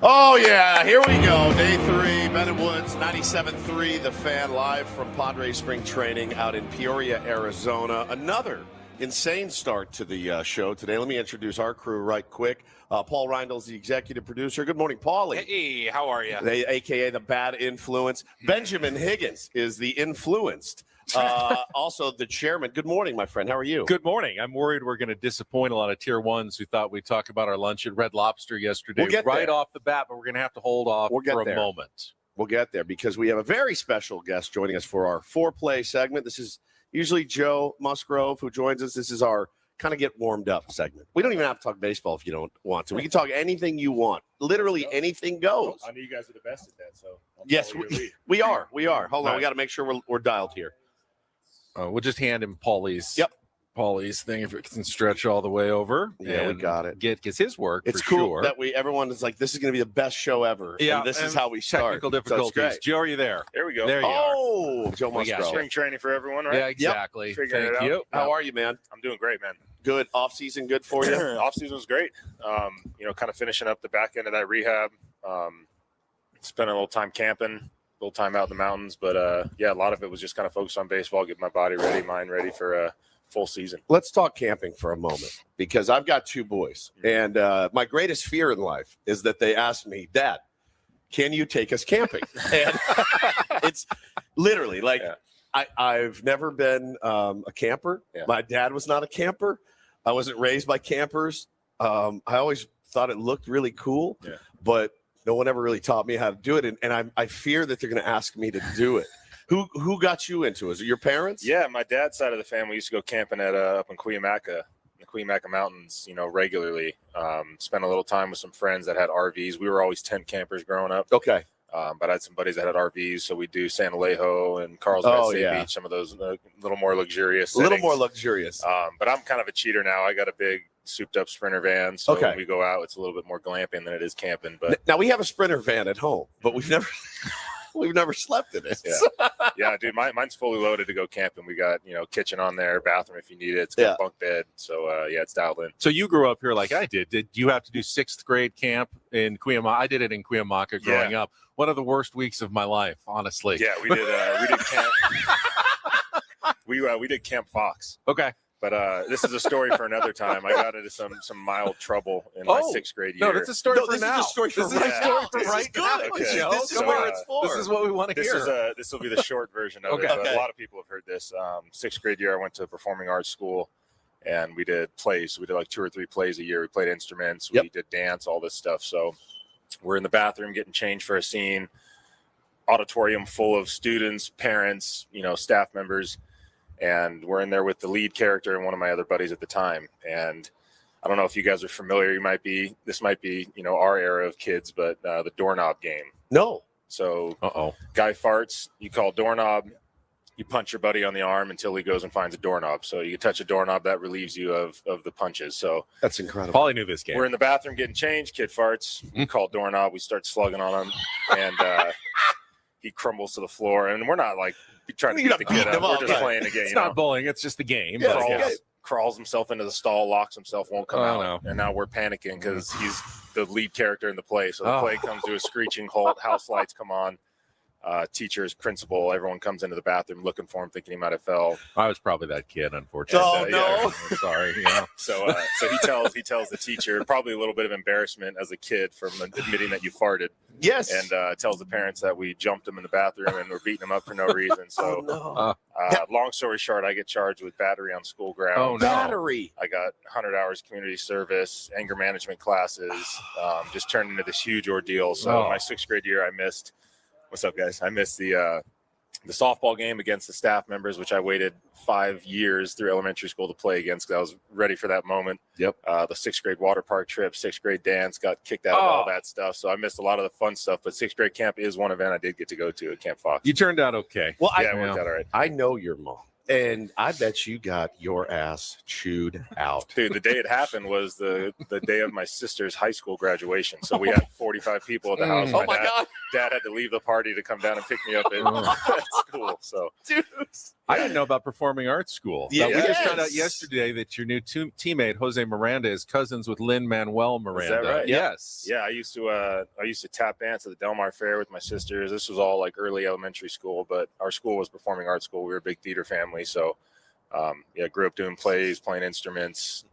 Oh, yeah, here we go. Day 3, Bennett Woods, 97.3, The Fan, live from Padres spring training out in Peoria, Arizona. Another insane start to the show today. Let me introduce our crew right quick. Paul Reindel's the executive producer. Good morning, Paulie. Hey, how are you? A.K.A. the bad influence. Benjamin Higgins is the influenced. Also the chairman. Good morning, my friend. How are you? Good morning. I'm worried we're going to disappoint a lot of tier ones who thought we'd talk about our lunch at Red Lobster yesterday right off the bat, but we're going to have to hold off for a moment. We'll get there because we have a very special guest joining us for our foreplay segment. This is usually Joe Musgrove who joins us. This is our kind of get warmed up segment. We don't even have to talk baseball if you don't want to. We can talk anything you want. Literally anything goes. I know you guys are the best at that, so yes, we are. We are. Hold on, we got to make sure we're dialed here. We'll just hand him Paulie's. Yep. Paulie's thing, if it can stretch all the way over. Yeah, we got it. Gets his work. It's for cool sure. that everyone is like, this is going to be the best show ever. Yeah, and this is how we start. Technical difficulties. Joe, are you there? There we go. There you are. Joe Musgrove. Spring training for everyone, right? Yeah, exactly. Yep. Thank you. How are you, man? I'm doing great, man. Good. Off season, good for you. Off season was great. Kind of finishing up the back end of that rehab. Spent a little time camping, a little time out in the mountains, but a lot of it was just kind of focused on baseball, get my body ready, mind ready for a full season. Let's talk camping for a moment because I've got 2 boys, and my greatest fear in life is that they ask me, Dad, can you take us camping? And it's literally like I've never been a camper. Yeah. My dad was not a camper. I wasn't raised by campers. I always thought it looked really cool, but no one ever really taught me how to do it. And I fear that they're going to ask me to do it. Who got you into it? Is it your parents? Yeah, my dad's side of the family used to go camping at up in Cuyamaca, the Cuyamaca Mountains, regularly. Spent a little time with some friends that had RVs. We were always tent campers growing up. Okay. But I had some buddies that had RVs, so we do San Alejo and Carlsbad Beach, some of those little more luxurious settings. A little more luxurious. But I'm kind of a cheater now. I got a big souped-up Sprinter van, so when we go out, it's a little bit more glamping than it is camping. But now we have a Sprinter van at home, but we've never slept in it. Yeah, dude, mine's fully loaded to go camping. We got kitchen on there, bathroom if you need it. It's got a bunk bed, so it's dialed in. So you grew up here like I did. Did you have to do 6th grade camp in Cuyamaca? I did it in Cuyamaca growing up. One of the worst weeks of my life, honestly. Yeah, we did camp. we did Camp Fox. Okay. But this is a story for another time. I got into some mild trouble in my 6th grade year. No, that's a story for now. This is a story for right now. Okay. This is where it's for. This is what we want to hear. This will be the short version of it. But a lot of people have heard this. 6th grade year, I went to performing arts school, and we did plays. We did like 2 or 3 plays a year. We played instruments. We did dance, all this stuff. So we're in the bathroom getting changed for a scene. Auditorium full of students, parents, staff members. And we're in there with the lead character and one of my other buddies at the time. And I don't know if you guys are familiar. This might be, our era of kids, but the doorknob game. No. So guy farts, you call doorknob, you punch your buddy on the arm until he goes and finds a doorknob. So you touch a doorknob, that relieves you of the punches. So that's incredible. Paulie knew this game. We're in the bathroom getting changed. Kid farts. We call doorknob. We start slugging on him. And he crumbles to the floor. And we're not like trying to get the kid up. We're just playing a game. It's not bullying. It's just the game. Crawls himself into the stall, locks himself, won't come out. No. And now we're panicking because he's the lead character in the play. So the play comes to a screeching halt. House lights come on. Teachers, principal, everyone comes into the bathroom looking for him, thinking he might have fell. I was probably that kid, unfortunately. No. I'm sorry. So he tells the teacher, probably a little bit of embarrassment as a kid from admitting that you farted. Yes. And tells the parents that we jumped him in the bathroom and we're beating him up for no reason. So long story short, I get charged with battery on school grounds. Oh, no. Battery. I got 100 hours community service, anger management classes, just turned into this huge ordeal. So my 6th grade year, I missed. What's up, guys? I missed the softball game against the staff members, which I waited 5 years through elementary school to play against because I was ready for that moment. Yep. The 6th grade water park trip, 6th grade dance, got kicked out of all that stuff. So I missed a lot of the fun stuff. But 6th grade camp is one event I did get to go to at Camp Fox. You turned out okay. Well, it worked out all right. I know your mom. And I bet you got your ass chewed out. Dude, the day it happened was the day of my sister's high school graduation. So we had 45 people at the house. Oh, my God. Dad had to leave the party to come down and pick me up at school. So, Dude, I didn't know about performing arts school. Yeah, We just found out yesterday that your new teammate Jose Miranda is cousins with Lin-Manuel Miranda. Is that right? Yes. Yeah, I used to tap dance at the Del Mar Fair with my sisters. This was all like early elementary school, but our school was performing arts school. We were a big theater family, so grew up doing plays, playing instruments,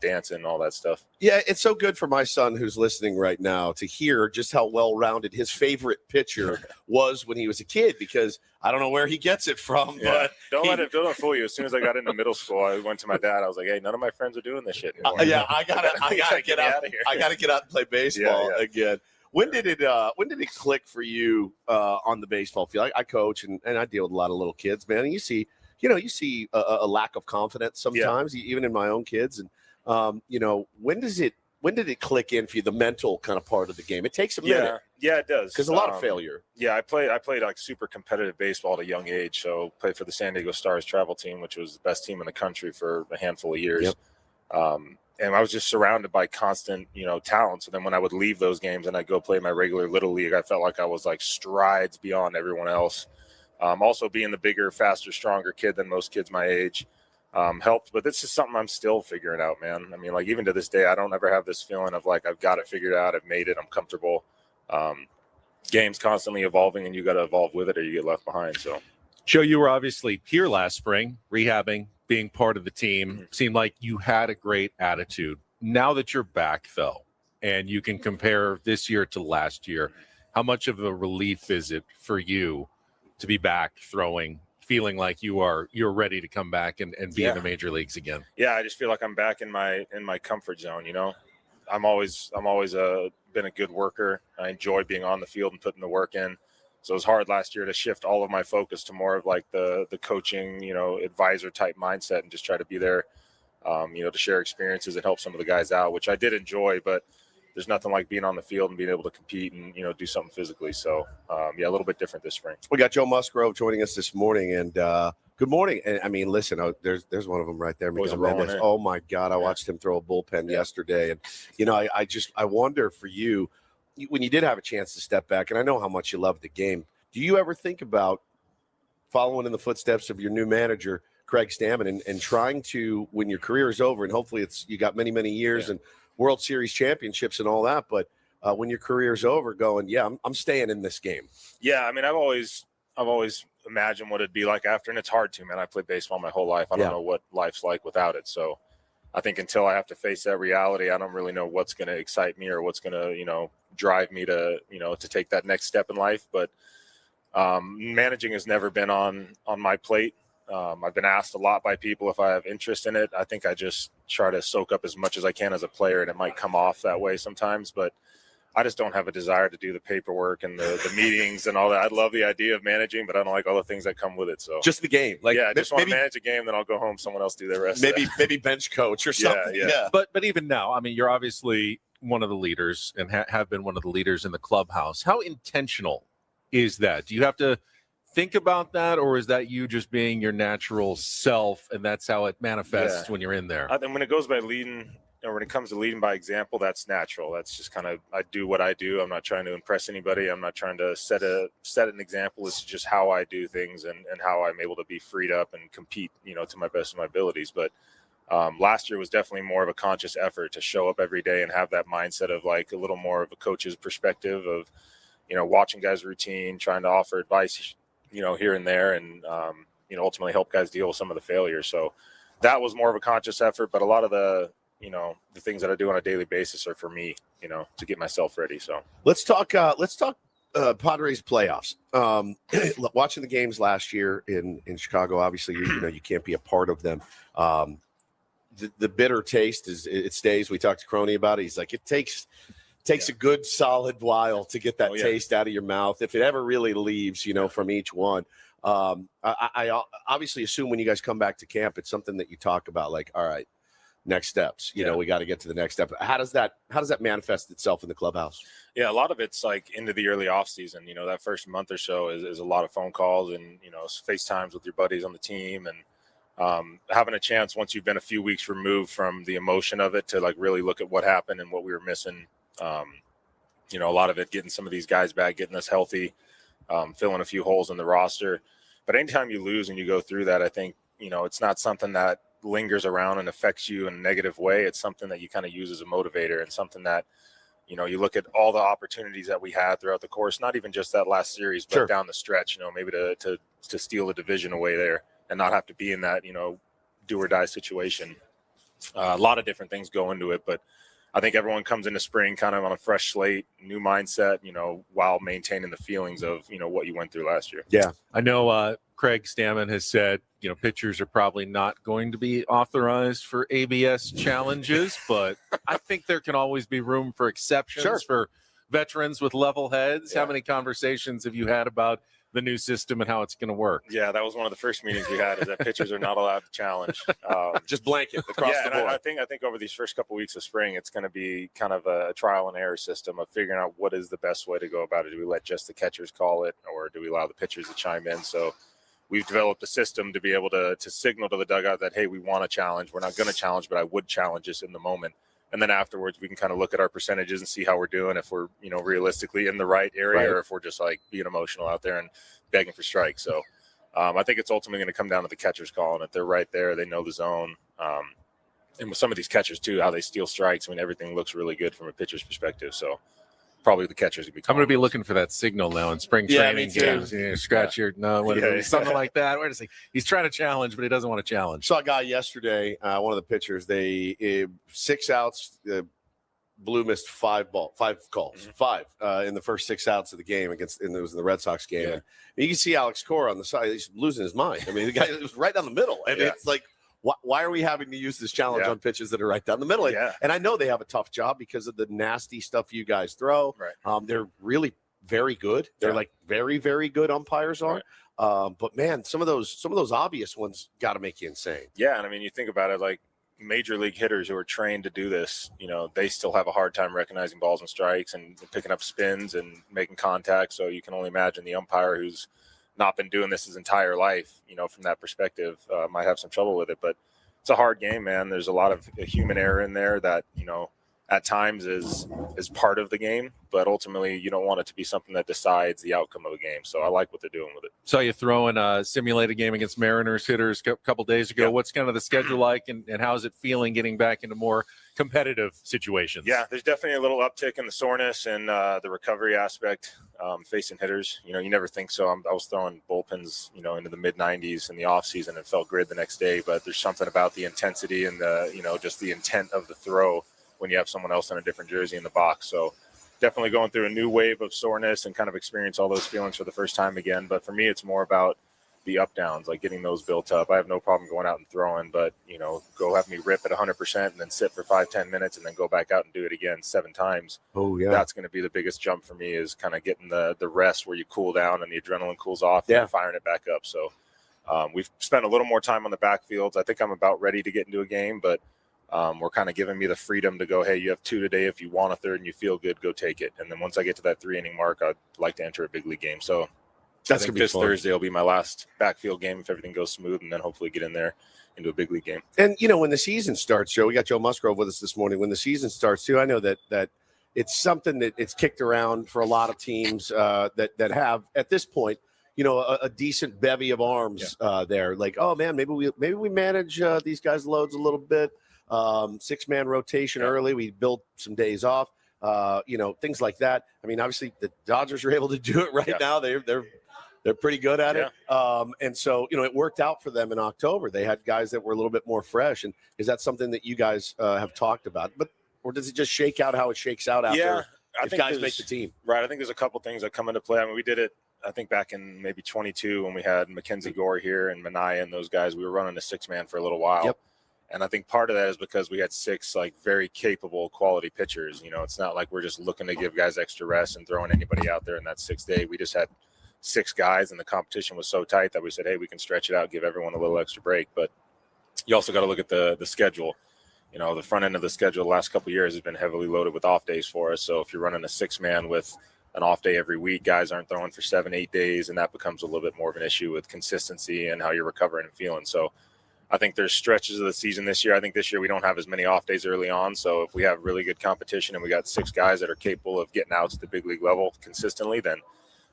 dancing, all that stuff. Yeah, it's so good for my son who's listening right now to hear just how well-rounded his favorite pitcher was when he was a kid, because I don't know where he gets it from, but don't let it fool you. As soon as I got into middle school, I went to my dad. I was like, "Hey, none of my friends are doing this shit anymore." I gotta get out of here. I gotta get out and play baseball again. When did it click for you on the baseball field? I coach and I deal with a lot of little kids, man. And you see a lack of confidence sometimes, even in my own kids. And when did it click in for you, the mental kind of part of the game? It takes a minute. Yeah, it does. Because a lot of failure. Yeah, I played like super competitive baseball at a young age. So played for the San Diego Stars travel team, which was the best team in the country for a handful of years. Yep. And I was just surrounded by constant, talent. So then when I would leave those games and I'd go play my regular Little League, I felt like I was like strides beyond everyone else. Also being the bigger, faster, stronger kid than most kids my age helped. But this is something I'm still figuring out, man. I mean, like even to this day, I don't ever have this feeling of like I've got it figured out. I've made it. I'm comfortable. Game's constantly evolving, and you got to evolve with it or you get left behind. So, Joe, you were obviously here last spring, rehabbing, being part of the team. Mm-hmm. Seemed like you had a great attitude. Now that you're back, though, and you can compare this year to last year, how much of a relief is it for you to be back throwing, feeling like you're ready to come back and be in the major leagues again? Yeah, I just feel like I'm back in my comfort zone. I'm always been a good worker. I enjoy being on the field and putting the work in. So it was hard last year to shift all of my focus to more of like the coaching, advisor type mindset and just try to be there, to share experiences and help some of the guys out, which I did enjoy, but there's nothing like being on the field and being able to compete and, do something physically. So, a little bit different this spring. We got Joe Musgrove joining us this morning, and good morning. And I mean, listen, there's one of them right there. Oh my God. I watched him throw a bullpen yesterday. And, I wonder for you, when you did have a chance to step back, and I know how much you love the game, do you ever think about following in the footsteps of your new manager, Craig Stammen, and trying to, when your career is over, and hopefully you got many, many years and World Series championships and all that, but when your career's over, going, I'm staying in this game. Yeah, I mean, I've always imagined what it'd be like after, and it's hard to, man. I played baseball my whole life. I don't know what life's like without it. So I think until I have to face that reality, I don't really know what's going to excite me or what's going to, drive me to, to take that next step in life. But managing has never been on my plate. I've been asked a lot by people if I have interest in it. I think I just try to soak up as much as I can as a player, and it might come off that way sometimes, but I just don't have a desire to do the paperwork and the meetings and all that. I love the idea of managing, but I don't like all the things that come with it. So just the game. I just want to manage a game, then I'll go home. Someone else do the rest. Maybe bench coach or something. Yeah. But even now, I mean, you're obviously one of the leaders and have been one of the leaders in the clubhouse. How intentional is that? Do you have to think about that, or is that you just being your natural self and that's how it manifests when you're in there? I think when it goes by leading, or when it comes to leading by example, that's natural. That's just kind of, I do what I do. I'm not trying to impress anybody. I'm not trying to set an example. It's just how I do things and how I'm able to be freed up and compete, to my best of my abilities. But last year was definitely more of a conscious effort to show up every day and have that mindset of like a little more of a coach's perspective of, watching guys' routine, trying to offer advice, here and there, and, ultimately help guys deal with some of the failures. So that was more of a conscious effort, but a lot of the things that I do on a daily basis are for me, to get myself ready. So let's talk Padres playoffs. Watching the games last year in Chicago, obviously, you can't be a part of them. The bitter taste it stays. We talked to Crony about it. He's like, it takes a good solid while to get that taste out of your mouth, if it ever really leaves, from each one. I obviously assume when you guys come back to camp, it's something that you talk about, like, all right, next steps, we got to get to the next step. How does that manifest itself in the clubhouse? Yeah, a lot of it's like into the early off season. That first month or so is a lot of phone calls and, FaceTimes with your buddies on the team, and having a chance once you've been a few weeks removed from the emotion of it to like really look at what happened and what we were missing. A lot of it getting some of these guys back, getting us healthy, filling a few holes in the roster. But anytime you lose and you go through that, I think, it's not something that lingers around and affects you in a negative way. It's something that you kind of use as a motivator, and something that, you look at all the opportunities that we had throughout the course, not even just that last series, but down the stretch, maybe to steal the division away there and not have to be in that, do or die situation. A lot of different things go into it, but I think everyone comes into spring kind of on a fresh slate, new mindset, while maintaining the feelings of, what you went through last year. Yeah. I know Craig Stammen has said, pitchers are probably not going to be authorized for ABS challenges, but I think there can always be room for exceptions for veterans with level heads. Yeah. How many conversations have you had about the new system and how it's going to work? Yeah, that was one of the first meetings we had, is that pitchers are not allowed to challenge. Just blanket across the board. I think over these first couple of weeks of spring, it's going to be kind of a trial and error system of figuring out what is the best way to go about it. Do we let just the catchers call it, or do we allow the pitchers to chime in? So we've developed a system to be able to signal to the dugout that, hey, we want to challenge. We're not going to challenge, but I would challenge this in the moment. And then afterwards, we can kind of look at our percentages and see how we're doing, if we're, realistically in the right area, or if we're just like being emotional out there and begging for strikes. So I think it's ultimately going to come down to the catcher's call. And if they're right there, they know the zone. And with some of these catchers too, how they steal strikes, everything looks really good from a pitcher's perspective. So probably the catchers would be. I'm going to be looking for that signal now in spring training games. Scratch your something like that. Where does he's trying to challenge, but he doesn't want to challenge. Saw a guy yesterday, one of the pitchers. They 6 outs. Blue missed 5 calls, 5 in the first 6 outs of the game and it was in the Red Sox game. Yeah. And you can see Alex Cora on the side; he's losing his mind. The guy was right down the middle, and it's like, why are we having to use this challenge on pitches that are right down the middle? And I know they have a tough job because of the nasty stuff you guys throw. Right. They're really very good. They're like very, very good umpires are. Right. But man, some of those obvious ones got to make you insane. Yeah, and you think about it, like major league hitters who are trained to do this, they still have a hard time recognizing balls and strikes and picking up spins and making contact. So you can only imagine the umpire who's not been doing this his entire life, from that perspective, might have some trouble with it. But it's a hard game, man. There's a lot of human error in there that, at times is part of the game, but ultimately you don't want it to be something that decides the outcome of a game. So I like what they're doing with it. Saw you throwing a simulated game against Mariners hitters a couple days ago. What's kind of the schedule like, and how's it feeling getting back into more competitive situations? Yeah, there's definitely a little uptick in the soreness and the recovery aspect facing hitters. You never think so. I was throwing bullpens, into the mid-90s in the off season and felt great the next day, but there's something about the intensity and the, just the intent of the throw when you have someone else in a different jersey in the box. So definitely going through a new wave of soreness and kind of experience all those feelings for the first time again. But for me, it's more about the up downs, like getting those built up. I have no problem going out and throwing, but go have me rip at 100% and then sit for 5-10 minutes and then go back out and do it again 7 times. Oh yeah. That's going to be the biggest jump for me, is kind of getting the rest where you cool down and the adrenaline cools off and then firing it back up. So we've spent a little more time on the backfields. I think I'm about ready to get into a game, but we're kind of giving me the freedom to go, hey, you have 2 today. If you want a third and you feel good, go take it. And then once I get to that 3-inning mark, I'd like to enter a big league game. So that's going to be fun. Thursday will be my last backfield game if everything goes smooth, and then hopefully get in there into a big league game. And, when the season starts, Joe, we got Joe Musgrove with us this morning. When the season starts, too, I know that it's something that it's kicked around for a lot of teams that have, at this point, a decent bevy of arms there. Like, oh, man, maybe we manage these guys' loads a little bit. 6-man rotation early. We built some days off, things like that. Obviously the Dodgers are able to do it right now. They're pretty good at it. And so, it worked out for them in October. They had guys that were a little bit more fresh. And is that something that you guys have talked about? Or does it just shake out how it shakes out after if guys make the team? Right. I think there's a couple things that come into play. We did it, I think, back in maybe 22 when we had Mackenzie Gore here and Manaya and those guys. We were running a 6-man for a little while. Yep. And I think part of that is because we had 6 very capable quality pitchers. It's not like we're just looking to give guys extra rest and throwing anybody out there in that 6th day. We just had 6 guys, and the competition was so tight that we said, hey, we can stretch it out, give everyone a little extra break. But you also got to look at the schedule. The front end of the schedule the last couple of years has been heavily loaded with off days for us. So if you're running a 6-man with an off day every week, guys aren't throwing for 7-8 days, and that becomes a little bit more of an issue with consistency and how you're recovering and feeling. So I think there's stretches of the season this year. I think this year we don't have as many off days early on. So if we have really good competition and we got 6 guys that are capable of getting out to the big league level consistently, then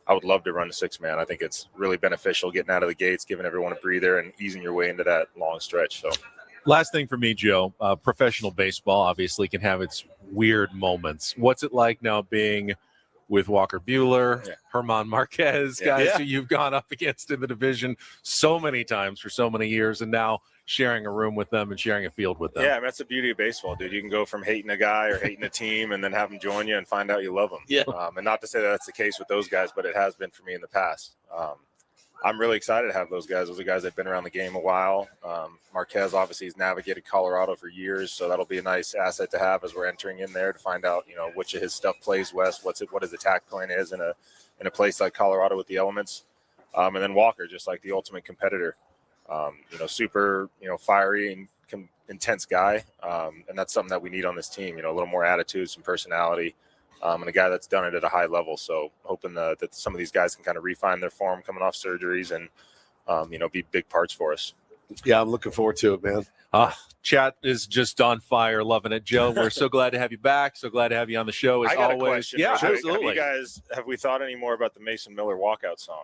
I would love to run a 6-man. I think it's really beneficial getting out of the gates, giving everyone a breather, and easing your way into that long stretch. So, last thing for me, Joe, professional baseball obviously can have its weird moments. What's it like now being with Walker Buehler, Herman Marquez, guys who you've gone up against in the division so many times for so many years, and now sharing a room with them and sharing a field with them? Yeah, I mean, that's the beauty of baseball, dude. You can go from hating a guy or hating a team and then have them join you and find out you love them. Yeah. And not to say that that's the case with those guys, but it has been for me in the past. I'm really excited to have those guys. Those are guys that have been around the game a while. Marquez obviously has navigated Colorado for years, so that'll be a nice asset to have as we're entering in there to find out, which of his stuff plays west, what his attack plan is in a place like Colorado with the elements. And then Walker, just like the ultimate competitor, super, fiery and intense guy. And that's something that we need on this team, a little more attitude, some personality. And a guy that's done it at a high level. So hoping that some of these guys can kind of refine their form coming off surgeries and, be big parts for us. Yeah, I'm looking forward to it, man. Chat is just on fire, loving it. Joe, we're so glad to have you back. So glad to have you on the show as I got always. A question. Yeah, absolutely. Have we thought any more about the Mason Miller walkout song?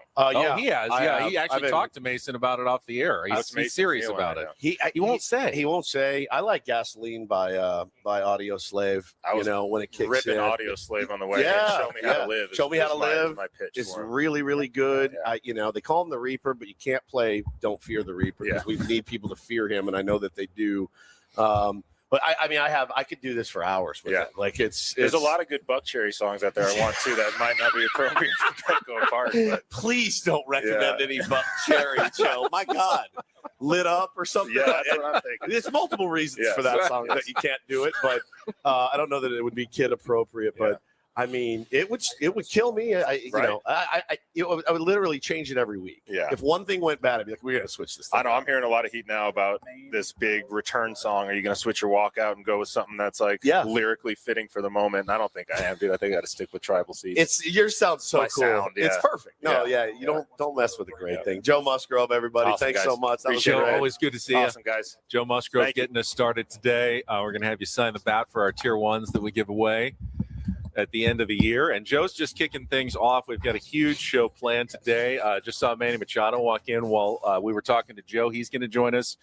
He has. He actually talked to Mason about it off the air. He's serious about it. He won't say. He won't say. I like Gasoline by Audio Slave. When it kicks ripping in. Audio Slave on the way. Show me how to live. Show me how to live. My pitch. It's really, really good. Yeah. They call him the Reaper, but you can't play "Don't Fear the Reaper" because we need people to fear him, and I know that they do. But I could do this for hours with it. Like there's a lot of good Buck Cherry songs out there I want to that might not be appropriate for Petco Park. But please don't recommend any Buck Cherry, Joe. My God. Lit Up or something. Yeah, that's what I'm thinking. There's multiple reasons for that song that you can't do it, but I don't know that it would be kid appropriate, but I mean, it would kill me. I would literally change it every week. Yeah. If one thing went bad, I'd be like, we're going to switch this thing. I know. I'm hearing a lot of heat now about this big return song. Are you going to switch your walkout and go with something that's lyrically fitting for the moment? And I don't think I am, dude. I think I got to stick with Tribal Seeds. Yours sounds so cool. Sound, It's perfect. No, you don't mess with a great thing. Joe Musgrove, everybody. Awesome, thanks guys. so much. That was Joe, great. always good to see Awesome, guys. Joe Musgrove getting us started today. We're going to have you sign the bat for our Tier 1s that we give away at the end of the year. And Joe's just kicking things off. We've got a huge show planned today. Just saw Manny Machado walk in while we were talking to Joe. He's going to join us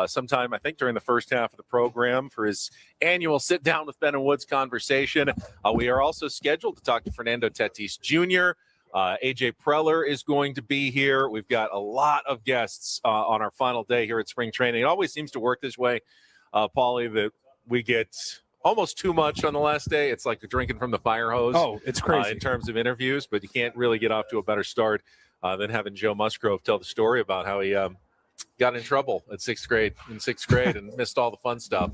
sometime, I think, during the first half of the program for his annual Sit Down with Ben and Woods conversation. We are also scheduled to talk to Fernando Tatis Jr. AJ Preller is going to be here. We've got a lot of guests on our final day here at spring training. It always seems to work this way, Paulie, that we get almost too much on the last day. It's like the drinking from the fire hose. Oh, it's crazy in terms of interviews, but you can't really get off to a better start than having Joe Musgrove tell the story about how he got in trouble in sixth grade and missed all the fun stuff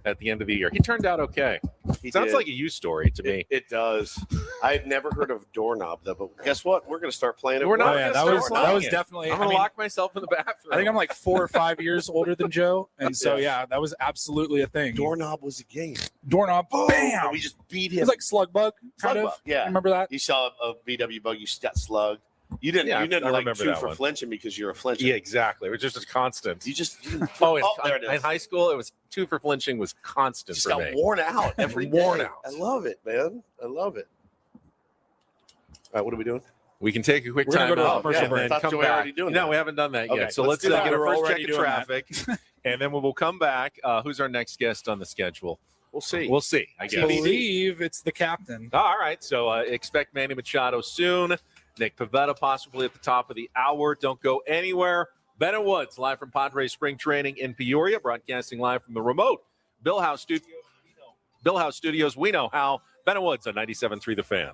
at the end of the year. He turned out okay. Sounds like a you story to me. It does. I had never heard of Doorknob though, but guess what? We're going to start playing it. That was definitely. I'm going to lock myself in the bathroom. I think I'm like 4 or 5 years older than Joe, and so that was absolutely a thing. Doorknob was a game. Doorknob, bam! And we just beat him. It was like Slug Bug, kind of. Yeah, remember that? You saw a VW bug. You got slugged. You didn't. Yeah, you didn't I like remember two that for one. flinching because you're a flincher. Yeah, exactly. It was just a constant. You just. There it is. In high school, it was 2 for flinching was constant Just for got me. worn out every day. Worn out. I love it, man. I love it. All right, what are we doing? We can take a quick We're gonna time go to a out commercial and break. then Thought come you were back. already doing No, that. we haven't done that Okay, yet. So let's let's do that. get our We're first already check of doing traffic, and then we'll come back. Who's our next guest on the schedule? We'll see. We'll see, I I guess. believe it's the captain. All right, so expect Manny Machado soon. Nick Pivetta possibly at the top of the hour. Don't go anywhere. Ben and Woods, live from Padres spring training in Peoria, broadcasting live from the remote Bill House Studios. We know how. Ben and Woods on 97.3 The Fan.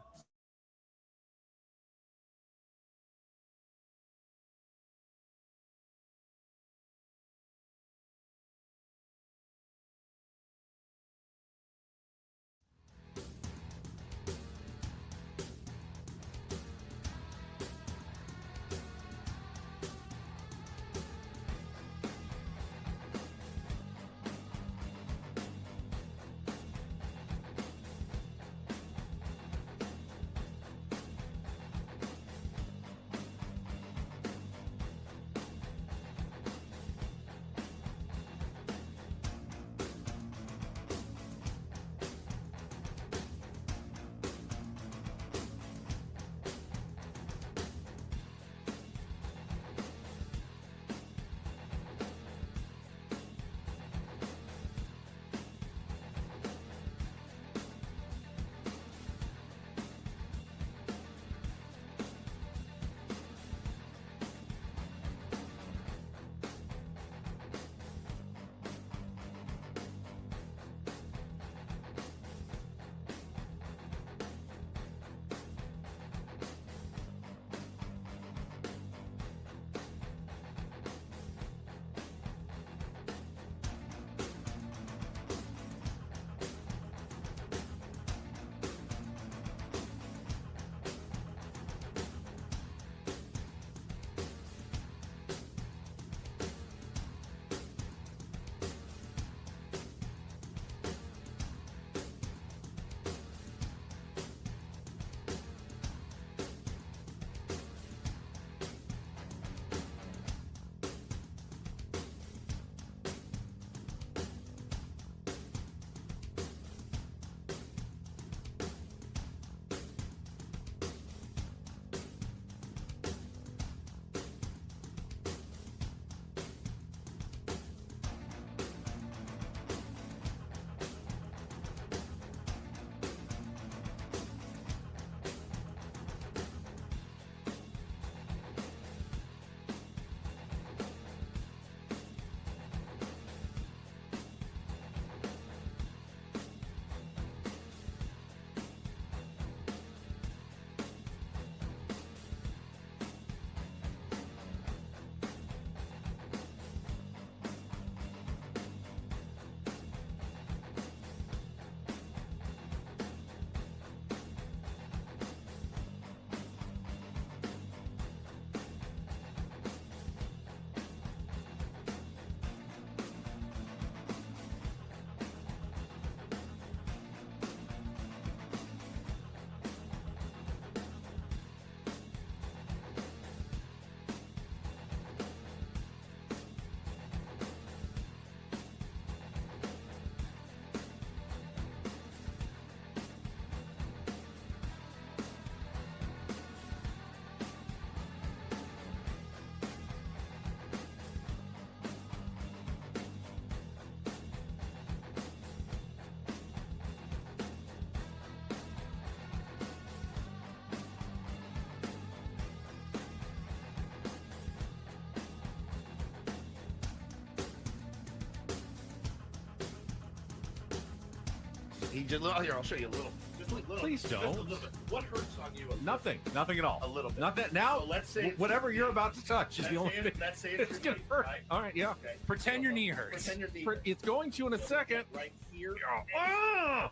He just here. I'll show you a little. Just a little. Please don't. Just a little bit. What hurts on you? Nothing at all. A little bit. Not that now. So let's say whatever you're about to touch is the only thing. Let's say It's gonna hurt. Right? All right, yeah. Okay. Pretend your knee hurts. Pretend your knee. It's going to in a second. Right here. Oh,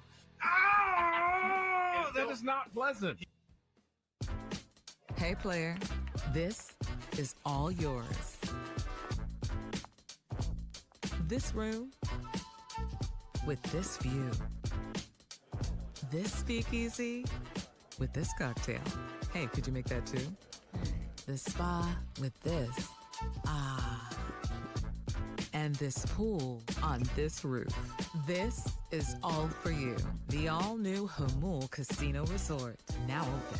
that is not pleasant. Hey, player, this is all yours. This room with this view. This speakeasy with this cocktail. Hey, could you make that too? The spa with this. Ah. And this pool on this roof. This is all for you. The all-new Hamul Casino Resort, now open.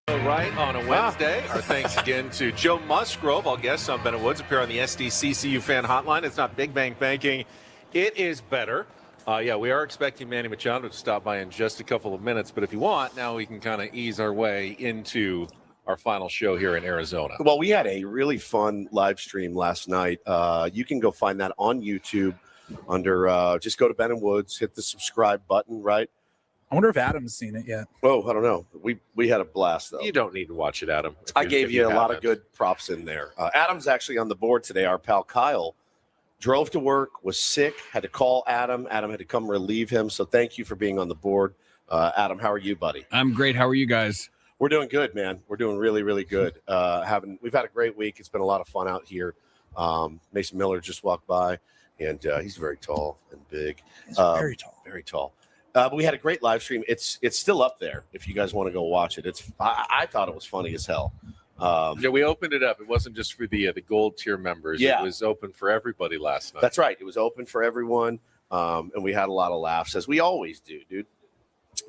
Right on a Wednesday. Our thanks again to Joe Musgrove. All guests on Ben and Woods appear on the SDCCU fan hotline. It's not Big Bang Banking. It is better. Yeah, we are expecting Manny Machado to stop by in just a couple of minutes. But if you want, now we can kind of ease our way into our final show here in Arizona. Well, we had a really fun live stream last night. You can go find that on YouTube under just go to Ben and Woods, hit the subscribe button, right? I wonder if Adam's seen it yet. Oh, I don't know. We had a blast, though. You don't need to watch it, Adam. I gave you a lot of good props in there. Adam's actually on the board today. Our pal Kyle drove to work, was sick, had to call Adam. Adam had to come relieve him. So thank you for being on the board. Adam, how are you, buddy? I'm great. How are you guys? We're doing good, man. We're doing really, really good. We've had a great week. It's been a lot of fun out here. Mason Miller just walked by, and he's very tall and big. He's very tall. Very tall. But we had a great live stream. It's still up there if you guys want to go watch it. I thought it was funny as hell. Yeah, we opened it up. It wasn't just for the gold tier members. Yeah. It was open for everybody last night. That's right. It was open for everyone, and we had a lot of laughs, as we always do, dude.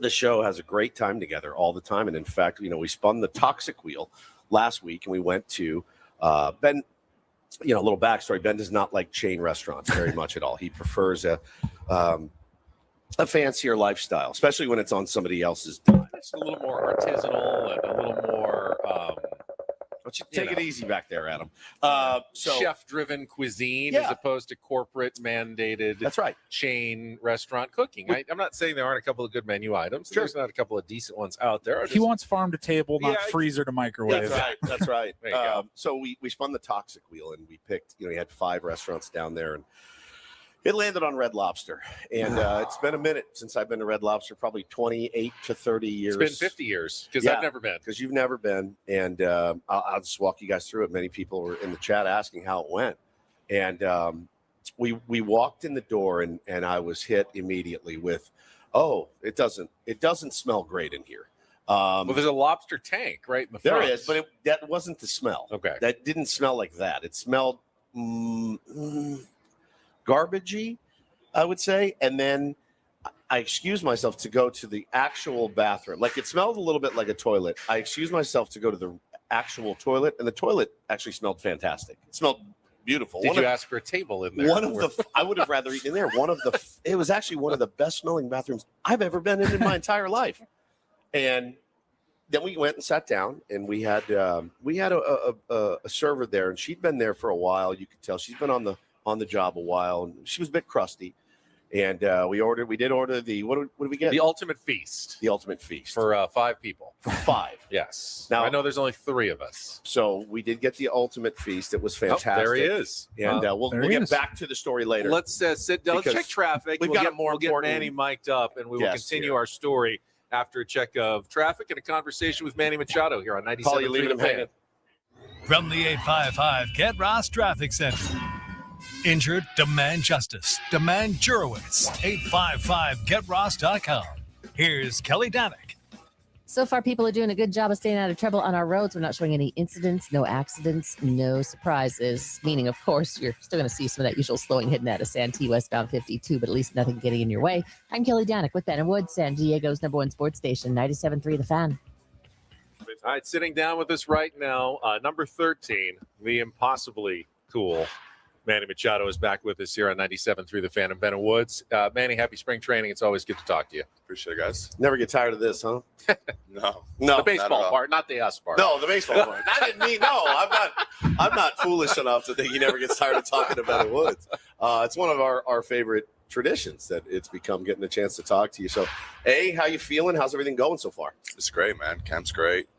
The show has a great time together all the time, and in fact, we spun the toxic wheel last week, and we went to Ben. A little backstory: Ben does not like chain restaurants very much at all. He prefers a fancier lifestyle, especially when it's on somebody else's dime. It's a little more artisanal and a little more. Take it easy back there, Adam. Chef-driven cuisine Yeah. as opposed to corporate mandated. That's right. Chain restaurant cooking. I'm not saying there aren't a couple of good menu items. Sure. There's not a couple of decent ones out there. He wants farm to table, not Yeah, freezer to microwave. That's right. That's right. There you go. So we spun the toxic wheel, and we picked. He had 5 restaurants down there, and it landed on Red Lobster. And it's been a minute since I've been to Red Lobster, probably 28 to 30 years. It's been 50 years because Yeah. I've never been. Because you've never been, and I'll just walk you guys through it. Many people were in the chat asking how it went, and we walked in the door, and I was hit immediately with, it doesn't smell great in here. Well, there's a lobster tank right in the There front. is, but that wasn't the smell. Okay. That didn't smell like that. It smelled garbagey, I would say. And then I excused myself to go to the actual bathroom. Like, it smelled a little bit like a toilet. I excused myself to go to the actual toilet, and the toilet actually smelled fantastic. It smelled beautiful. Did you ask for a table in there? I would have rather eaten in there. It was actually one of the best smelling bathrooms I've ever been in my entire life. And then we went and sat down, and we had a server there, and she'd been there for a while. You could tell she's been on the job a while, and she was a bit crusty. And we did order the what did we get? The ultimate feast. The ultimate feast For 5 people. for 5. Yes. Now- I know there's only 3 of us. So we did get the ultimate feast. It was fantastic. Oh, there he is. And we'll There he get is. back to the story later. Let's sit down. Let's Because check traffic. we've We'll got get a more we'll get important Manny mic'd up, and we will guest continue here. our story after a check of traffic and a conversation with Manny Machado here on 97.3 Paul, you leaving him The Fan. hanging? From the 855 Get Ross Traffic Center. Injured? Demand justice. Demand Jurowitz. 855GetRoss.com. Here's Kelly Danick. So far, people are doing a good job of staying out of trouble on our roads. We're not showing any incidents, no accidents, no surprises. Meaning, of course, you're still going to see some of that usual slowing hidden out of Santee westbound 52, but at least nothing getting in your way. I'm Kelly Danick with Ben and Wood, San Diego's #1 sports station, 97.3 The Fan. All right, sitting down with us right now, number 13, the impossibly cool Manny Machado is back with us here on 97.3 The Fan and Ben and Woods. Manny, happy spring training. It's always good to talk to you. Appreciate it, guys. Never get tired of this, huh? No. No, The baseball not at all. part, not the us part. No, the baseball part. I didn't mean no. I'm not foolish enough to think he never gets tired of talking about it. Woods. It's one of our favorite traditions that it's become, getting a chance to talk to you. So, how you feeling? How's everything going so far? It's great, man. Camp's great.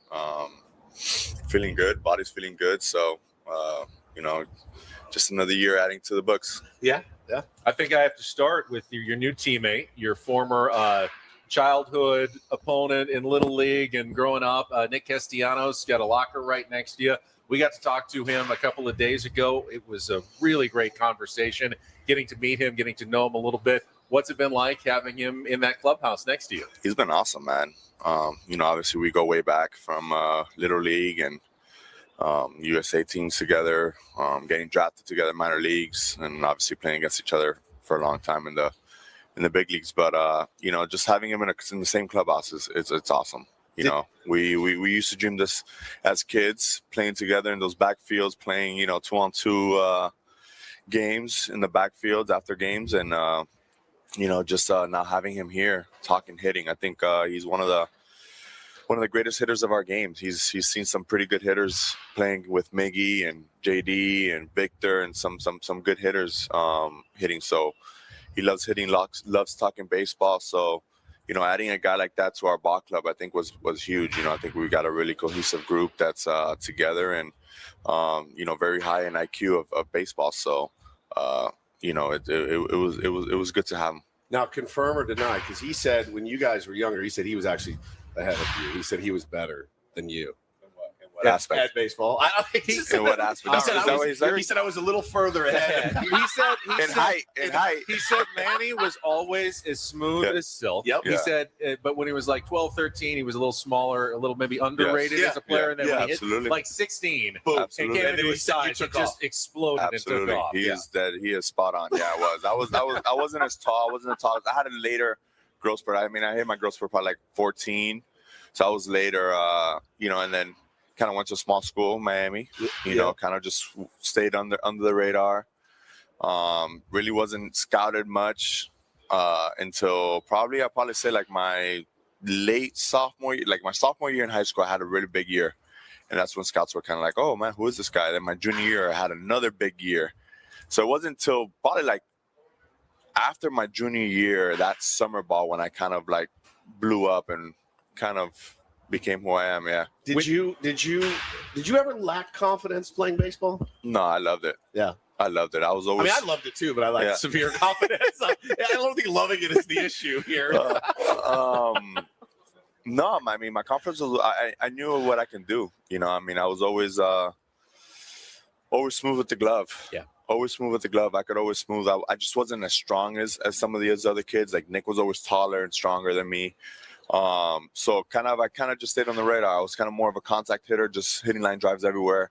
Feeling good. Body's feeling good. So, just another year adding to the books. Yeah. I think I have to start with your new teammate, your former childhood opponent in Little League and growing up. Nick Castellanos got a locker right next to you. We got to talk to him a couple of days ago. It was a really great conversation, getting to meet him, getting to know him a little bit. What's it been like having him in that clubhouse next to you? He's been awesome, man. Obviously we go way back from Little League and USA teams together, getting drafted together, minor leagues, and obviously playing against each other for a long time in the big leagues. But just having him in the same clubhouse it's awesome. We used to dream this as kids, playing together in those backfields, playing 2-on-2 games in the backfields after games, and now having him here talking hitting. I think he's one of the greatest hitters of our games. He's seen some pretty good hitters playing with Miggy and JD and Victor and some good hitters hitting. So he loves hitting, loves talking baseball. So, adding a guy like that to our ball club, I think was huge. I think we got a really cohesive group that's together and, very high in IQ of baseball. So, it was good to have him. Now, confirm or deny, because he said when you guys were younger, he said he was actually ahead of you. He said he was better than you. aspect? At baseball. In what aspect? He said, Is that what he said? he said I was a little further ahead. In height. He said Manny was always as smooth Yeah. as silk. Yep. He Yeah. said, but when he was like 12, 13, he was a little smaller, a little maybe underrated Yes. as a player. And then when he absolutely. hit like 16, Boom. Absolutely. and came And then into he his said you size, he took just off. exploded Absolutely. and took off. He is spot on. Yeah, I was. I wasn't as tall. I wasn't as tall. I had a later growth spurt. I mean, I hit my growth spurt probably like 14. So I was later, and then kind of went to a small school, Miami, kind of just stayed under the radar. Really wasn't scouted much until I'd probably say like my late sophomore year, like my sophomore year in high school, I had a really big year. And that's when scouts were kind of like, oh man, who is this guy? Then my junior year, I had another big year. So it wasn't until probably like after my junior year, that summer ball, when I kind of like blew up and kind of became who I am. Yeah. Did you ever lack confidence playing baseball? No, I loved it. Yeah. I loved it. I was always. I loved it too, but I like Yeah. severe confidence. I don't think loving it is the issue here. No, I mean, my confidence was. I knew what I can do. I mean, I was always smooth with the glove. Yeah. Always smooth with the glove. I could always smooth. I just wasn't as strong as some of the other kids. Like Nick was always taller and stronger than me. So I kind of just stayed on the radar. I was kind of more of a contact hitter, just hitting line drives everywhere.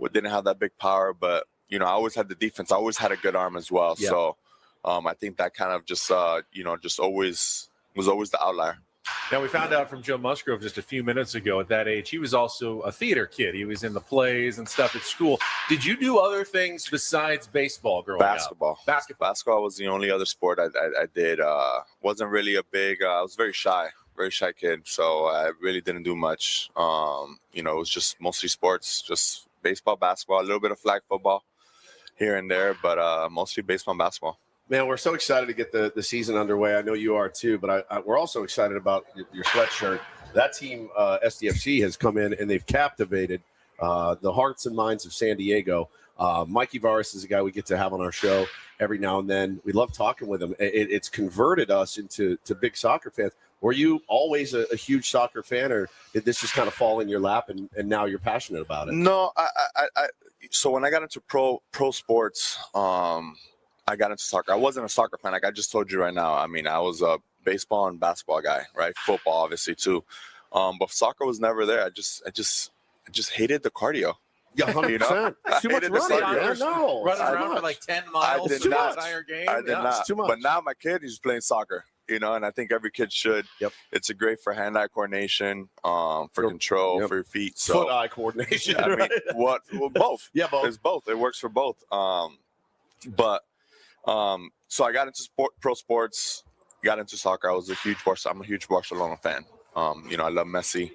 Didn't have that big power, but I always had the defense. I always had a good arm as well. Yeah. So I think that kind of just just always was always the outlier. Now, we found out from Joe Musgrove just a few minutes ago at that age, he was also a theater kid. He was in the plays and stuff at school. Did you do other things besides baseball growing Basketball. up? Basketball. Was the only other sport I did. Wasn't really a big. I was very shy kid, so I really didn't do much. It was just mostly sports, just baseball, basketball, a little bit of flag football here and there, but mostly baseball and basketball. Man, we're so excited to get the season underway. I know you are too, but we're also excited about your sweatshirt. That team, SDFC, has come in and they've captivated the hearts and minds of San Diego. Mikey Varis is a guy we get to have on our show every now and then. We love talking with him. It's converted us into big soccer fans. Were you always a huge soccer fan, or did this just kind of fall in your lap and now you're passionate about it? No, so when I got into pro sports, I got into soccer. I wasn't a soccer fan. Like I just told you right now. I mean, I was a baseball and basketball guy, right? Football, obviously, too. But soccer was never there. I just hated the cardio. Yeah, 100%. It's too much hated the running. cardio. I know. Running It's too around for much. like 10 miles did the not. entire game? I did Yeah, not. it's too much. But now my kid, he's playing soccer, and I think every kid should. Yep. It's a great for hand-eye coordination, for control, Yep. for your feet. So Foot-eye coordination. I mean, right? well, both. Yeah, both. It's both. It works for both. So I got into pro sports, got into soccer. I'm a huge Barcelona fan. I love Messi.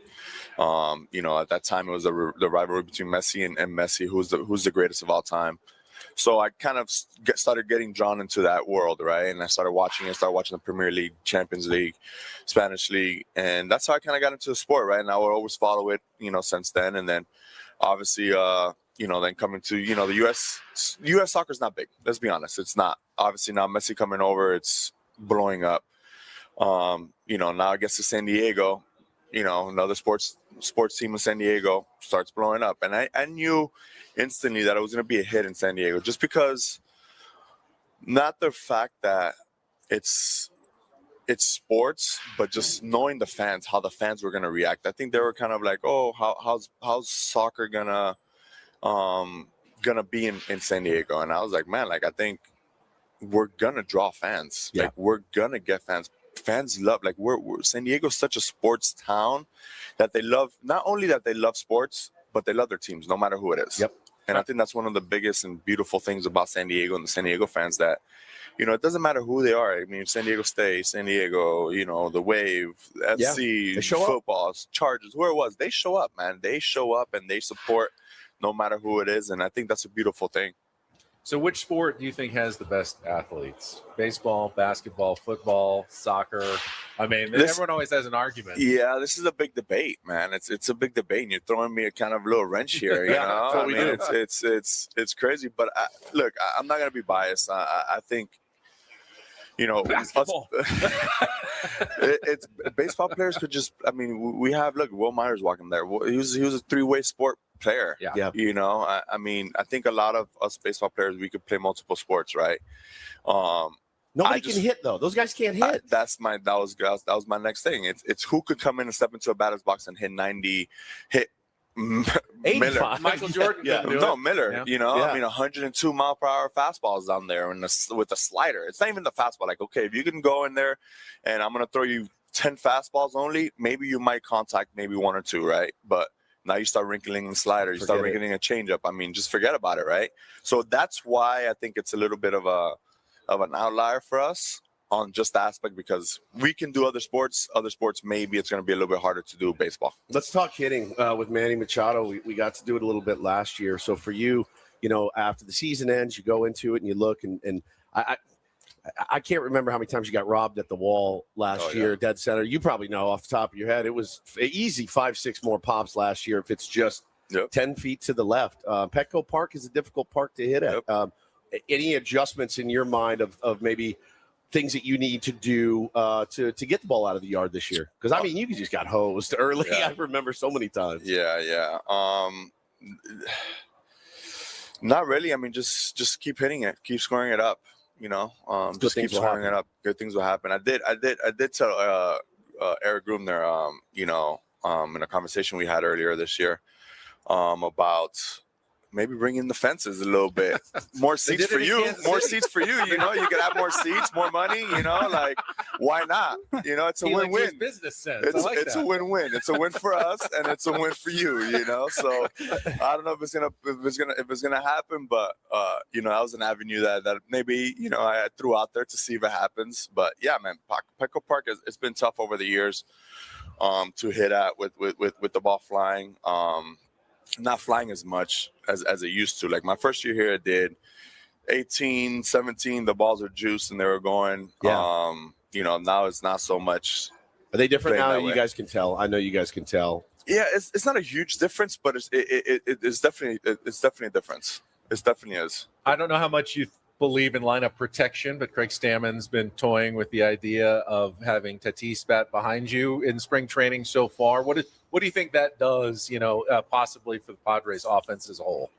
At that time it was the rivalry between Messi and Messi, who's the greatest of all time. So I kind of started getting drawn into that world, right? And I started watching the Premier League, Champions League, Spanish League, and that's how I kind of got into the sport, right? And I would always follow it, since then. And then obviously, then coming to, the U.S. soccer is not big. Let's be honest. It's not. Obviously now Messi coming over, it's blowing up. Now I guess to San Diego, another sports team in San Diego starts blowing up. And I knew instantly that it was going to be a hit in San Diego, just because not the fact that it's sports, but just knowing the fans, how the fans were going to react. I think they were kind of like, oh, how's soccer gonna be in San Diego? And I was like, man, like, I think we're gonna draw fans. Yeah. Like, we're gonna get fans. Fans love, like, we're San Diego's such a sports town that they love, not only that they love sports, but they love their teams, no matter who it is. Yep. And I think that's one of the biggest and beautiful things about San Diego and the San Diego fans, that, it doesn't matter who they are. I mean, San Diego State, San Diego, the Wave, FC, they show up. football, Chargers, where it was, they show up, man. They show up and they support no matter who it is. And I think that's a beautiful thing. So which sport do you think has the best athletes? Baseball, basketball, football, soccer? I mean, everyone always has an argument. Yeah, this is a big debate, man. It's a big debate, and you're throwing me a kind of little wrench here. You Yeah, know, that's what we do. It's crazy. But look, I'm not gonna be biased. I think, Basketball. It's baseball players could just. I mean, we have Will Myers walking there. He was a 3-way sport player. Yeah. I mean, I think a lot of us baseball players, we could play multiple sports, right? Nobody can hit though. Those guys can't hit. That was my next thing. It's who could come in and step into a batter's box and hit 90, hit 85. Miller. Michael Jordan. Miller. Yeah. I mean, 102 mile per hour fastballs down there, and with a slider. It's not even the fastball. Like, okay, if you can go in there, and I'm gonna throw you 10 fastballs only, maybe you might contact maybe 1 or 2, right? But now you start wrinkling the slider, you start wrinkling a changeup. I mean, just forget about it, right? So that's why I think it's a little bit of an outlier for us on just the aspect, because we can do other sports. Other sports, maybe it's going to be a little bit harder to do baseball. Let's talk hitting with Manny Machado. We got to do it a little bit last year. So for you, after the season ends, you go into it and you look, and I can't remember how many times you got robbed at the wall last year, dead center. You probably know off the top of your head. It was easy 5-6 more pops last year if it's just 10 feet to the left. Petco Park is a difficult park to hit at. Any adjustments in your mind of maybe things that you need to do to get the ball out of the yard this year? Because, I mean, you just got hosed early. Yeah. I remember so many times. Yeah. Not really. I mean, just keep hitting it. Keep scoring it up, Just keep scoring it up. Good things will happen. I did tell Eric Groom there, in a conversation we had earlier this year about maybe bring in the fences a little bit. More seats for you. More seats for you. You could have more seats, more money. Like, why not? It's a win-win. Business sense. It's a win-win. It's a win for us, and it's a win for you. So I don't know if it's gonna happen, but that was an avenue that maybe I threw out there to see if it happens. But yeah, man, Petco Park it's been tough over the years to hit at with the ball flying. Not flying as much as it used to. Like my first year here, it did 18, 17. The balls are juiced and they were going. Yeah. Now it's not so much. Are they different now? You guys can tell. I know you guys can tell. Yeah, it's not a huge difference, but it's definitely a difference. It definitely is. I don't know how much you believe in lineup protection, but Craig Stammen's been toying with the idea of having Tatis bat behind you in spring training so far. What do you think that does, possibly for the Padres offense as a whole?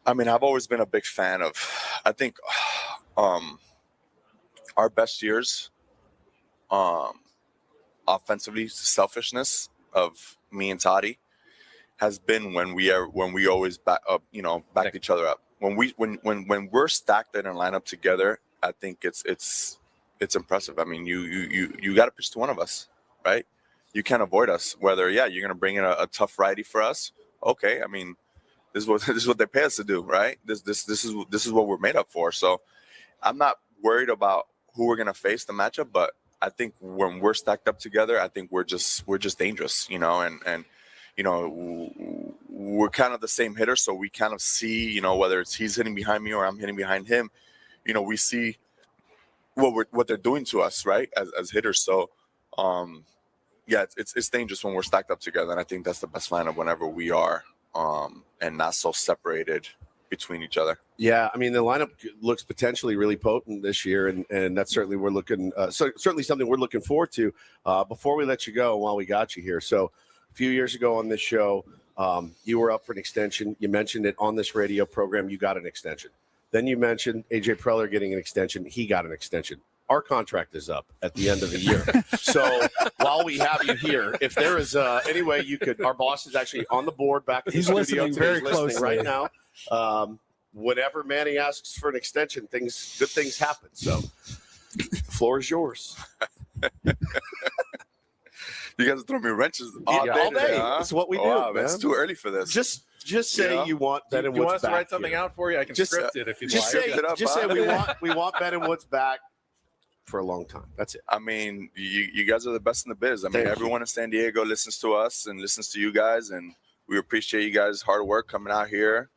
I mean, I've always been a big fan of, I think our best years offensively, selfishness of me and Toddy has been when we always backed each other up. When we're stacked in a lineup together, I think it's impressive. I mean, you got to pitch to one of us, right? You can't avoid us. Whether you're going to bring in a tough righty for us. Okay, I mean, this is what they pay us to do, right? This is what we're made up for. So I'm not worried about who we're going to face the matchup, but I think when we're stacked up together, I think we're just dangerous, and we're kind of the same hitter, so we kind of see, whether it's he's hitting behind me or I'm hitting behind him, we see what they're doing to us, right, as hitters. So, it's dangerous when we're stacked up together, and I think that's the best lineup whenever we are, and not so separated between each other. Yeah, I mean, the lineup looks potentially really potent this year, and that's certainly certainly something we're looking forward to. Before we let you go, while we got you here, so a few years ago on this show, you were up for an extension. You mentioned it on this radio program. You got an extension. Then you mentioned AJ Preller getting an extension. He got an extension. Our contract is up at the end of the year. So while we have you here, if there is any way you could, our boss is actually on the board back at the studio listening today. very He's listening closely right now. Whenever Manny asks for an extension, good things happen. So the floor is yours. You guys throw me wrenches all day. Huh? That's what we do. Wow, man. It's too early for this. Just say you want Ben and You Woods want us to back write something here. out for you? I can script it if you'd Just like. say we want Ben and Woods back for a long time. That's it. I mean, you guys are the best in the biz. I mean, everyone in San Diego listens to us and listens to you guys, and we appreciate you guys' hard work coming out here.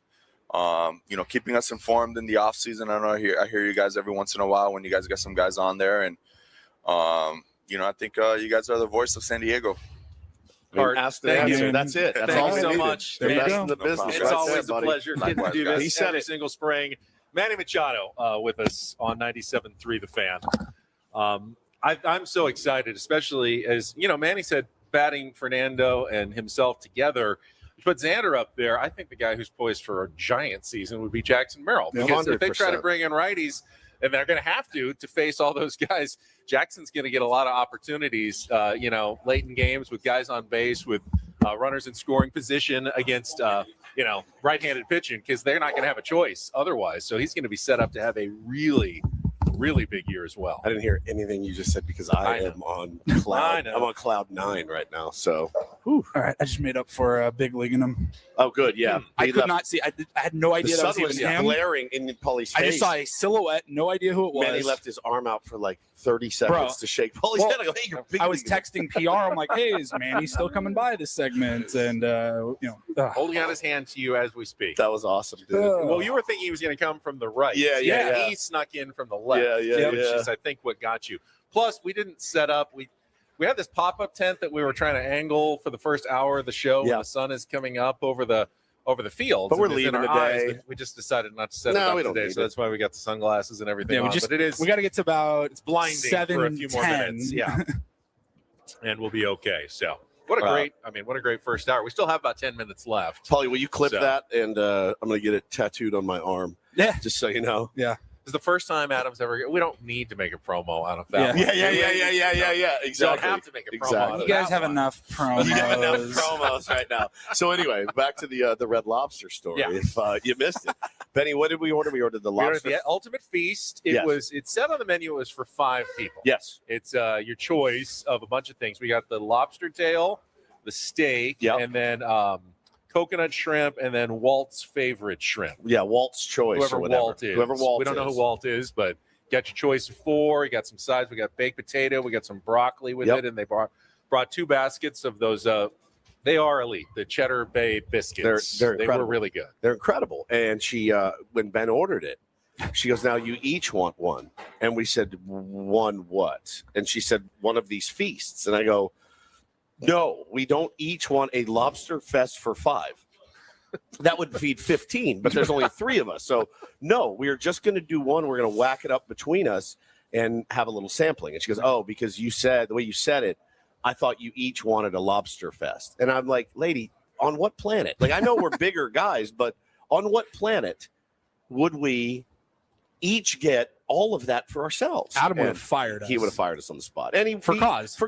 Keeping us informed in the off season. I know I hear you guys every once in a while when you guys get some guys on there, and I think you guys are the voice of San Diego. Ask the answer. That's it. That's all Thank you so we much. The best go. in the business. It's right always there, a buddy. pleasure getting to do Likewise, this guys. every single spring. Manny Machado with us on 97.3 The Fan. I'm so excited, especially as, Manny said, batting Fernando and himself together. Put Xander up there. I think the guy who's poised for a giant season would be Jackson Merrill. Because if they try to bring in righties, and they're going to have to face all those guys, Jackson's going to get a lot of opportunities, late in games with guys on base, with runners in scoring position against, right-handed pitching, because they're not going to have a choice otherwise. So he's going to be set up to have a really, really big year as well. I didn't hear anything you just said because I am on cloud. I'm on cloud 9 right now. So, all right, I just made up for Big Leaguing him. Oh, good, yeah. I could not see. I had no idea the that sun was even him. glaring in Paulie's face. I just saw a silhouette. No idea who it was. Man, he left his arm out for like 30 seconds to shake Paulie's head. I go, hey, you're big. I was texting PR. I'm like, hey, is Manny still coming by this segment? And holding out his hand to you as we speak. That was awesome, dude. Well, you were thinking he was going to come from the right. Yeah. He snuck in from the left. Which is, I think, what got you. Plus, we didn't set up. We had this pop-up tent that we were trying to angle for the first hour of the show when the sun is coming up over the field. But we're leaving today. We just decided not to set it up today, so that's why we got the sunglasses and everything on. But we got to get to about it's blinding 7, for a few 10. more minutes. Yeah. And we'll be okay. So what a great first hour. We still have about 10 minutes left. Paulie, will you clip that? And I'm going to get it tattooed on my arm. Yeah. Just so you know. Yeah. It's the first time Adam's ever. We don't need to make a promo out of that. Yeah. Exactly. Don't have to make a promo. Out of you guys that have one. enough promos. You have enough promos right now. So anyway, back to the Red Lobster story. Yeah. If you missed it, Benny, what did we order? We ordered the lobster. We ordered the ultimate feast. It said on the menu it was for 5 people. Yes. It's your choice of a bunch of things. We got the lobster tail, the steak, and then coconut shrimp, and then Walt's favorite shrimp. Yeah, Walt's choice. Whoever Walt is. We don't know who Walt is, but got your choice of 4. You got some sides. We got baked potato. We got some broccoli with it, and they brought 2 baskets of those. They are elite. The Cheddar Bay biscuits. They were really good. They're incredible. And she, when Ben ordered it, she goes, "Now you each want one." And we said, "One what?" And she said, "One of these feasts." And I go, "No, we don't each want a lobster fest for 5. That would feed 15, but there's only 3 of us. So, no, we're just going to do one. We're going to whack it up between us and have a little sampling." And she goes, "Oh, because you said, the way you said it, I thought you each wanted a lobster fest." And I'm like, "Lady, on what planet?" Like, I know we're bigger guys, but on what planet would we each get all of that for ourselves? Adam would have fired us. He would have fired us on the spot. And for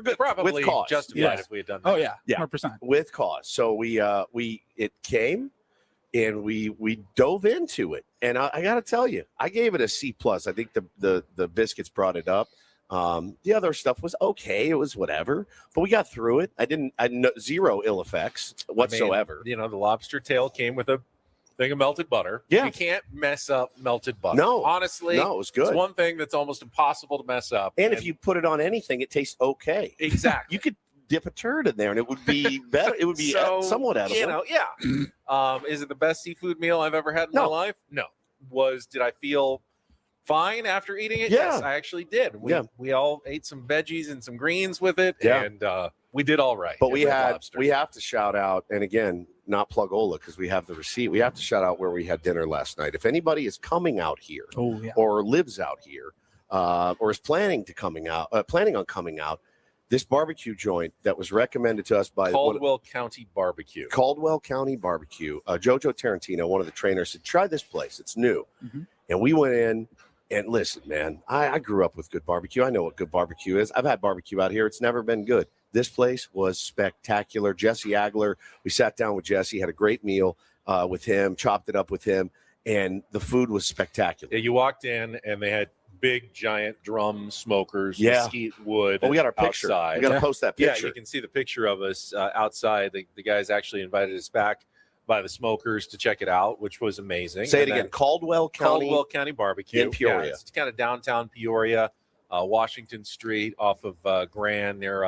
good, probably with cause. justified if we had done that. Oh, yeah. 100%. With cause. So it came and we dove into it. And I got to tell you, I gave it a C+. I think the biscuits brought it up. The other stuff was okay. It was whatever, but we got through it. I had zero ill effects whatsoever. The lobster tail came with a thing of melted butter. Yeah. You can't mess up melted butter. No. Honestly, no, it was good. It's one thing that's almost impossible to mess up. And if you put it on anything, it tastes okay. Exactly. You could dip a turd in there and it would be better. It would be somewhat edible. Is it the best seafood meal I've ever had in my life? No. Did I feel fine after eating it? Yeah. Yes, I actually did. We all ate some veggies and some greens with it, and we did all right. But we have to shout out, and again, not plug Ola because we have the receipt. We have to shout out where we had dinner last night. If anybody is coming out here or lives out here or is planning on coming out, this barbecue joint that was recommended to us by Caldwell County Barbecue. Jojo Tarantino, one of the trainers, said, "Try this place. It's new." Mm-hmm. And we went in. And listen, man, I grew up with good barbecue. I know what good barbecue is. I've had barbecue out here. It's never been good. This place was spectacular. Jesse Agler, we sat down with Jesse, had a great meal with him, chopped it up with him, and the food was spectacular. Yeah, you walked in, and they had big, giant drum smokers, mesquite wood. Oh, we got our picture. Outside. We got to post that picture. Yeah, you can see the picture of us outside. The guys actually invited us back by the smokers to check it out, which was amazing. Say it again. Caldwell County Barbecue in Peoria. Yeah, it's kind of downtown Peoria, Washington Street off of Grand near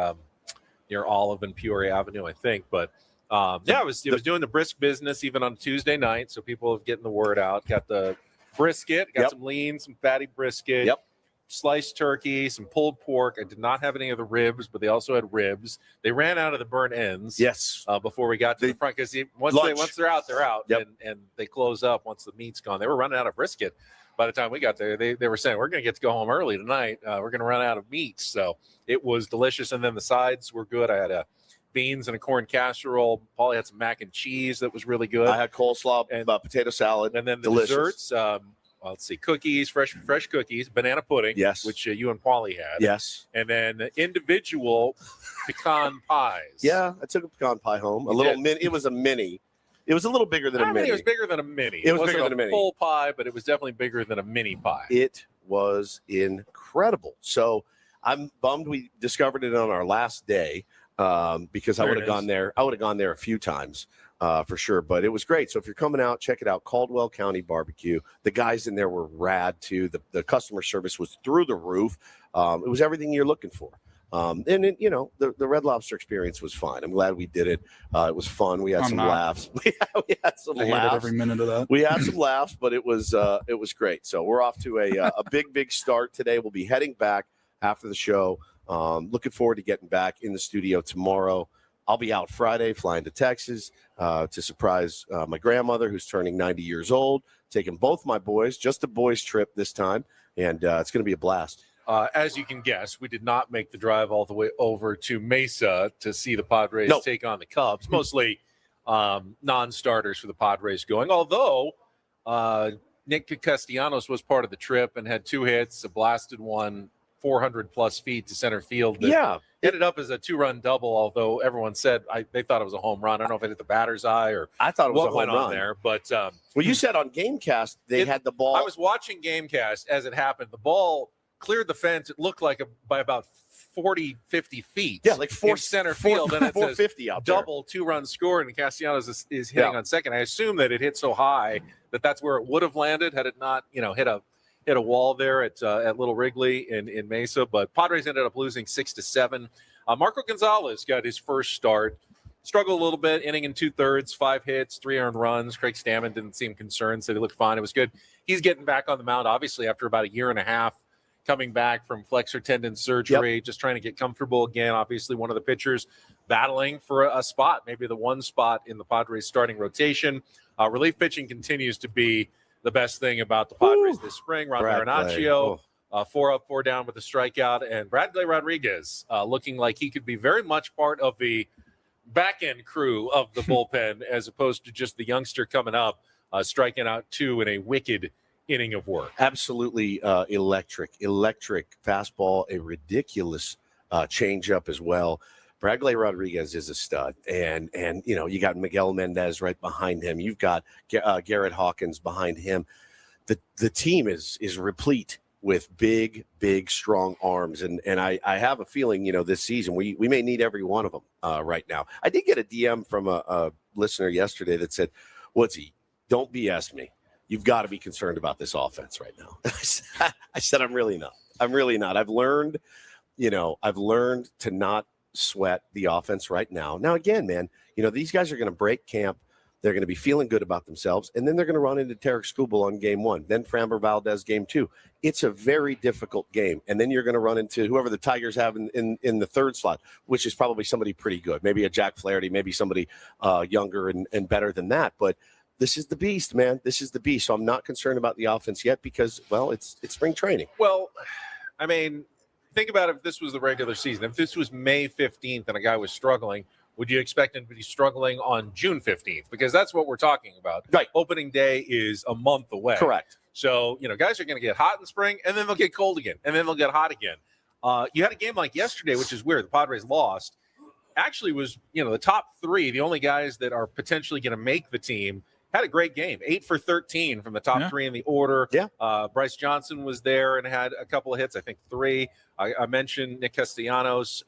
Olive and Peoria Avenue, I think. But it was doing the brisk business even on Tuesday night, so people are getting the word out. Got the brisket, got some lean, some fatty brisket. Yep. sliced turkey, some pulled pork. I did not have any of the ribs, but they also had ribs. They ran out of the burnt ends. Yes. Before we got to the front, because once they're out, they're out, Yep. and they close up once the meat's gone. They were running out of brisket by the time we got there. They were saying, we're going to get to go home early tonight. We're going to run out of meat. So it was delicious. And then the sides were good. I had a beans and a corn casserole. Paulie had some mac and cheese that was really good. I had coleslaw and potato salad. And then the delicious. desserts, let's see, cookies, fresh cookies, banana pudding, yes, which you and Paulie had, yes, and then individual pecan pies. Yeah, I took a pecan pie home. A little mini. It was a mini. It was a little bigger than a mini. It was bigger than a mini. It was bigger than a mini. Full pie, but it was definitely bigger than a mini pie. It was incredible. So I'm bummed we discovered it on our last day because I would have gone there. I would have gone there a few times. For sure, but it was great. So if you're coming out, check it out. Caldwell County Barbecue. The guys in there were rad too. The customer service was through the roof. It was everything you're looking for. And it, the Red Lobster experience was fine. I'm glad we did it. It was fun. We had some laughs. We had some I laughs. hated every minute of that. We had some laughs, but it was great. So we're off to a big start today. We'll be heading back after the show. Looking forward to getting back in the studio tomorrow. I'll be out Friday, flying to Texas to surprise my grandmother, who's turning 90 years old, taking both my boys, just a boys' trip this time, and it's going to be a blast. As you can guess, we did not make the drive all the way over to Mesa to see the Padres take on the Cubs, mostly non-starters for the Padres going, although Nick Castellanos was part of the trip and had 2 hits, a blasted one, 400-plus feet to center field. Ended up as a 2-run double, although everyone said they thought it was a home run. I don't know if it hit the batter's eye or I thought it was what a home went run on there. But well, you said on Gamecast they had the ball. I was watching Gamecast as it happened. The ball cleared the fence. It looked like by about 40, 50 feet. Yeah, like center field. And it 450 out there. Double 2-run score, and Castellanos is hitting on second. I assume that it hit so high that's where it would have landed had it not, hit a wall there at Little Wrigley in Mesa. But Padres ended up losing 6-7. Marco Gonzalez got his first start. Struggled a little bit, inning and 2/3, 5 hits, 3 earned runs. Craig Stammen didn't seem concerned, said he looked fine. It was good. He's getting back on the mound, obviously, after about a year and a half coming back from flexor tendon surgery, just trying to get comfortable again. Obviously, one of the pitchers battling for a spot, maybe the one spot in the Padres starting rotation. Relief pitching continues to be the best thing about the Padres this spring. Ron Marinaccio, 4 up, 4 down with a strikeout, and Bradley Rodriguez looking like he could be very much part of the back-end crew of the bullpen as opposed to just the youngster coming up, striking out 2 in a wicked inning of work. Absolutely electric fastball, a ridiculous changeup as well. Bradley Rodriguez is a stud, and you got Miguel Mendez right behind him. You've got Garrett Hawkins behind him. The team is replete with big, strong arms, and I have a feeling this season we may need every one of them right now. I did get a DM from a listener yesterday that said, "Woodsy, don't BS me. You've got to be concerned about this offense right now." I said, I'm really not. I've learned to not sweat the offense right now. Now, again, man, these guys are going to break camp. They're going to be feeling good about themselves, and then they're going to run into Tarek Skubal on game 1, then Framber Valdez game 2. It's a very difficult game, and then you're going to run into whoever the Tigers have in the third slot, which is probably somebody pretty good, maybe a Jack Flaherty, maybe somebody younger and better than that, but this is the beast, man. This is the beast. So I'm not concerned about the offense yet because, well, it's spring training. Well, I mean, think about if this was the regular season. If this was May 15th and a guy was struggling, would you expect him to be struggling on June 15th? Because that's what we're talking about. Right. Opening day is a month away. Correct. So, guys are going to get hot in spring, and then they'll get cold again, and then they'll get hot again. You had a game like yesterday, which is weird. The Padres lost. Actually was, the top 3, the only guys that are potentially going to make the team, had a great game, 8 for 13 from the top 3 in the order. Yeah. Bryce Johnson was there and had a couple of hits, I think 3. I mentioned Nick Castellanos.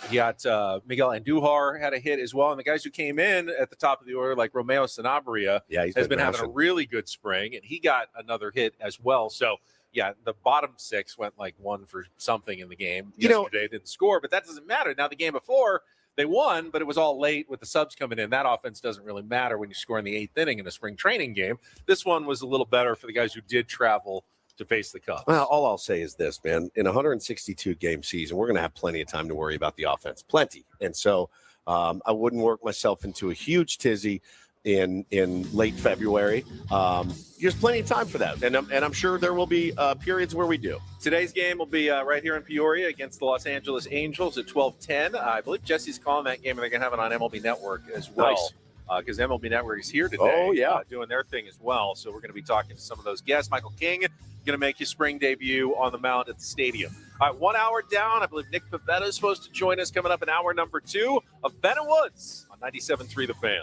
You got Miguel Andujar had a hit as well. And the guys who came in at the top of the order, like Romeo Sanabria, has been having a really good spring, and he got another hit as well. So, yeah, the bottom 6 went like 1 for something in the game. Yesterday didn't score, but that doesn't matter. Now, the game before, they won, but it was all late with the subs coming in. That offense doesn't really matter when you score in the 8th inning in a spring training game. This one was a little better for the guys who did travel to face the Cubs. Well, all I'll say is this, man. In a 162-game season, we're going to have plenty of time to worry about the offense. Plenty. And so I wouldn't work myself into a huge tizzy in late February. There's plenty of time for that. And I'm sure there will be periods where we do. Today's game will be right here in Peoria against the Los Angeles Angels at 12:10. I believe Jesse's calling that game, and they're going to have it on MLB Network as well. Nice. Because MLB Network is here today. Oh, yeah. Doing their thing as well. So we're going to be talking to some of those guests. Michael King going to make his spring debut on the mound at the stadium. All right, 1 hour down. I believe Nick Pivetta is supposed to join us coming up in hour number 2 of Ben and Woods on 97.3 The Fan.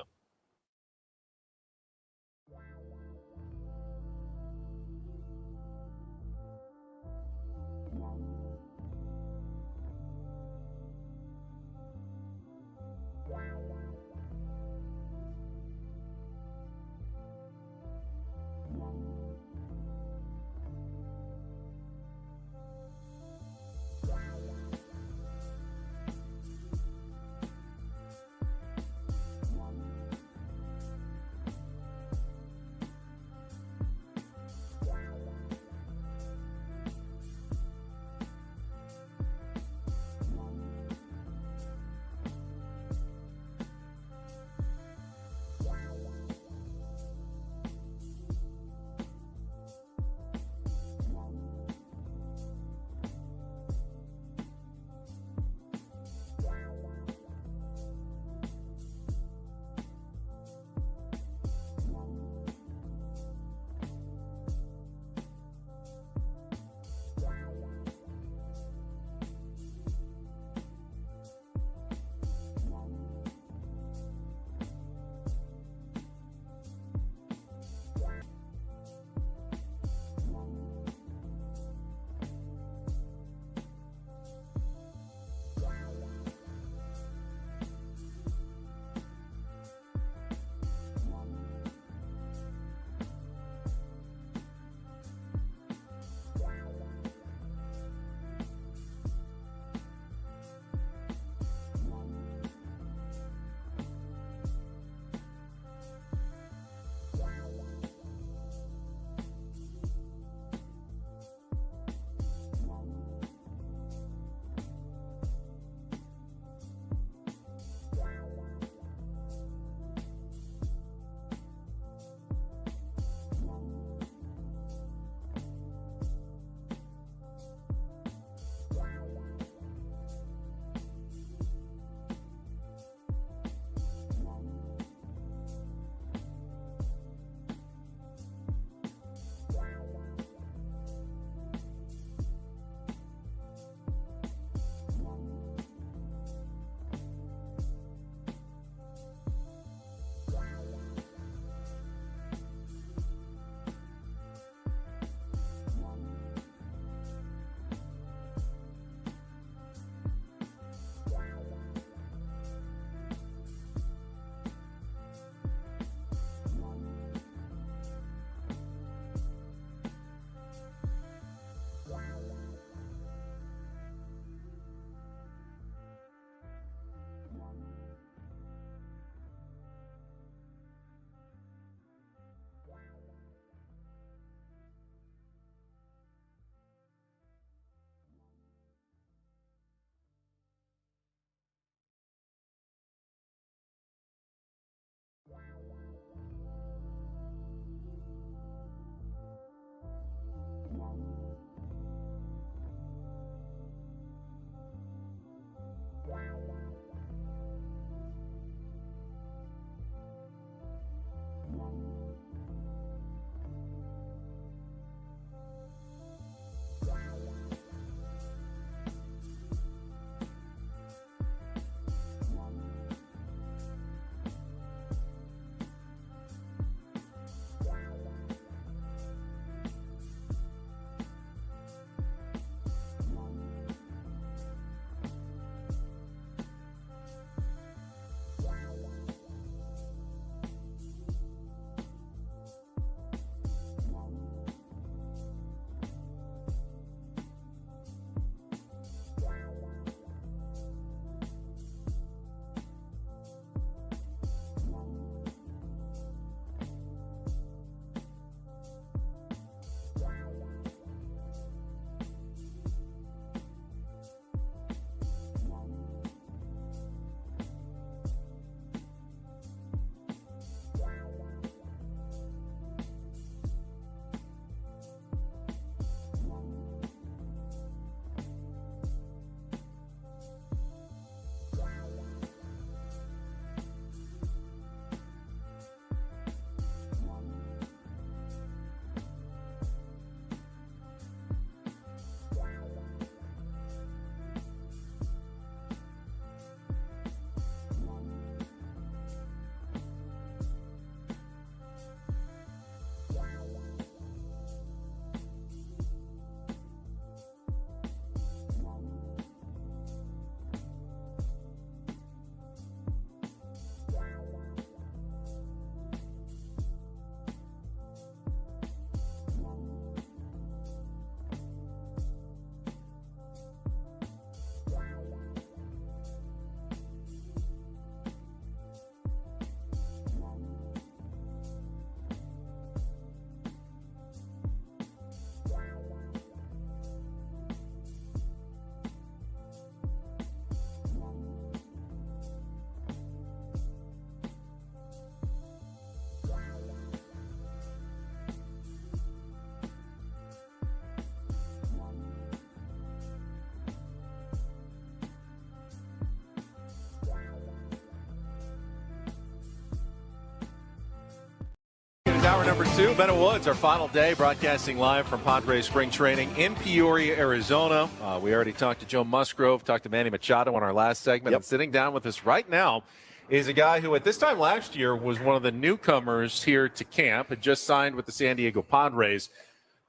Hour number 2, Bennett Woods, our final day, broadcasting live from Padres spring training in Peoria, Arizona. We already talked to Joe Musgrove, talked to Manny Machado on our last segment. And sitting down with us right now is a guy who at this time last year was one of the newcomers here to camp, had just signed with the San Diego Padres.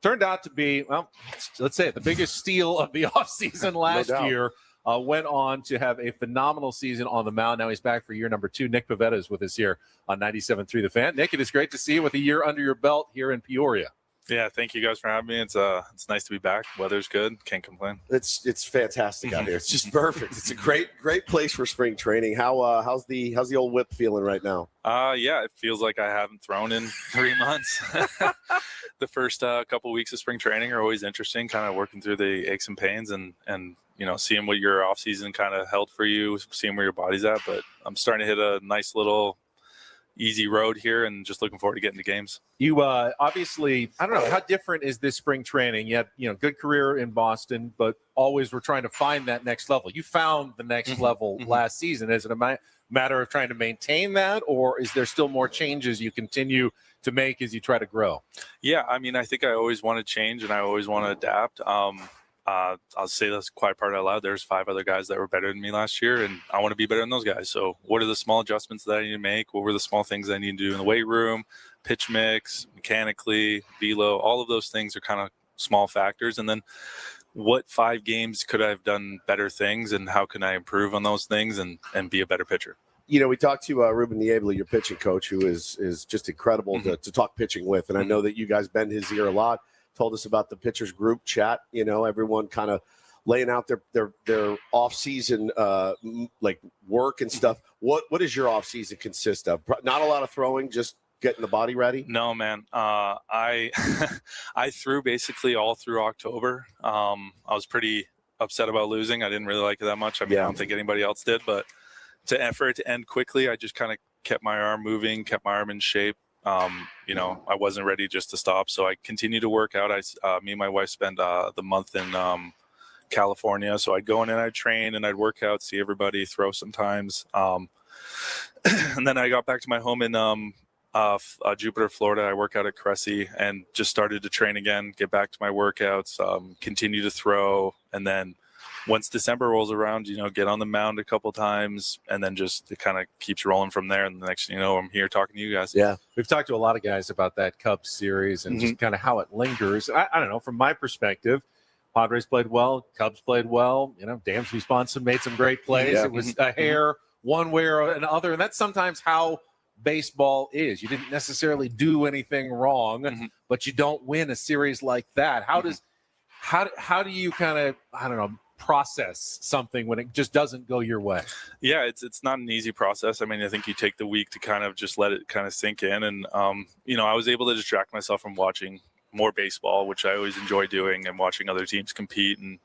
Turned out to be, well, let's say it, the biggest steal of the offseason last year. Went on to have a phenomenal season on the mound. Now he's back for year number 2. Nick Pivetta is with us here on 97.3 The Fan. Nick, it is great to see you with a year under your belt here in Peoria. Yeah, thank you guys for having me. It's nice to be back. Weather's good. Can't complain. It's fantastic out here. It's just perfect. It's a great place for spring training. How's the old whip feeling right now? Yeah, it feels like I haven't thrown in 3 months. The first couple weeks of spring training are always interesting, kind of working through the aches and pains and you know, seeing what your off season kind of held for you, seeing where your body's at. But I'm starting to hit a nice little easy road here and just looking forward to getting to games. You obviously, I don't know, how different is this spring training? You had, good career in Boston, but always were trying to find that next level. You found the next level last season. Is it a matter of trying to maintain that, or is there still more changes you continue to make as you try to grow? Yeah, I mean, I think I always want to change and I always want to adapt. I'll say this quiet part out loud. There's 5 other guys that were better than me last year, and I want to be better than those guys. So what are the small adjustments that I need to make? What were the small things I need to do in the weight room, pitch mix, mechanically, velo? All of those things are kind of small factors. And then what 5 games could I have done better things, and how can I improve on those things and be a better pitcher? We talked to Ruben Niebla, your pitching coach, who is just incredible to talk pitching with. And I know that you guys bend his ear a lot. Told us about the pitchers group chat, everyone kind of laying out their off season like work and stuff. What does your off season consist of? Not a lot of throwing, just getting the body ready? No, man. I threw basically all through October. I was pretty upset about losing. I didn't really like it that much. I mean, I don't think anybody else did, but for it to end quickly, I just kind of kept my arm moving, kept my arm in shape. I wasn't ready just to stop. So I continued to work out. Me and my wife spent the month in California. So I'd go in and I'd train and I'd work out, see everybody, throw sometimes. And then I got back to my home in Jupiter, Florida. I work out at Cressy and just started to train again, get back to my workouts, continue to throw. And then once December rolls around, get on the mound a couple times, and then just it kind of keeps rolling from there. And the next thing you know, I'm here talking to you guys. Yeah. We've talked to a lot of guys about that Cubs series and just kind of how it lingers. I don't know, from my perspective, Padres played well, Cubs played well. Dansby Swanson made some great plays. It was a hair one way or another. And that's sometimes how baseball is. You didn't necessarily do anything wrong, but you don't win a series like that. How do you kind of, I don't know, process something when it just doesn't go your way? Yeah, it's not an easy process. I mean, I think you take the week to kind of just let it kind of sink in. And, I was able to distract myself from watching more baseball, which I always enjoy doing, and watching other teams compete. And,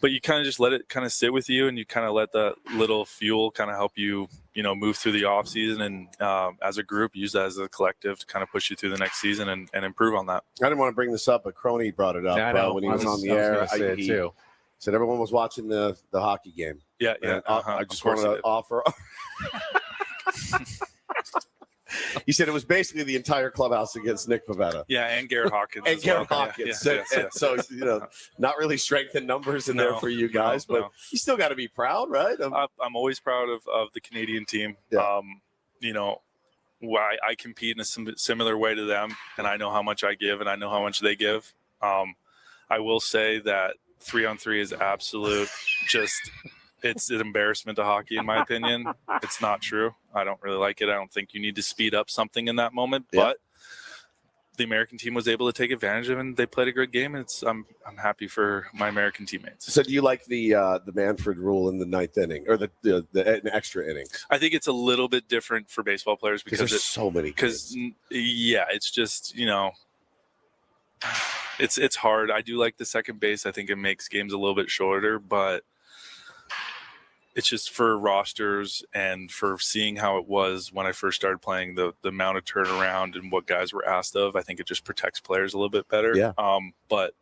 but you kind of just let it kind of sit with you, and you kind of let that little fuel kind of help you, move through the off season, and as a group, use that as a collective to kind of push you through the next season and improve on that. I didn't want to bring this up, but Crony brought it up when he was on the air. He said everyone was watching the hockey game. Yeah. I just wanted to offer. He said it was basically the entire clubhouse against Nick Pivetta. Yeah, and Garrett Hawkins. And Garrett Hawkins. So, not really strength in numbers in there for you guys, but you still got to be proud, right? I'm always proud of the Canadian team. Yeah. I compete in a similar way to them, and I know how much I give, and I know how much they give. I will say that 3-on-3 is absolute it's an embarrassment to hockey, in my opinion. It's not true. I don't really like it. I don't think you need to speed up something in that moment, but the American team was able to take advantage of it, and they played a good game. And I'm happy for my American teammates. So do you like the Manfred rule in the 9th inning, or the extra inning? I think it's a little bit different for baseball players because there's so many. It's just, it's hard. I do like the second base. I think it makes games a little bit shorter, but it's just for rosters and for seeing how it was when I first started playing, the amount of turnaround and what guys were asked of. I think it just protects players a little bit better. Yeah. But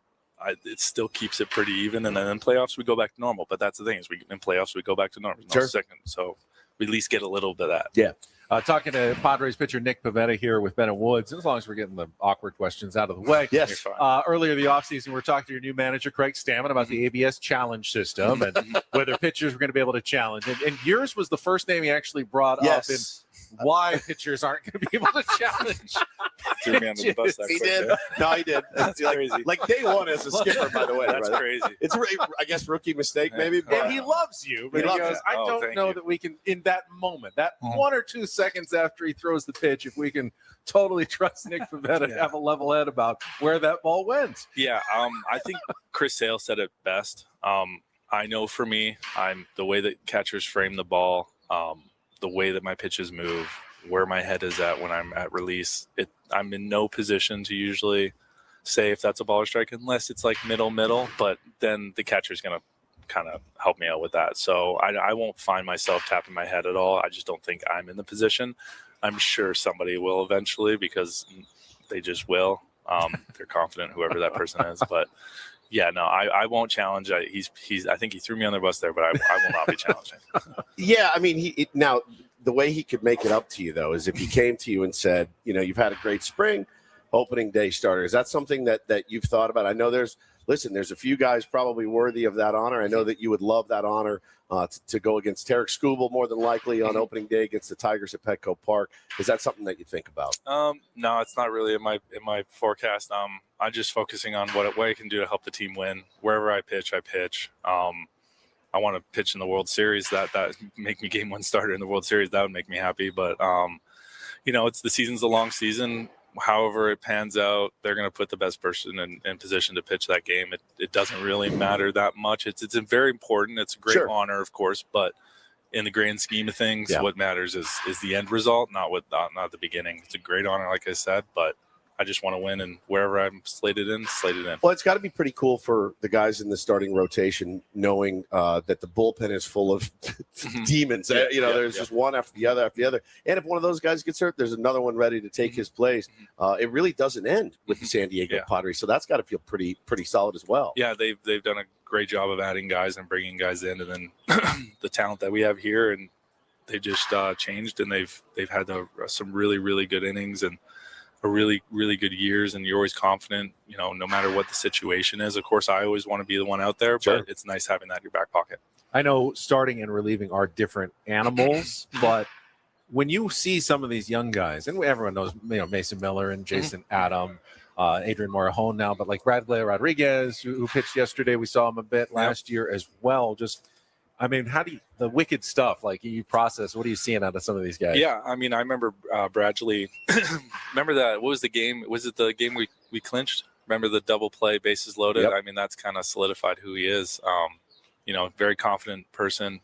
it still keeps it pretty even. And then in playoffs, we go back to normal. But that's the thing is in playoffs, we go back to normal. Sure. Second. So we at least get a little bit of that. Yeah. Talking to Padres pitcher Nick Pivetta here with Bennett Woods, as long as we're getting the awkward questions out of the way. Yes. Earlier in the offseason, we were talking to your new manager, Craig Stammen, about the ABS challenge system and whether pitchers were going to be able to challenge. And yours was the first name he actually brought up in why pitchers aren't going to be able to challenge. Threw me under the bus that He quick did. there. No, he did. That's crazy. Like day one as a skipper, by the way. That's right? crazy. It's I guess rookie mistake maybe. But And he loves you, but He he loves goes, you. I Oh, don't thank know you. that we can, in that moment, that 1 or 2 seconds after he throws the pitch, if we can totally trust Nick Pivetta to have a level head about where that ball went. Yeah, I think Chris Sale said it best. I know for me, I'm the way that catchers frame the ball, the way that my pitches move, where my head is at when I'm at release. I'm in no position to usually say if that's a ball or strike unless it's like middle, but then the catcher's going to kind of help me out with that. So I won't find myself tapping my head at all. I just don't think I'm in the position. I'm sure somebody will eventually because they just will. They're confident, whoever that person is. But yeah, no, I won't challenge. I think he threw me on the bus there, but I will not be challenging. Yeah, I mean, now the way he could make it up to you though is if he came to you and said, you've had a great spring, opening day starter. Is that something that you've thought about? I know there's a few guys probably worthy of that honor. I know that you would love that honor to go against Tarek Skubal more than likely on opening day against the Tigers at Petco Park. Is that something that you think about? No, it's not really in my forecast. I'm just focusing on what I can do to help the team win. Wherever I pitch, I pitch. I want to pitch in the World Series. That make me game one starter in the World Series. That would make me happy. But it's the season's a long season. However it pans out, they're going to put the best person in position to pitch that game. It doesn't really matter that much. It's very important. It's a great honor, of course, but in the grand scheme of things, what matters is the end result, not the beginning. It's a great honor, like I said, but I just want to win, and wherever I'm slated in. Well, it's got to be pretty cool for the guys in the starting rotation, knowing that the bullpen is full of demons. There's just one after the other. And if one of those guys gets hurt, there's another one ready to take his place. It really doesn't end with the San Diego Padres, so that's got to feel pretty solid as well. Yeah, they've done a great job of adding guys and bringing guys in, and then the talent that we have here, and they just changed, and they've had some really, really good innings and a really, really good years, and you're always confident, no matter what the situation is. Of course, I always want to be the one out there, but it's nice having that in your back pocket. I know starting and relieving are different animals, but when you see some of these young guys, and everyone knows, Mason Miller and Jason Adam, Adrian Morejon now, but like Bradley Rodriguez, who pitched yesterday, we saw him a bit last year as well. How do you, the wicked stuff, like you process, what are you seeing out of some of these guys? Yeah, I remember Bradley. Remember that? What was the game? Was it the game we clinched? Remember the double play, bases loaded? Yep. That's kind of solidified who he is. Very confident person,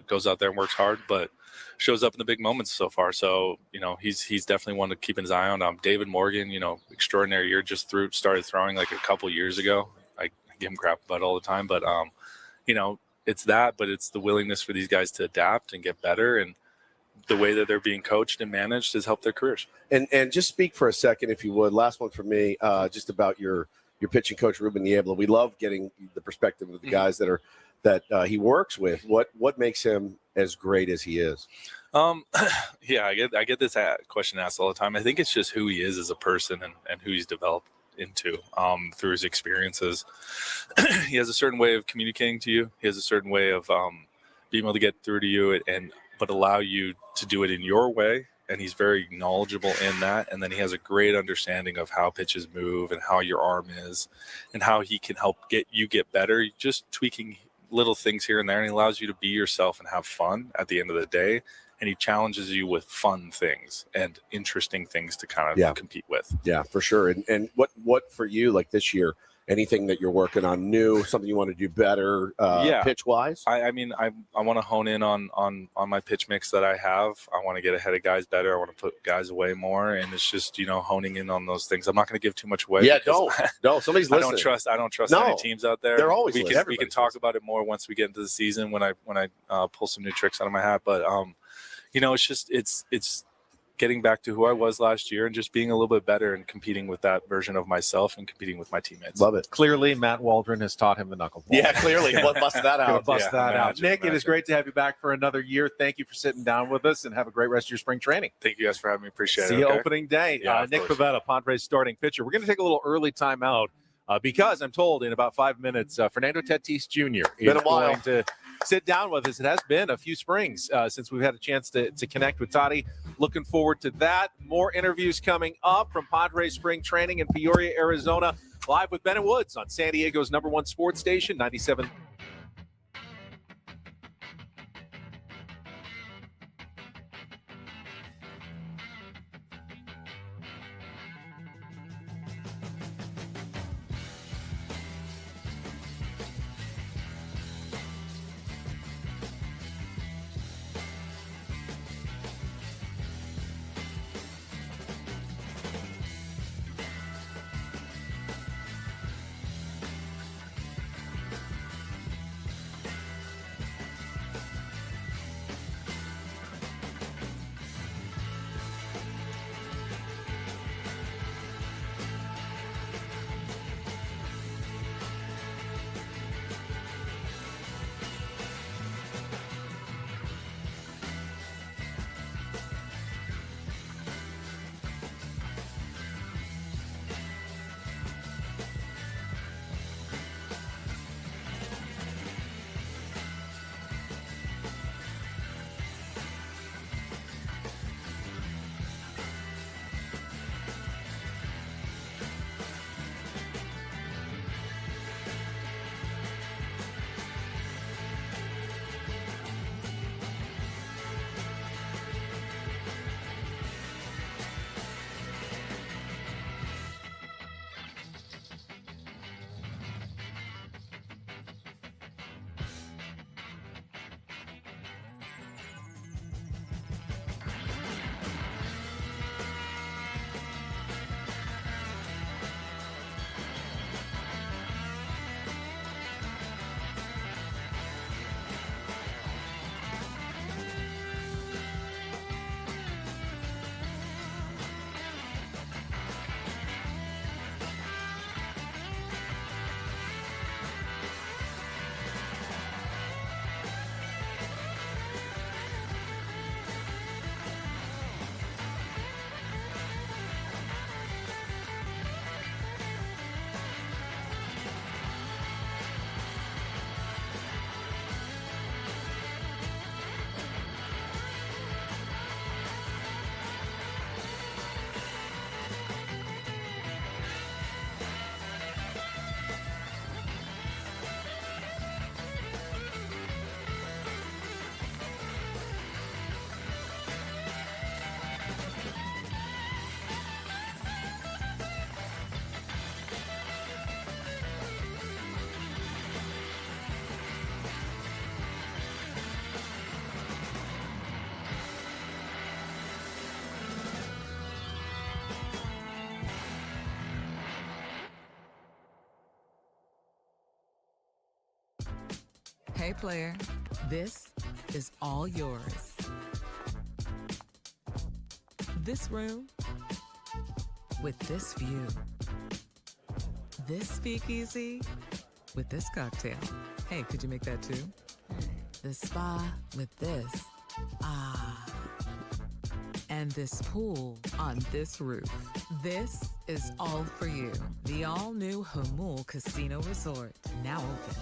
goes out there and works hard, but shows up in the big moments so far. So, he's definitely one to keep his eye on. David Morgan, extraordinary year, just started throwing like a couple years ago. I give him crap about it all the time, but, it's that, but it's the willingness for these guys to adapt and get better, and the way that they're being coached and managed has helped their careers. And just speak for a second, if you would. Last one for me, just about your pitching coach, Ruben Niebla. We love getting the perspective of the guys that he works with. What makes him as great as he is? Yeah, I get this question asked all the time. I think it's just who he is as a person and who he's developed into through his experiences. He has a certain way of communicating to you. He has a certain way of being able to get through to you but allow you to do it in your way. And he's very knowledgeable in that. And then he has a great understanding of how pitches move and how your arm is and how he can help get better, just tweaking little things here and there. And he allows you to be yourself and have fun at the end of the day. And he challenges you with fun things and interesting things to kind of compete with. Yeah, for sure. And what for you, like this year, anything that you're working on new, something you want to do better pitch wise? I want to hone in on my pitch mix that I have. I want to get ahead of guys better. I want to put guys away more. And it's just, honing in on those things. I'm not going to give too much away. Yeah, don't. Somebody's listening. I don't trust any teams out there. They're always we can talk about it more once we get into the season when I pull some new tricks out of my hat. But it's getting back to who I was last year and just being a little bit better and competing with that version of myself and competing with my teammates. Love it. Clearly, Matt Waldron has taught him the knuckleball. Yeah, clearly. Bust that Gonna out. bust that out. imagine, Nick, it is great to have you back for another year. Thank you for sitting down with us, and have a great rest of your spring training. Thank you guys for having me. Appreciate See it. you Okay? opening day. Yeah, of Nick course. Pivetta, Padres starting pitcher. We're going to take a little early timeout because I'm told in about 5 minutes, Fernando Tatis Jr. Been is a while. going to sit down with us. It has been a few springs since we've had a chance to connect with Toddy. Looking forward to that. More interviews coming up from Padres spring training in Peoria, Arizona. Live with Bennett Woods on San Diego's #1 sports station, 97. Hey, player, this is all yours. This room with this view. This speakeasy with this cocktail. Hey, could you make that too? The spa with this. Ah. And this pool on this roof. This is all for you. The all-new Hamul Casino Resort, now open.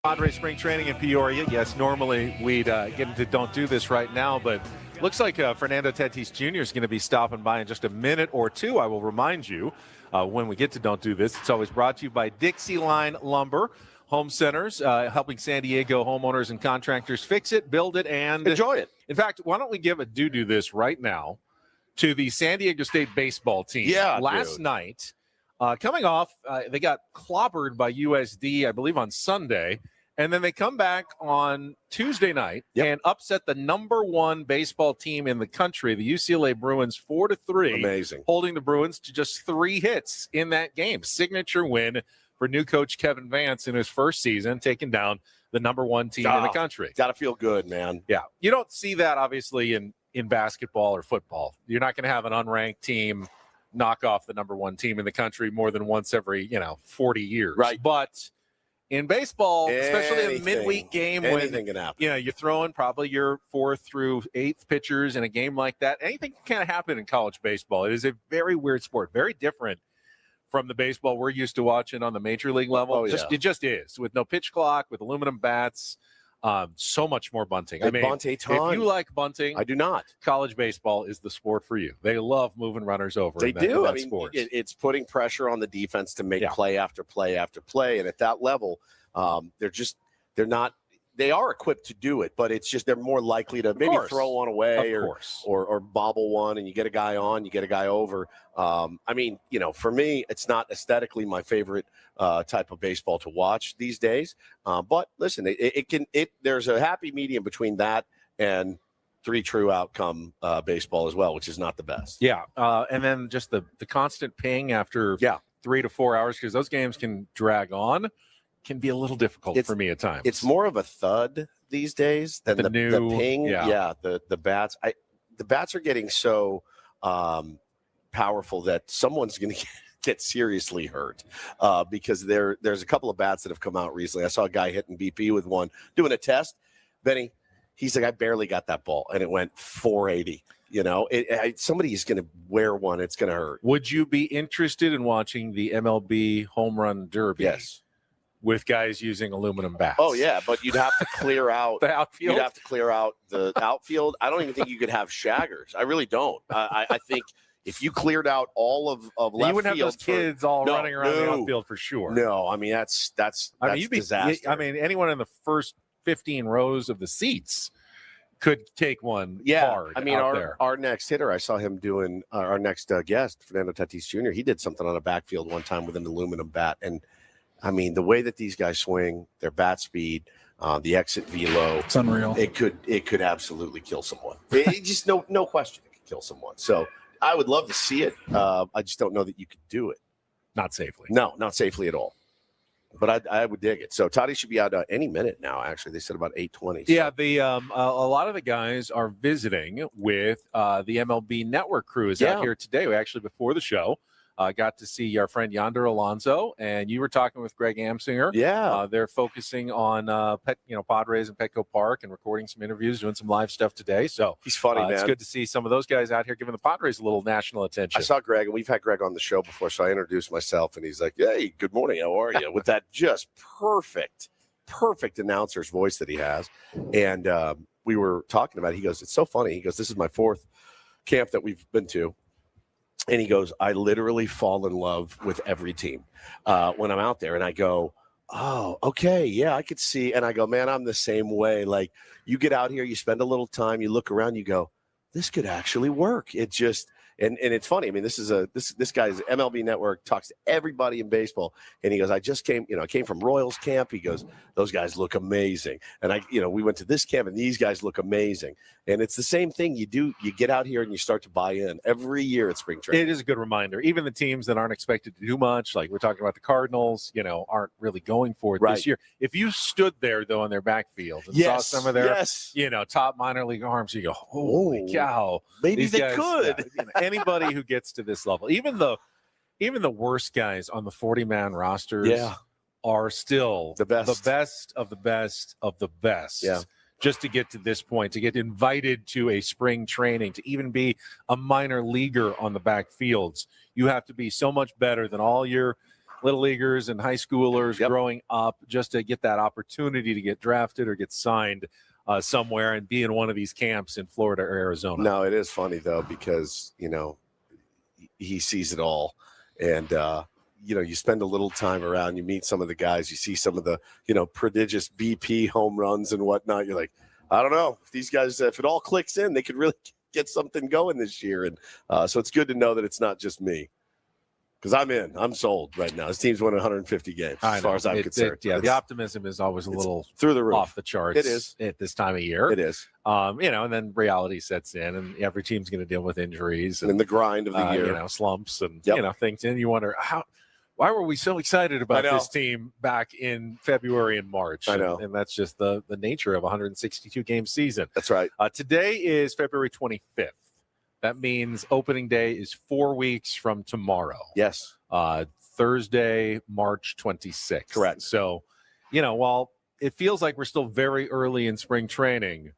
Padres spring training in Peoria. Yes, normally we'd get into Don't Do This right now, but looks like Fernando Tatis Jr. is going to be stopping by in just a minute or two. I will remind you when we get to Don't Do This. It's always brought to you by Dixie Line Lumber Home Centers, helping San Diego homeowners and contractors fix it, build it, and enjoy it. In fact, why don't we give a do this right now to the San Diego State baseball team? Yeah, last night, coming off, they got clobbered by USD, I believe, on Sunday. And then they come back on Tuesday night and upset the number one baseball team in the country, the UCLA Bruins, 4-3. Amazing. Holding the Bruins to just 3 hits in that game. Signature win for new coach Kevin Vance in his first season, taking down the number one team in the country. Got to feel good, man. Yeah. You don't see that, obviously, in basketball or football. You're not going to have an unranked team knock off the number one team in the country more than once every, 40 years. Right. But in baseball, especially in a midweek game, anything can happen. You're throwing probably your 4th through 8th pitchers in a game like that. Anything can kind of happen in college baseball. It is a very weird sport, very different from the baseball we're used to watching on the major league level. Oh, yeah. It just is, with no pitch clock, with aluminum bats. So much more bunting. They bunt a ton. If you like bunting, I do not. College baseball is the sport for you. They love moving runners over. They do. I mean, it's putting pressure on the defense to make play after play after play, and at that level, they are equipped to do it, but it's just they're more likely to maybe throw one away or bobble one, and you get a guy on, you get a guy over. For me, it's not aesthetically my favorite type of baseball to watch these days. But listen, there's a happy medium between that and 3 true outcome baseball as well, which is not the best. Yeah, and then just the constant ping after 3 to 4 hours, because those games can drag on. Can be a little difficult for me at times. It's more of a thud these days than the ping. The bats. The bats are getting so powerful that someone's going to get seriously hurt because there's a couple of bats that have come out recently. I saw a guy hitting BP with one, doing a test. Benny, he's like, I barely got that ball, and it went 480. Somebody is going to wear one. It's going to hurt. Would you be interested in watching the MLB Home Run Derby? Yes. With guys using aluminum bats. Oh, yeah, but you'd have to clear out the outfield. You'd have to clear out the outfield. I don't even think you could have shaggers. I really don't. I think if you cleared out all of left you wouldn't field, have those kids running around the outfield for sure. No, I mean that's disaster. Anyone in the first 15 rows of the seats could take one hard. Our next hitter, I saw him doing our next guest, Fernando Tatis Jr. He did something on a backfield one time with an aluminum bat, and the way that these guys swing, their bat speed, the exit velo, it's unreal. It could absolutely kill someone. It just no question it could kill someone. So I would love to see it. I just don't know that you could do it. Not safely. No, not safely at all. But I would dig it. So Toddy should be out any minute now. Actually, they said about 8:20. So. Yeah, a lot of the guys are visiting with the MLB Network crew is out here today. We actually before the show. Got to see our friend Yonder Alonso, and you were talking with Greg Amsinger. Yeah, they're focusing on Padres and Petco Park and recording some interviews, doing some live stuff today. So he's funny, man. It's good to see some of those guys out here giving the Padres a little national attention. I saw Greg, and we've had Greg on the show before, so I introduced myself, and he's like, "Hey, good morning, how are you?" With that just perfect announcer's voice that he has, and we were talking about it. He goes, "It's so funny." He goes, "This is my 4th camp that we've been to." And he goes, I literally fall in love with every team when I'm out there. And I go, oh, okay, yeah, I could see. And I go, man, I'm the same way. Like you get out here, you spend a little time, you look around, you go, this could actually work. It just and it's funny. I mean, this guy's MLB Network talks to everybody in baseball. And he goes, I came from Royals camp. He goes, those guys look amazing. And we went to this camp and these guys look amazing. And it's the same thing you do. You get out here and you start to buy in every year at spring training. It is a good reminder. Even the teams that aren't expected to do much, like we're talking about the Cardinals, aren't really going for it this year. If you stood there though on their backfield and saw some of their, top minor league arms, you go, holy cow, maybe they could. Anybody who gets to this level, even the worst guys on the 40-man rosters are still the best of the best of the best. Yeah. Just to get to this point, to get invited to a spring training, to even be a minor leaguer on the backfields, you have to be so much better than all your little leaguers and high schoolers growing up just to get that opportunity to get drafted or get signed somewhere and be in one of these camps in Florida or Arizona. No, it is funny, though, because, he sees it all. And, you spend a little time around, you meet some of the guys, you see some of the, prodigious BP home runs and whatnot. You're like, I don't know if these guys, if it all clicks in, they could really get something going this year. And so it's good to know that it's not just me. Because I'm sold right now. This team's won 150 games, as far as I'm concerned. The optimism is always a little through the roof, off the charts. It is at this time of year. It is, and then reality sets in, and every team's going to deal with injuries and the grind of the year, slumps, and things. And you wonder why were we so excited about this team back in February and March? I know, and that's just the nature of a 162 game season. That's right. Today is February 25th. That means opening day is 4 weeks from tomorrow. Yes. Thursday, March 26th. Correct. So, while it feels like we're still very early in spring training,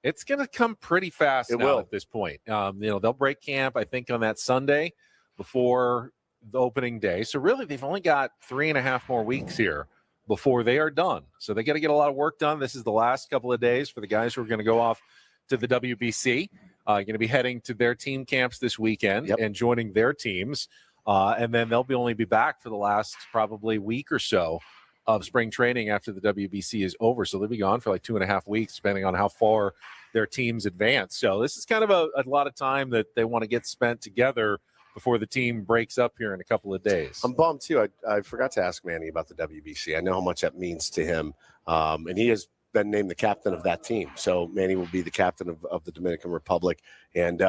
it's going to come pretty fast at this point. They'll break camp, I think, on that Sunday before the opening day. So really, they've only got 3.5 more weeks here before they are done. So they got to get a lot of work done. This is the last couple of days for the guys who are going to go off to the WBC. Going to be heading to their team camps this weekend and joining their teams. And then they'll only be back for the last probably week or so of spring training after the WBC is over. So they'll be gone for like 2.5 weeks, depending on how far their teams advance. So this is kind of a lot of time that they want to get spent together before the team breaks up here in a couple of days. I'm bummed, too. I forgot to ask Manny about the WBC. I know how much that means to him. And he has been named the captain of that team. So Manny will be the captain of the Dominican Republic. And,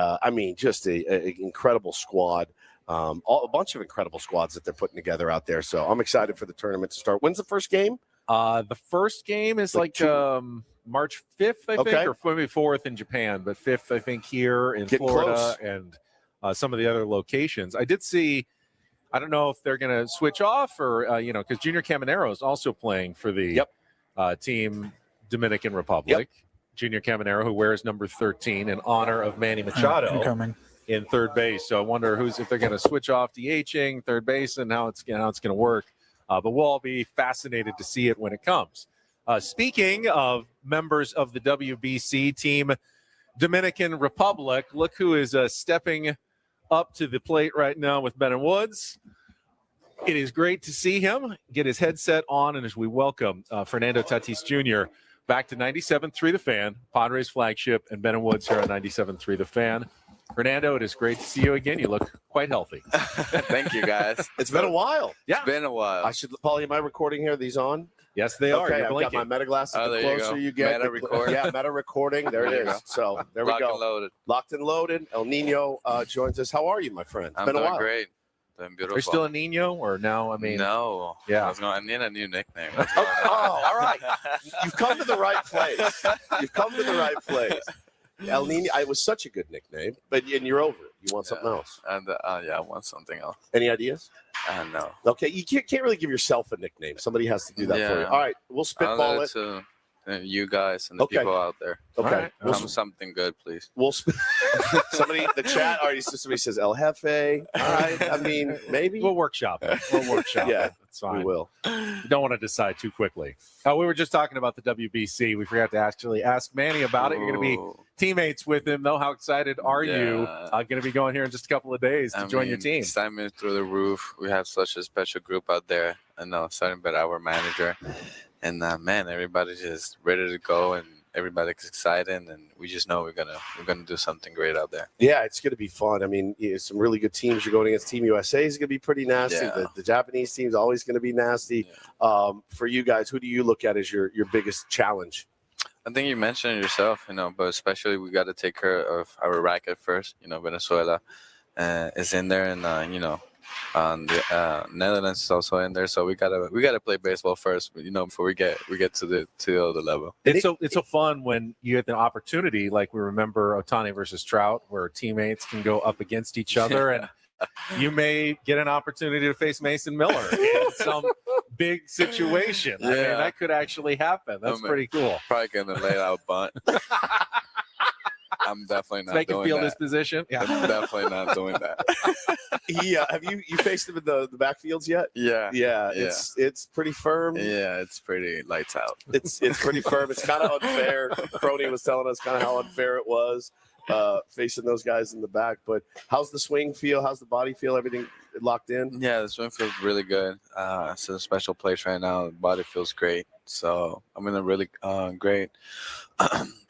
just an incredible squad. A bunch of incredible squads that they're putting together out there. So I'm excited for the tournament to start. When's the first game? The first game is March 5th, I think, or maybe 4th in Japan, but 5th, I think, here in Florida and some of the other locations. I did see, I don't know if they're going to switch off or, because Junior Caminero is also playing for the team Dominican Republic. Junior Caminero, who wears number 13 in honor of Manny Machado. In third base. So I wonder if they're going to switch off DHing, third base, and how it's going to work. But we'll all be fascinated to see it when it comes. Speaking of members of the WBC team, Dominican Republic, look who is stepping up to the plate right now with Ben and Woods. It is great to see him get his headset on, and as we welcome Fernando Tatis Jr. back to 97.3 The Fan, Padres flagship, and Ben and Woods here on 97.3 The Fan. Fernando, it is great to see you again. You look quite healthy. Thank you, guys. It's been a while. Yeah. It's been a while. Paulie, am I recording here? Are these on? Yes, they are. Okay, I've got my meta glasses. The closer you get. Meta recording. Yeah, meta recording. There it is. So there we go. Locked and loaded. Locked and loaded. El Nino joins us. How are you, my friend? It's I'm been a doing while. Great. Doing beautiful. Are you still a Nino or now? No. Yeah. I need a new nickname. All right. You've come to the right place. El Nino. It was such a good nickname, and you're over it. You want something else? And I want something else. Any ideas? No. Okay, you can't really give yourself a nickname. Somebody has to do that for you. All right, we'll spitball it. To you guys and the people out there. Okay. Right. Something good, please. Somebody in the chat already. Somebody says El Jefe. All right. I mean, maybe we'll workshop it. Yeah, that's fine. We will. You don't want to decide too quickly. We were just talking about the WBC. We forgot to actually ask Manny about it. You're going to be teammates with him, though. How excited are you? Going to be going here in just a couple of days to join your team. Excitement through the roof. We have such a special group out there. I know, starting with our manager. And man, everybody's just ready to go, and everybody's excited, and we just know we're gonna do something great out there. Yeah, it's gonna be fun. I mean, some really good teams. You're going against Team USA is gonna be pretty nasty. Yeah. The Japanese team's always gonna be nasty. Yeah. For you guys, who do you look at as your biggest challenge? I think you mentioned it yourself, but especially we got to take care of our racket first. Venezuela is in there, and the Netherlands is also in there, so we gotta play baseball first, before we get to the other level. It's so fun when you get the opportunity, like we remember Ohtani versus Trout, where teammates can go up against each other, and you may get an opportunity to face Mason Miller in some big situation. Yeah. I mean, that could actually happen. That's pretty cool. Probably gonna lay out bunt. I'm definitely not Make him doing feel that. this position. I'm definitely not doing that. Have you faced him in the backfields yet? Yeah. Yeah, it's pretty firm. Yeah, it's pretty lights out. It's pretty firm. It's kind of unfair. Crony was telling us kind of how unfair it was facing those guys in the back. But how's the swing feel? How's the body feel? Everything locked in? Yeah, the swing feels really good. It's in a special place right now. The body feels great. So I'm in a really great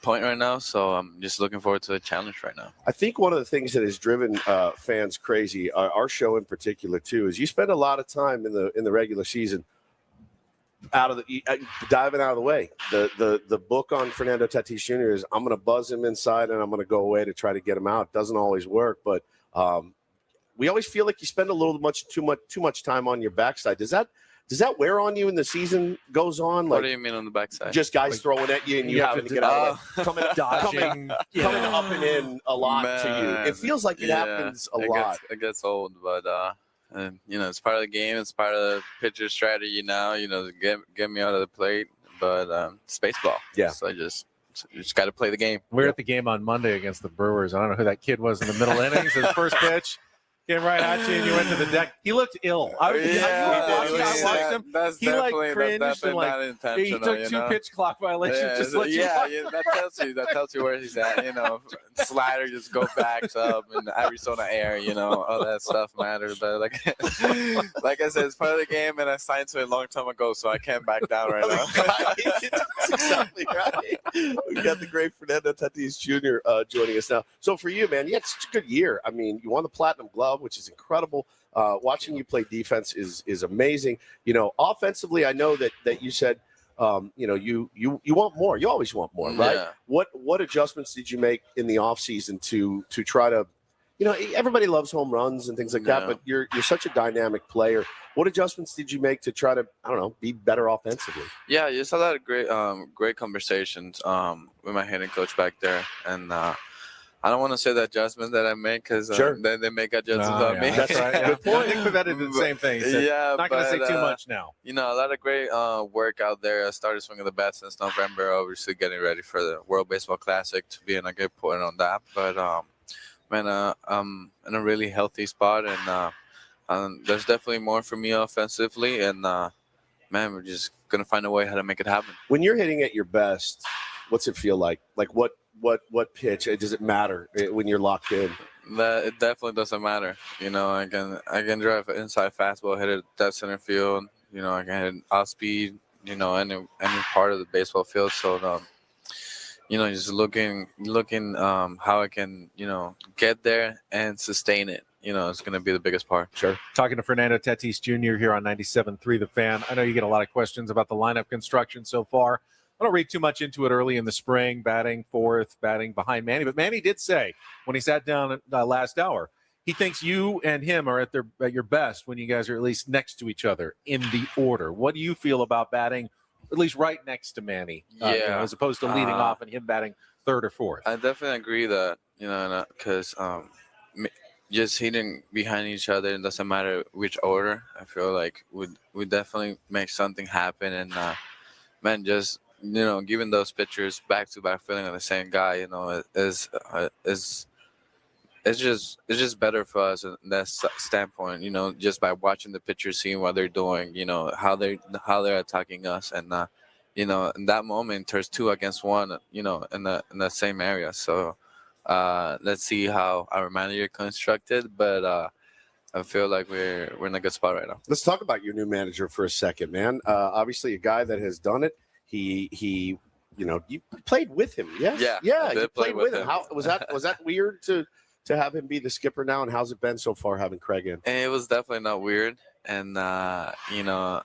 point right now. So I'm just looking forward to the challenge right now. I think one of the things that has driven fans crazy, our show in particular too, is you spend a lot of time in the regular season diving out of the way. The book on Fernando Tatis Jr. is I'm going to buzz him inside and I'm going to go away to try to get him out. It doesn't always work, but we always feel like you spend a little too much time on your backside. Does that wear on you when the season goes on? What do you mean on the backside? Just guys throwing at you and you having to get out of it. Coming up and in a lot to you. It feels like it happens a lot. It gets old, but it's part of the game. It's part of the pitcher strategy now. To get me out of the plate. But it's baseball. Yeah. So you just got to play the game. We're at the game on Monday against the Brewers. I don't know who that kid was in the middle innings. His first pitch came right at you, and you went to the deck. He looked ill. I watched him. That's he definitely cringed and not intentional. he took two pitch clock violations. That tells you where he's at. Slider just go backs up and Arizona air. All that stuff matters. But like I said, it's part of the game, and I signed to it a long time ago, so I can't back down right now. That's exactly right. We got the great Fernando Tatis Jr. Joining us now. So for you, man, you had such a good year. I mean, you won the Platinum Glove, which is incredible. Watching you play defense is amazing. Offensively, I know that you said, you want more. You always want more, right? Yeah. What adjustments did you make in the offseason to try to, everybody loves home runs and things like that, but you're such a dynamic player. What adjustments did you make to try to, be better offensively? Yeah, just a lot of great conversations with my hitting coach back there, and I don't want to say the adjustments that I make because they make adjustments on me. That's right. Yeah. Good point. Nick Pivetta did the same thing. He said, not going to say too much now. A lot of great work out there. I started swinging the bat since November, obviously getting ready for the World Baseball Classic to be in a good point on that. But, I'm in a really healthy spot, and there's definitely more for me offensively. And, we're just going to find a way how to make it happen. When you're hitting at your best, what's it feel like? Like what pitch? Does it matter when you're locked in? It definitely doesn't matter. I can drive inside fastball, hit it dead center field. I can hit off speed. Any part of the baseball field. So just looking how I can get there and sustain it. It's going to be the biggest part. Sure. Talking to Fernando Tatis Jr. here on 97.3 The Fan. I know you get a lot of questions about the lineup construction so far. I don't read too much into it early in the spring, batting fourth, batting behind Manny. But Manny did say when he sat down last hour, he thinks you and him are at your best when you guys are at least next to each other in the order. What do you feel about batting at least right next to Manny, as opposed to leading off and him batting third or fourth? I definitely agree that, because just hitting behind each other, it doesn't matter which order. I feel like we definitely make something happen. And, just – giving those pitchers back-to-back feeling of the same guy, is just better for us in that standpoint. Just by watching the pitchers, seeing what they're doing, how they're attacking us, and in that moment, there's 2 against 1, in the same area. So let's see how our manager constructed, but I feel like we're in a good spot right now. Let's talk about your new manager for a second, man. Obviously, a guy that has done it. He you played with him, yes? Yeah. You played with him. How was that weird to have him be the skipper now? And how's it been so far having Craig in? And it was definitely not weird. And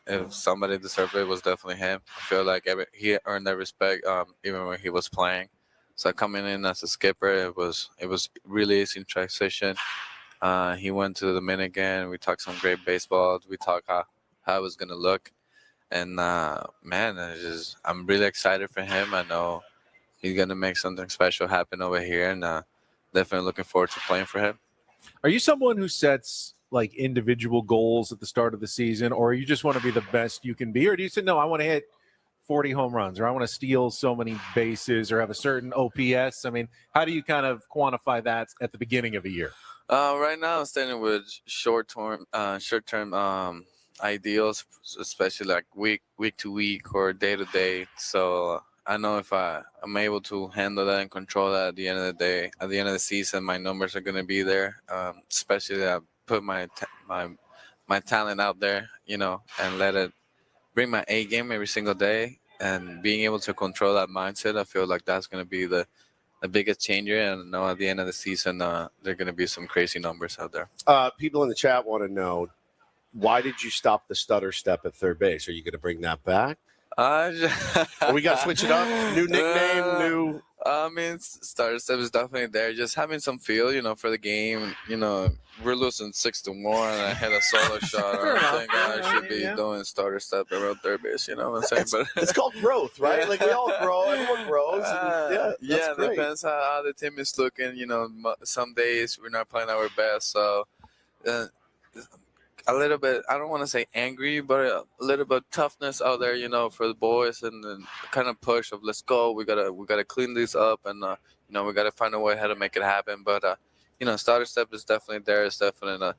if somebody deserved it, was definitely him. I feel like he earned that respect, even when he was playing. So coming in as a skipper, it was really easy transition. He went to the Dominican. We talked some great baseball. We talked how it was gonna look. And, I'm really excited for him. I know he's going to make something special happen over here, and definitely looking forward to playing for him. Are you someone who sets, individual goals at the start of the season, or you just want to be the best you can be? Or do you say, no, I want to hit 40 home runs, or I want to steal so many bases, or have a certain OPS? I mean, how do you kind of quantify that at the beginning of a year? Right now, I'm standing with short-term ideals, especially like week to week or day to day. So I know if I'm able to handle that and control that at the end of the day, at the end of the season, my numbers are going to be there. Especially that I put my talent out there, and let it bring my A game every single day. And being able to control that mindset, I feel like that's going to be the biggest changer. And I know at the end of the season, there are going to be some crazy numbers out there. People in the chat want to know, why did you stop the stutter step at third base? Are you going to bring that back? We got to switch it up. New nickname, new. I mean, starter step is definitely there. Just having some feel, for the game. We're losing 6-1. I had a solo shot. I think I should be doing starter step around third base. You know what I'm saying? It's called growth, right? Like we all grow. Everyone grows. Yeah, great. Depends how the team is looking. Some days we're not playing our best, so. A little bit, I don't want to say angry, but a little bit toughness out there, for the boys, and then kind of push of let's go. We gotta clean this up, and we gotta find a way how to make it happen. But starter step is definitely there. It's definitely a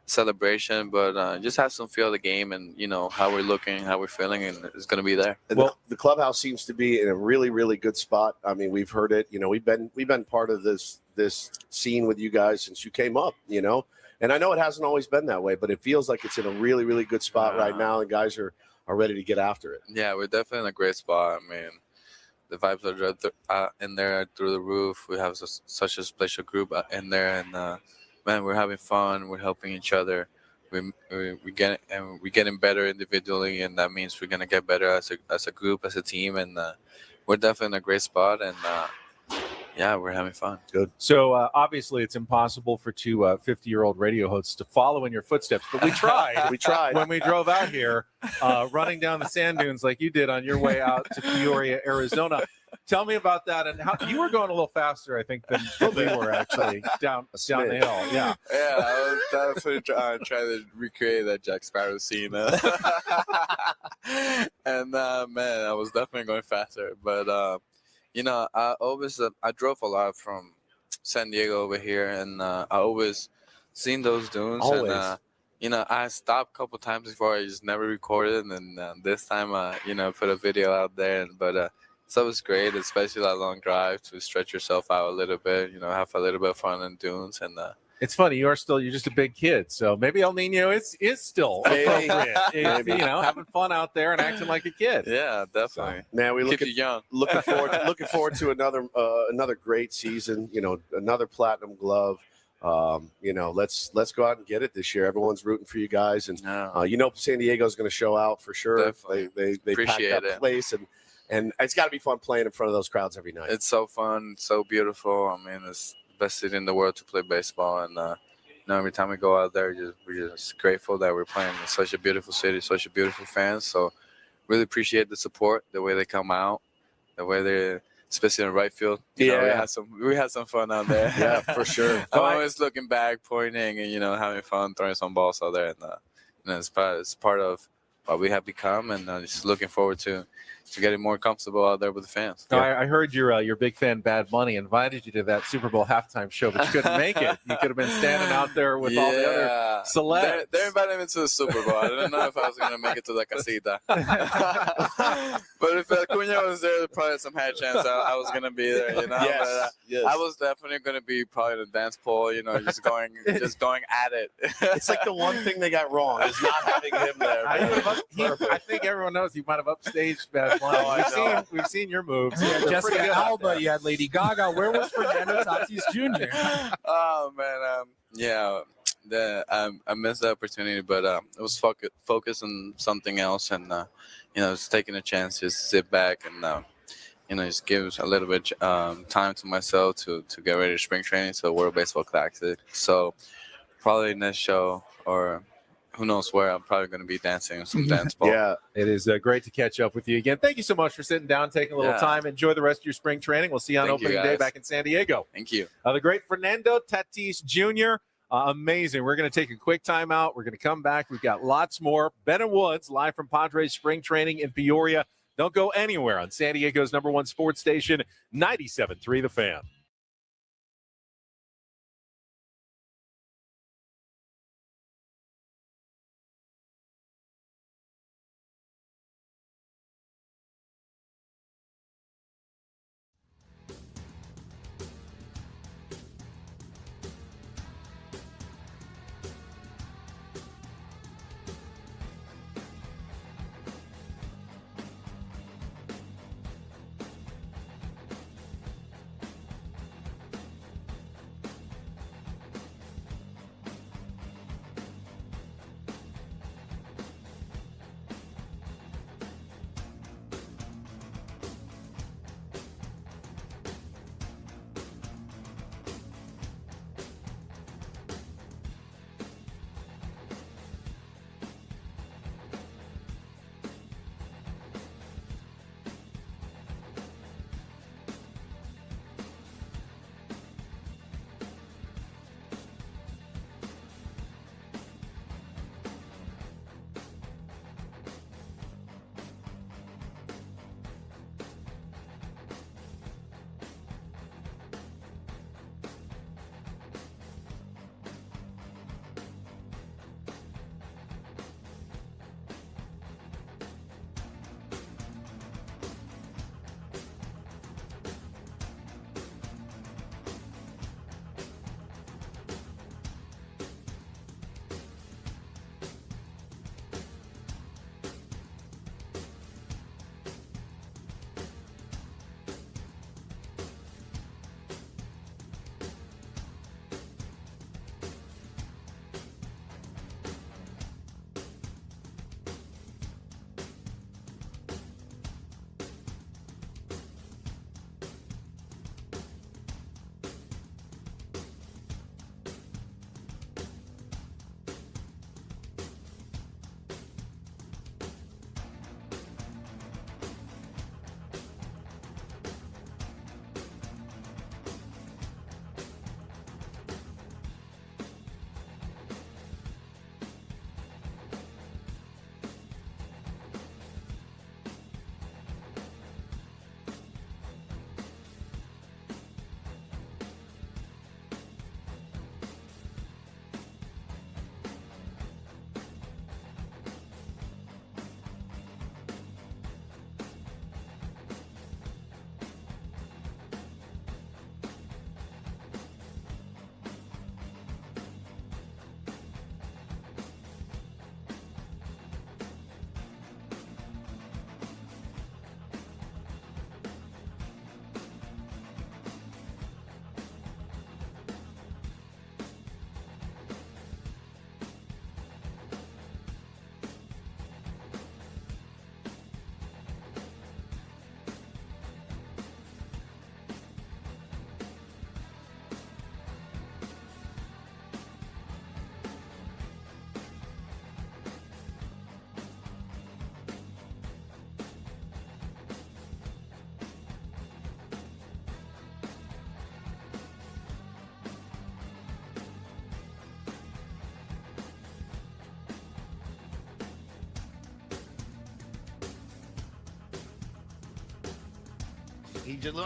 celebration, but just have some feel of the game, and how we're looking, how we're feeling, and it's gonna be there. Well, the clubhouse seems to be in a really, really good spot. I mean, we've heard it. We've been part of this scene with you guys since you came up. And I know it hasn't always been that way, but it feels like it's in a really, really good spot right now, and guys are ready to get after it. Yeah, we're definitely in a great spot. I mean, the vibes are in there through the roof. We have such a special group in there, and man, we're having fun. We're helping each other. We're getting better individually, and that means we're gonna get better as a group, as a team, and we're definitely in a great spot. And yeah, we're having fun. Good. So obviously, it's impossible for two 50-year-old radio hosts to follow in your footsteps, but we tried. We tried when we drove out here, running down the sand dunes like you did on your way out to Peoria, Arizona. Tell me about that, and how you were going a little faster, I think, than we were actually down the hill. Yeah. Yeah, I was definitely trying to recreate that Jack Sparrow scene, and man, I was definitely going faster, but. I drove a lot from San Diego over here, and I always seen those dunes. Always. And, I stopped a couple times before. I just never recorded, and this time, put a video out there. But it's always great, especially that long drive, to stretch yourself out a little bit, have a little bit of fun in dunes. And it's funny, you're just a big kid, so maybe El Nino is still appropriate. Maybe. Having fun out there and acting like a kid. Yeah, definitely. So, man, we keep you young. looking forward to another great season. Another platinum glove. Let's go out and get it this year. Everyone's rooting for you guys, and San Diego's going to show out for sure. Definitely. They Appreciate packed that place, and it's got to be fun playing in front of those crowds every night. It's so fun, so beautiful. I mean, it's best city in the world to play baseball, and every time we go out there, we're just grateful that we're playing in such a beautiful city, such a beautiful fans. So really appreciate the support, the way they come out, the way they're, especially in right field. We had some fun out there. Yeah, for sure. I'm always looking back, pointing, and having fun, throwing some balls out there, and it's part of what we have become, and just looking forward to getting more comfortable out there with the fans. Yeah. I heard your big fan Bad Bunny invited you to that Super Bowl halftime show, but you couldn't make it. You could have been standing out there with all the other celebs. They invited me to the Super Bowl. I didn't know if I was going to make it to the casita. But if Acuna was there, probably some high chance I was going to be there. Yes, yes. I was definitely going to be probably in the dance pole, just going at it. It's like the one thing they got wrong is not having him there. I think everyone knows he might have upstaged Bad Bunny. We've seen your moves. Yeah, Jessica Alba, you had Lady Gaga. Where was Fernando Tatis Jr.? Oh man, I missed the opportunity, but it was focused on something else, and just taking a chance, just sit back and just give a little bit time to myself to get ready to spring training, so World Baseball Classic. So probably next show, or who knows where, I'm probably going to be dancing some dance ball. Yeah, it is great to catch up with you again. Thank you so much for sitting down, taking a little time. Enjoy the rest of your spring training. We'll see you on opening day back in San Diego. Thank you. The great Fernando Tatis Jr. Amazing. We're going to take a quick timeout. We're going to come back. We've got lots more. Ben and Woods live from Padres spring training in Peoria. Don't go anywhere on San Diego's #1 sports station, 97.3 The Fan.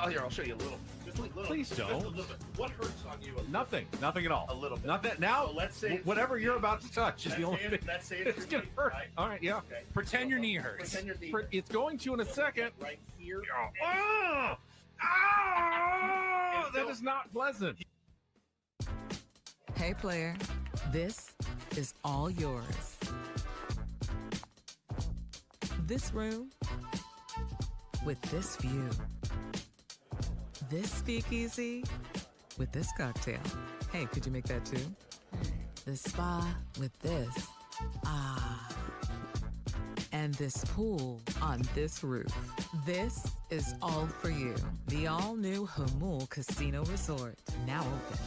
Here, I'll show you a little. Just a little. Please don't. Just a little bit. What hurts on you? Nothing at all. A little bit. Not that now. So let's say whatever you're about to touch is the only thing. Let's say It's gonna hurt. Right? All right, yeah. Okay. Pretend your knee hurts. Pretend your knee. It's going to in a second. Right here. Oh, that is not pleasant. Hey, player, this is all yours. This room with this view. This speakeasy with this cocktail. Hey, could you make that too? The spa with this. Ah. And this pool on this roof. This is all for you. The all-new Hamul Casino Resort, now open.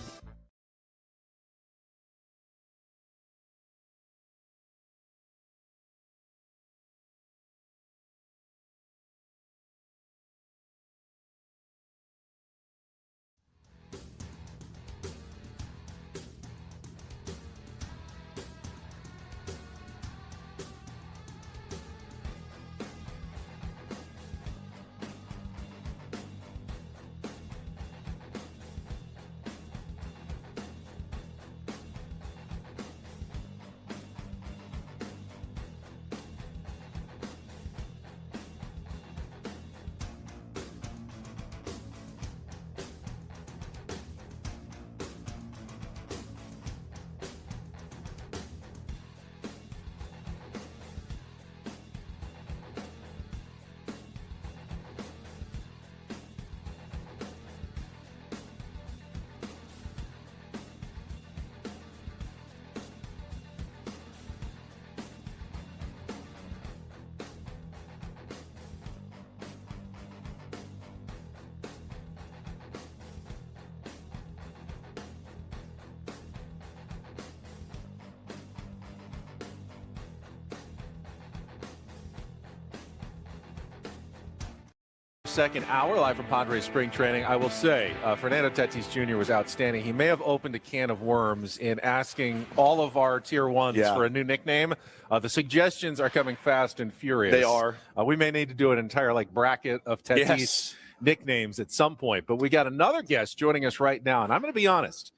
second hour, live from Padres spring training. I will say, Fernando Tatis Jr. was outstanding. He may have opened a can of worms in asking all of our tier ones for a new nickname. The suggestions are coming fast and furious. They are. We may need to do an entire bracket of Tatis nicknames at some point. But we got another guest joining us right now, and I'm going to be honest.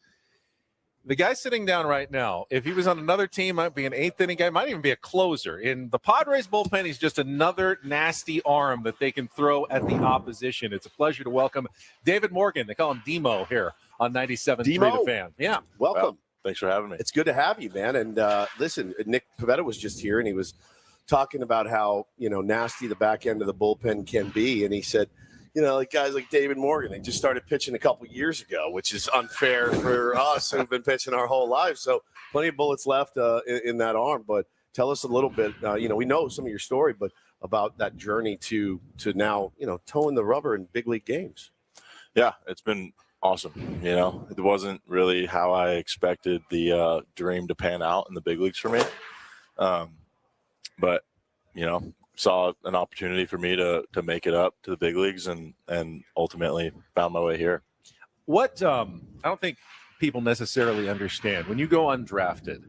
The guy sitting down right now, if he was on another team, might be an eighth inning guy, might even be a closer. In the Padres bullpen, he's just another nasty arm that they can throw at the opposition. It's a pleasure to welcome David Morgan. They call him Demo here on 97.3 The Fan. Yeah. Welcome. Well, thanks for having me. It's good to have you, man. And listen, Nick Pivetta was just here, and he was talking about how, nasty the back end of the bullpen can be. And he said, guys like David Morgan, they just started pitching a couple years ago, which is unfair for us who've been pitching our whole lives. So plenty of bullets left in that arm. But tell us a little bit, we know some of your story, but about that journey to now, towing the rubber in big league games. Yeah, it's been awesome. It wasn't really how I expected the dream to pan out in the big leagues for me. But, saw an opportunity for me to make it up to the big leagues and ultimately found my way here. What I don't think people necessarily understand, when you go undrafted,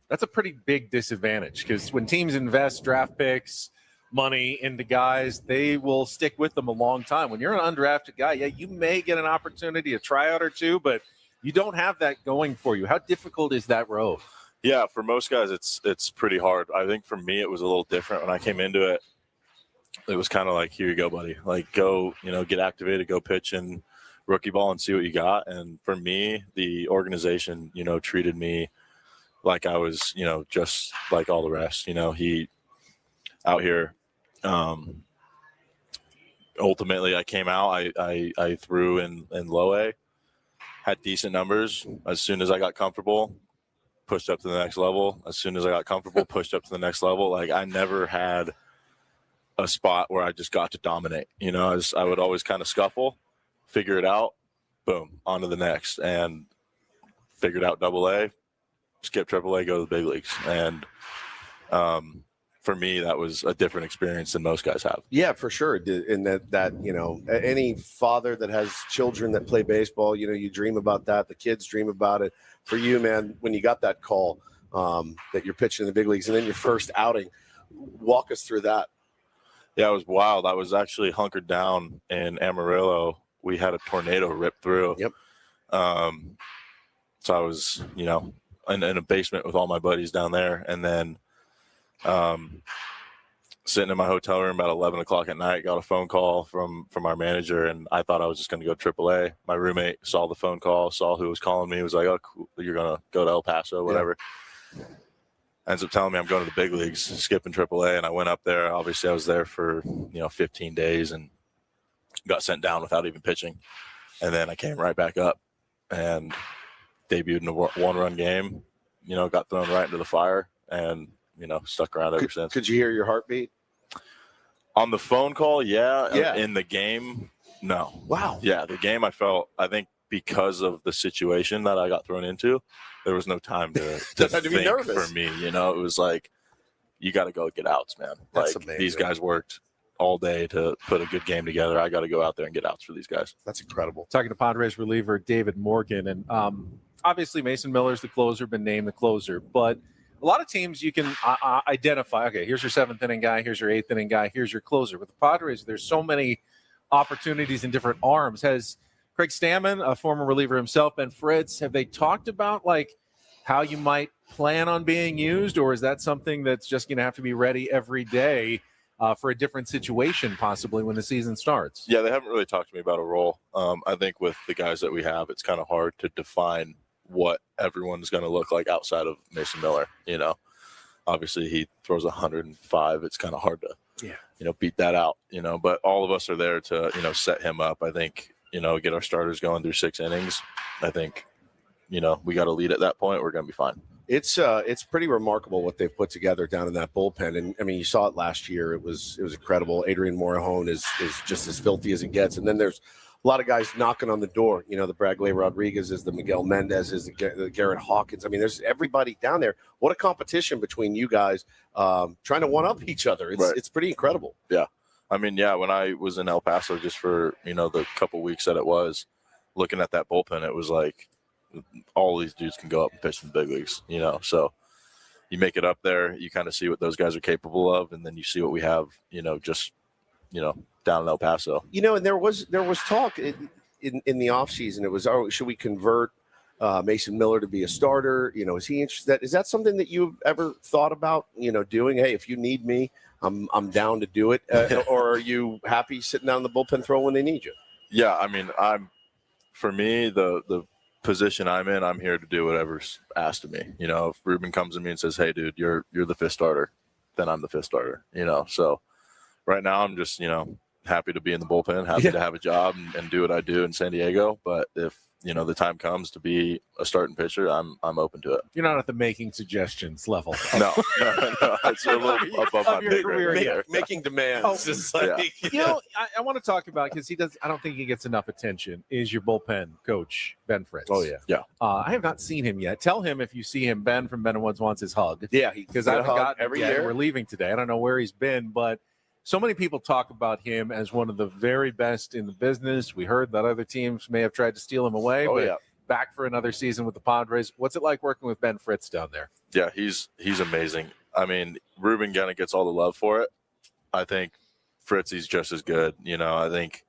that's a pretty big disadvantage, because when teams invest draft picks, money into guys, they will stick with them a long time. When you're an undrafted guy, you may get an opportunity, a tryout or two, but you don't have that going for you. How difficult is that road? Yeah, for most guys, it's pretty hard. I think for me, it was a little different. When I came into it, it was kind of like, here you go, buddy. Go, get activated, go pitch in rookie ball and see what you got. And for me, the organization, treated me like I was, just like all the rest. He out here. Ultimately, I came out. I threw in low A, had decent numbers. As soon as I got comfortable, pushed up to the next level. As soon as I got comfortable, pushed up to the next level. I never had a spot where I just got to dominate. I would always kind of scuffle, figure it out, boom, on to the next. And figured out double A, skip triple A, go to the big leagues. And for me, that was a different experience than most guys have. Yeah, for sure. And that any father that has children that play baseball, you dream about that. The kids dream about it. For you, man, when you got that call that you're pitching in the big leagues and then your first outing, walk us through that. Yeah, it was wild. I was actually hunkered down in Amarillo. We had a tornado rip through. Yep. So I was, in a basement with all my buddies down there. And then sitting in my hotel room about 11 o'clock at night, got a phone call from our manager, and I thought I was just going to go AAA. My roommate saw the phone call, saw who was calling me, was like, oh, cool, you're going to go to El Paso, whatever. Yeah. Ends up telling me I'm going to the big leagues, skipping AAA, and I went up there. Obviously, I was there for, 15 days and got sent down without even pitching. And then I came right back up and debuted in a one-run game, got thrown right into the fire and, stuck around ever since. Could you hear your heartbeat? On the phone call, yeah. In the game, no. Wow. Yeah, the game I think because of the situation that I got thrown into, there was no time to think be nervous. For me. It was like, you got to go get outs, man. That's amazing. These guys worked all day to put a good game together. I got to go out there and get outs for these guys. That's incredible. Talking to Padres reliever David Morgan, and obviously Mason Miller's the closer, been named the closer, but a lot of teams you can identify, okay, here's your seventh inning guy, here's your eighth inning guy, here's your closer. With the Padres, there's so many opportunities in different arms. Has Craig Stammen, a former reliever himself, and Fritz, have they talked about how you might plan on being used, or is that something that's just going to have to be ready every day for a different situation possibly when the season starts? Yeah, they haven't really talked to me about a role. I think with the guys that we have, it's kind of hard to define what everyone's going to look like outside of Mason Miller. Obviously he throws 105. It's kind of hard to, beat that out, but all of us are there to, set him up. I think, get our starters going through 6 innings. I think, we got to lead at that point. We're going to be fine. It's pretty remarkable what they've put together down in that bullpen. And I mean, you saw it last year. It was incredible. Adrian Morejon is just as filthy as it gets. And then there's a lot of guys knocking on the door. The Bradley Rodriguez is the Miguel Mendez is the Garrett Hawkins. I mean, there's everybody down there. What a competition between you guys trying to one up each other. It's pretty incredible. Yeah. I mean, yeah, when I was in El Paso just for, the couple weeks that it was, looking at that bullpen, it was like all these dudes can go up and pitch in the big leagues, So you make it up there, you kind of see what those guys are capable of, and then you see what we have, down in El Paso. And there was talk in the offseason. It was, should we convert Mason Miller to be a starter? Is he interested? Is that something that you've ever thought about, doing? Hey, if you need me, I'm down to do it. Or are you happy sitting down in the bullpen throw when they need you? Yeah, I mean, for me, the position I'm in, I'm here to do whatever's asked of me. If Ruben comes to me and says, "Hey, dude, you're the fifth starter," then I'm the fifth starter. So right now I'm just happy to be in the bullpen, happy to have a job and do what I do in San Diego. But if the time comes to be a starting pitcher, I'm open to it. You're not at the making suggestions level. No. It's a little above my pay grade. Making demands. I want to talk about, because I don't think he gets enough attention, is your bullpen coach, Ben Fritz. Oh, yeah. I have not seen him yet. Tell him, if you see him, Ben from Ben and Woods wants his hug. Yeah, because I haven't gotten every it yet. year. We're leaving today. I don't know where he's been, but so many people talk about him as one of the very best in the business. We heard that other teams may have tried to steal him away, back for another season with the Padres. What's it like working with Ben Fritz down there? Yeah, he's amazing. I mean, Ruben kind of gets all the love for it. I think Fritz, he's just as good. I think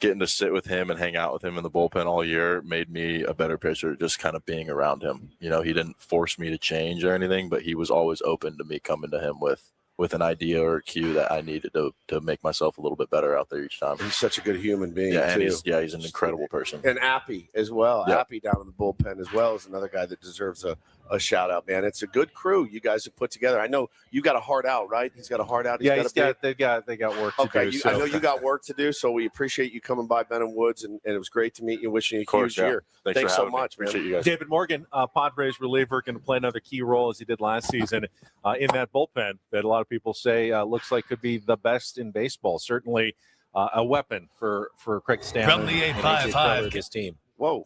getting to sit with him and hang out with him in the bullpen all year made me a better pitcher, just kind of being around him. He didn't force me to change or anything, but he was always open to me coming to him with an idea or a cue that I needed to make myself a little bit better out there each time. He's such a good human being, yeah, too. And he's an incredible person. And Appy as well. Yep. Appy down in the bullpen as well is another guy that deserves a shout out, man. It's a good crew you guys have put together. I know you got a heart out, right? He's got a heart out. They got work to do. I know you got work to do, so we appreciate you coming by Ben and Woods, and it was great to meet you. Wishing you a huge year. Thanks so much, man. Appreciate you guys. David Morgan, Padres reliever, going to play another key role as he did last season in that bullpen that a lot of people say looks like could be the best in baseball. Certainly a weapon for Craig Stanley From the and AJ Preller, 855. this team. Whoa.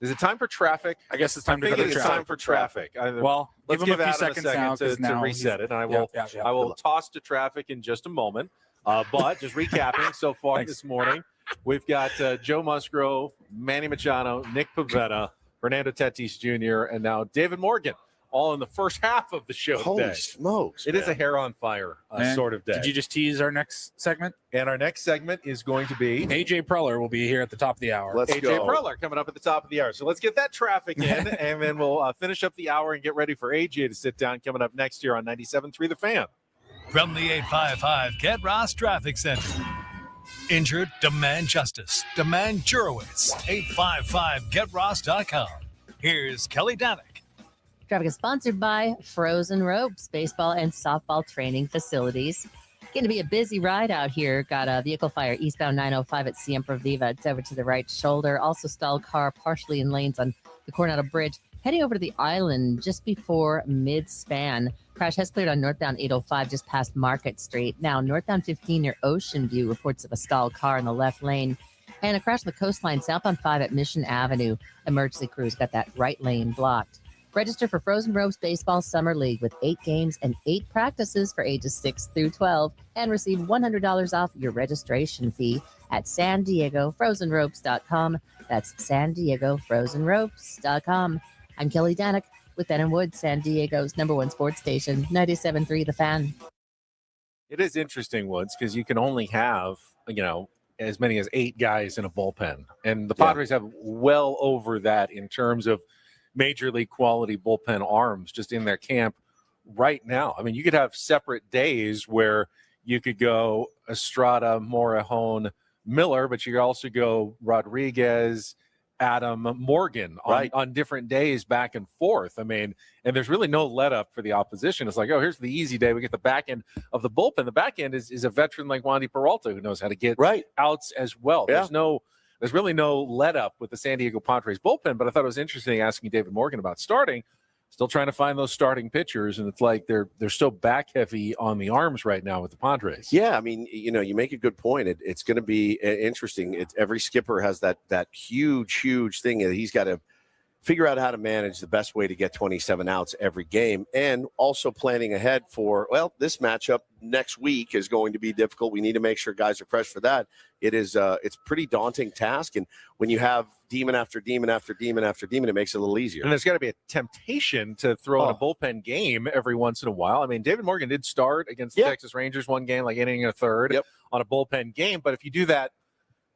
Is it time for traffic? I guess it's time to go think to it's traffic. time for traffic. Well, let's give him give a few Adam seconds now, to 'cause now reset it, and I will Yeah. I will toss to traffic in just a moment. But just recapping so far this morning, we've got Joe Musgrove, Manny Machado, Nick Pivetta, Fernando Tatis Jr., and now David Morgan, all in the first half of the show. Holy today. smokes. It is a hair on fire sort of day. Did you just tease our next segment? And our next segment is going to be AJ Preller will be here at the top of the hour. Let's AJ go. Preller coming up at the top of the hour. So let's get that traffic in, and then we'll finish up the hour and get ready for AJ to sit down coming up next year on 97.3 The Fan. From the 855 Get Ross Traffic Center. Injured? Demand justice. Demand Jurowitz. 855GetRoss.com. Here's Kelly Danick. Traffic is sponsored by Frozen Ropes, baseball and softball training facilities. Going to be a busy ride out here. Got a vehicle fire eastbound 905 at Siempre Viva. It's over to the right shoulder. Also stalled car partially in lanes on the Coronado Bridge. Heading over to the island just before mid-span. Crash has cleared on northbound 805 just past Market Street. Now northbound 15 near Ocean View, reports of a stalled car in the left lane. And a crash on the coastline southbound 5 at Mission Avenue. Emergency crews got that right lane blocked. Register for Frozen Ropes Baseball Summer League with 8 games and 8 practices for ages 6 through 12 and receive $100 off your registration fee at San Diego FrozenRopes.com. That's San Diego FrozenRopes.com. I'm Kelly Danick with Ben and Woods, San Diego's #1 sports station, 97.3 The Fan. It is interesting, Woods, because you can only have, as many as 8 guys in a bullpen. And the Padres have well over that in terms of major league quality bullpen arms just in their camp right now. I mean, you could have separate days where you could go Estrada, Morejon, Miller, but you could also go Rodriguez, Adam, Morgan on different days back and forth. I mean, and there's really no let up for the opposition. It's like, oh, here's the easy day. We get the back end of the bullpen. The back end is a veteran like Wandy Peralta who knows how to get outs as well. Yeah. There's really no let up with the San Diego Padres bullpen, but I thought it was interesting asking David Morgan about starting. Still trying to find those starting pitchers, and it's like they're so back heavy on the arms right now with the Padres. Yeah, I mean, you make a good point. It's going to be interesting. Every skipper has that huge thing that he's got to figure out how to manage the best way to get 27 outs every game, and also planning ahead for, well, this matchup next week is going to be difficult. We need to make sure guys are fresh for that. It's a pretty daunting task, and when you have demon after demon after demon after demon, it makes it a little easier. And there's got to be a temptation to throw in a bullpen game every once in a while. I mean, David Morgan did start against the Texas Rangers one game, like inning and a third on a bullpen game, but if you do that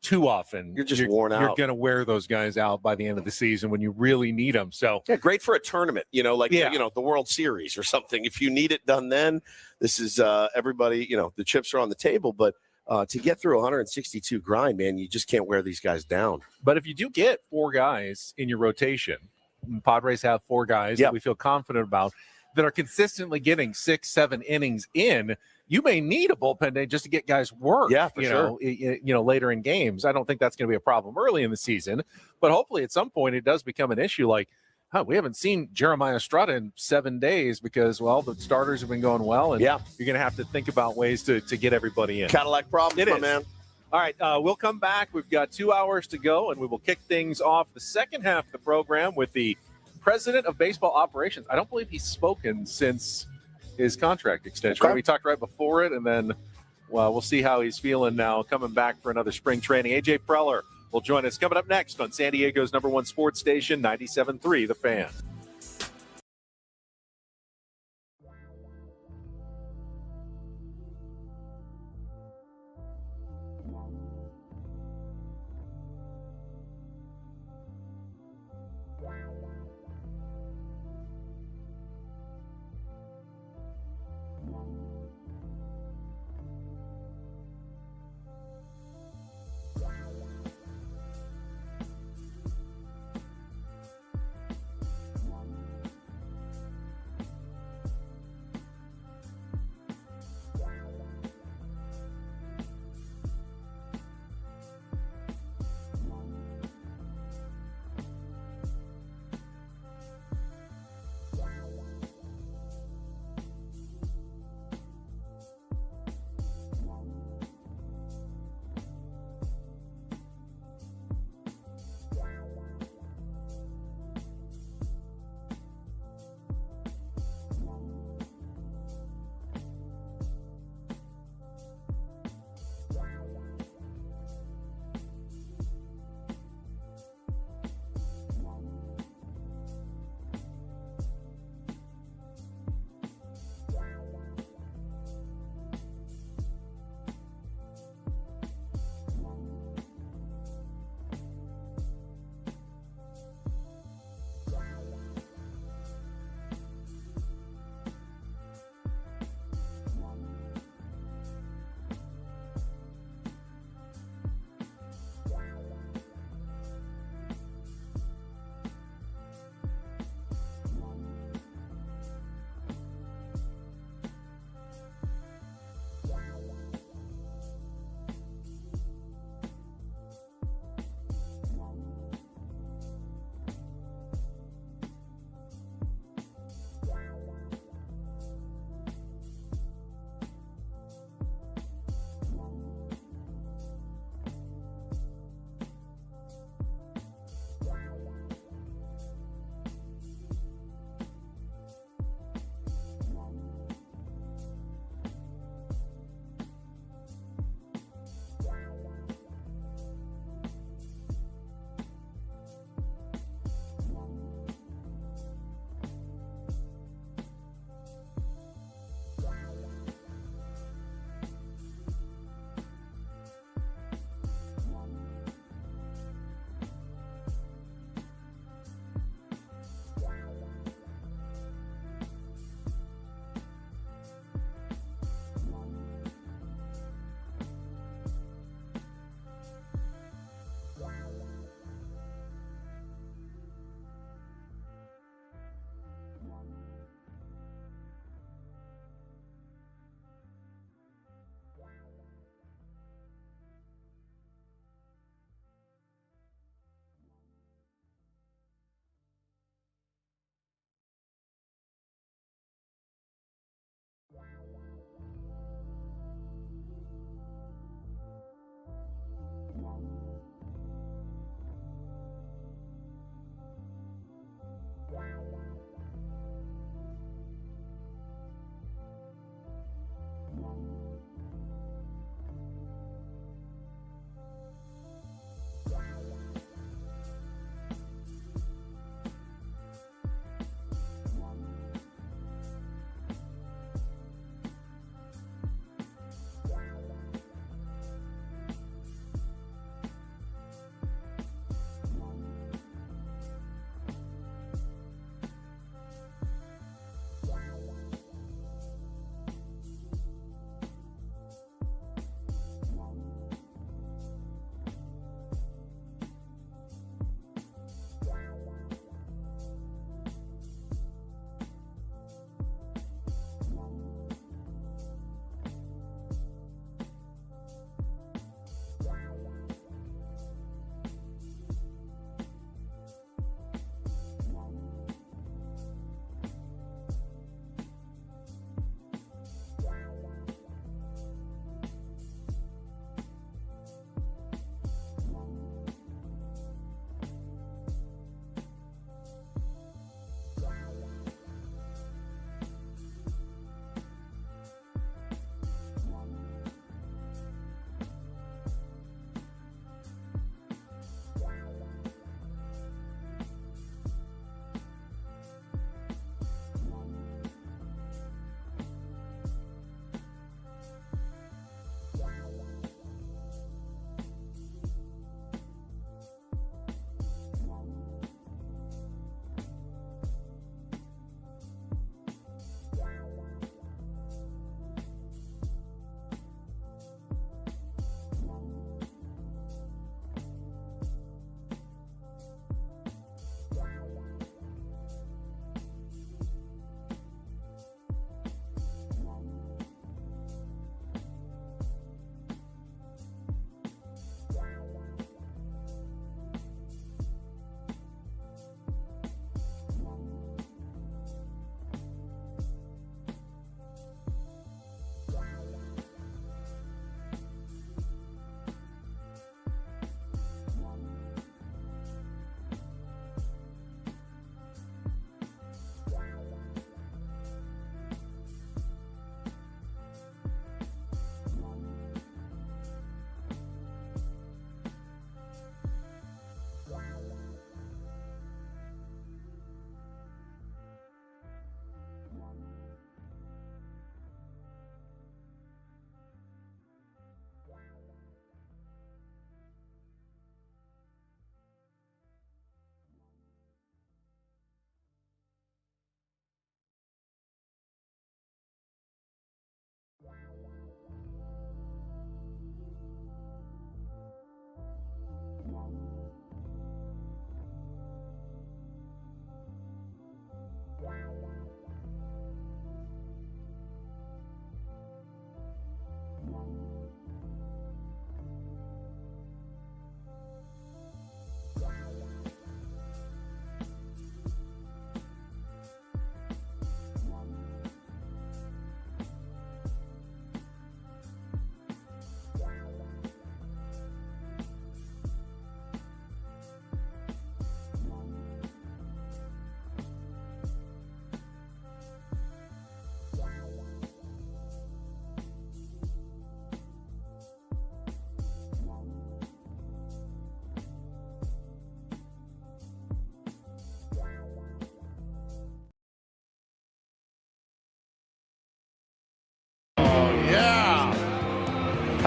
too often, you're just worn out. You're going to wear those guys out by the end of the season when you really need them. So great for a tournament, the World Series or something. If you need it done, then this is everybody. The chips are on the table, but to get through 162 grind, man, you just can't wear these guys down. But if you do get 4 guys in your rotation, Padres have 4 guys that we feel confident about that are consistently getting 6-7 innings in. You may need a bullpen day just to get guys work. Yeah, for sure. Later in games. I don't think that's going to be a problem early in the season, but hopefully at some point it does become an issue. Like, we haven't seen Jeremiah Estrada in 7 days because, well, the starters have been going well, and you're going to have to think about ways to get everybody in. Cadillac problems, my man. All right, we'll come back. We've got 2 hours to go, and we will kick things off the second half of the program with the president of baseball operations. I don't believe he's spoken since his contract extension. Okay. We talked right before it, and then we'll see how he's feeling now coming back for another spring training. AJ Preller will join us coming up next on San Diego's #1 sports station, 97.3 The Fan.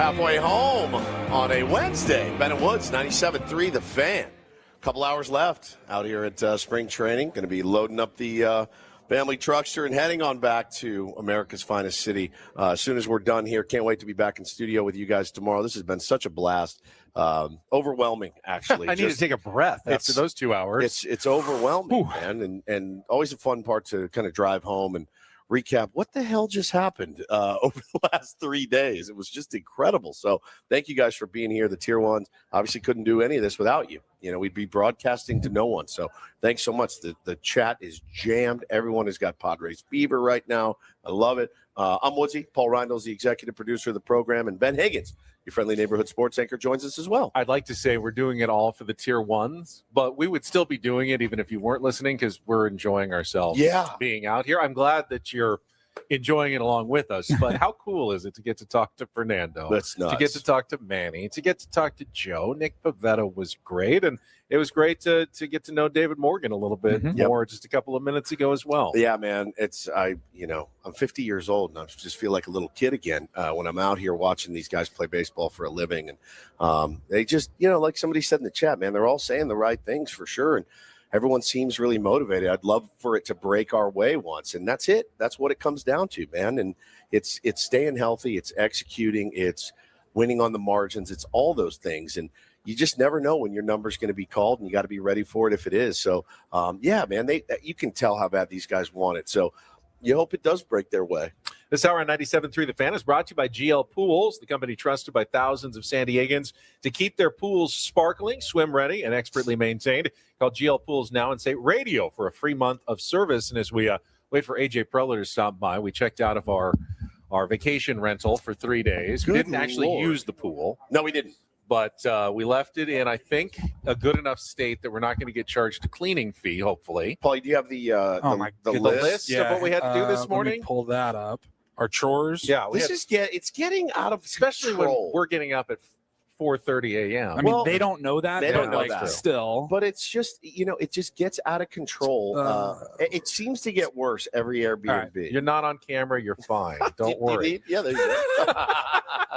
Halfway home on a Wednesday. Ben and Woods, 97.3 The Fan. A couple hours left out here at spring training. Going to be loading up the family truckster and heading on back to America's finest city as soon as we're done here. Can't wait to be back in studio with you guys tomorrow. This has been such a blast. Overwhelming, actually. I need to take a breath after those 2 hours. It's overwhelming, man, and always a fun part to kind of drive home and recap what the hell just happened over the last 3 days. It was just incredible. So thank you guys for being here. The tier ones obviously couldn't do any of this without you. You know, we'd be broadcasting to no one. So thanks so much. The chat is jammed. Everyone has got Padres fever right now. I love it. I'm Woodsy. Paul Reindel's the executive producer of the program, and Ben Higgins, your friendly neighborhood sports anchor, joins us as well. I'd like to say we're doing it all for the tier ones, but we would still be doing it even if you weren't listening because we're enjoying ourselves being out here. I'm glad that you're enjoying it along with us, but how cool is it to get to talk to Fernando? That's nuts. To get to talk to Manny, to get to talk to Joe. Nick Pivetta was great, and it was great to get to know David Morgan a little bit more just a couple of minutes ago as well. Yeah, man. I'm 50 years old, and I just feel like a little kid again when I'm out here watching these guys play baseball for a living. And they just, like somebody said in the chat, man, they're all saying the right things for sure. And everyone seems really motivated. I'd love for it to break our way once. And that's it. That's what it comes down to, man. And it's staying healthy. It's executing. It's winning on the margins. It's all those things. And you just never know when your number's going to be called, and you got to be ready for it if it is. So, man, you can tell how bad these guys want it. So you hope it does break their way. This hour on 97.3 The Fan is brought to you by GL Pools, the company trusted by thousands of San Diegans to keep their pools sparkling, swim ready, and expertly maintained. Call GL Pools now and say radio for a free month of service. And as we wait for AJ Preller to stop by, we checked out of our vacation rental for 3 days. We didn't actually use the pool. No, we didn't. But we left it in, I think, a good enough state that we're not going to get charged a cleaning fee, hopefully. Paulie, do you have the list of what we had to do this morning? Let me pull that up. Our chores. Yeah, it's getting out of especially control. When we're getting up at 4:30 a.m. I mean, they don't know that. They don't know that still. But it's just, it just gets out of control. It seems to get worse every Airbnb. Right. You're not on camera. You're fine. Don't worry. There you go.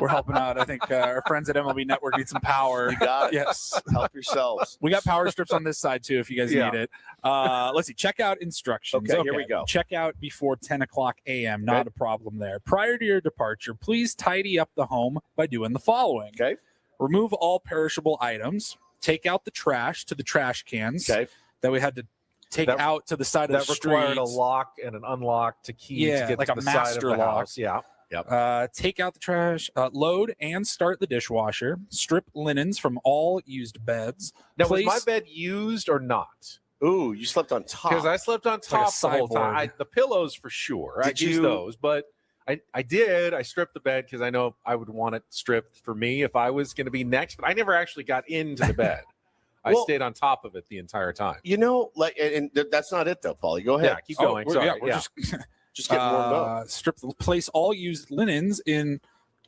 We're helping out. I think our friends at MLB Network need some power. You got it. Yes. Help yourselves. We got power strips on this side, too, if you guys need it. Let's see. Checkout instructions. Okay, here we go. Check out before 10 o'clock a.m. Not a problem there. Prior to your departure, please tidy up the home by doing the following. Okay. Remove all perishable items. Take out the trash to the trash cans that we had to take out to the side of the street. That required a lock and an unlock to key to get like to a the side master of the lock. house. Yeah. Yep. Take out the trash, load and start the dishwasher, strip linens from all used beds. Now, was my bed used or not? Ooh, you slept on top. Because I slept on top the whole time. The pillows for sure. I used those, but I did. I stripped the bed because I know I would want it stripped for me if I was going to be next, but I never actually got into the bed. I stayed on top of it the entire time. And that's not it though, Paulie. Go ahead. Yeah, keep going. Sorry. We're just getting warmed up. Place all used linens in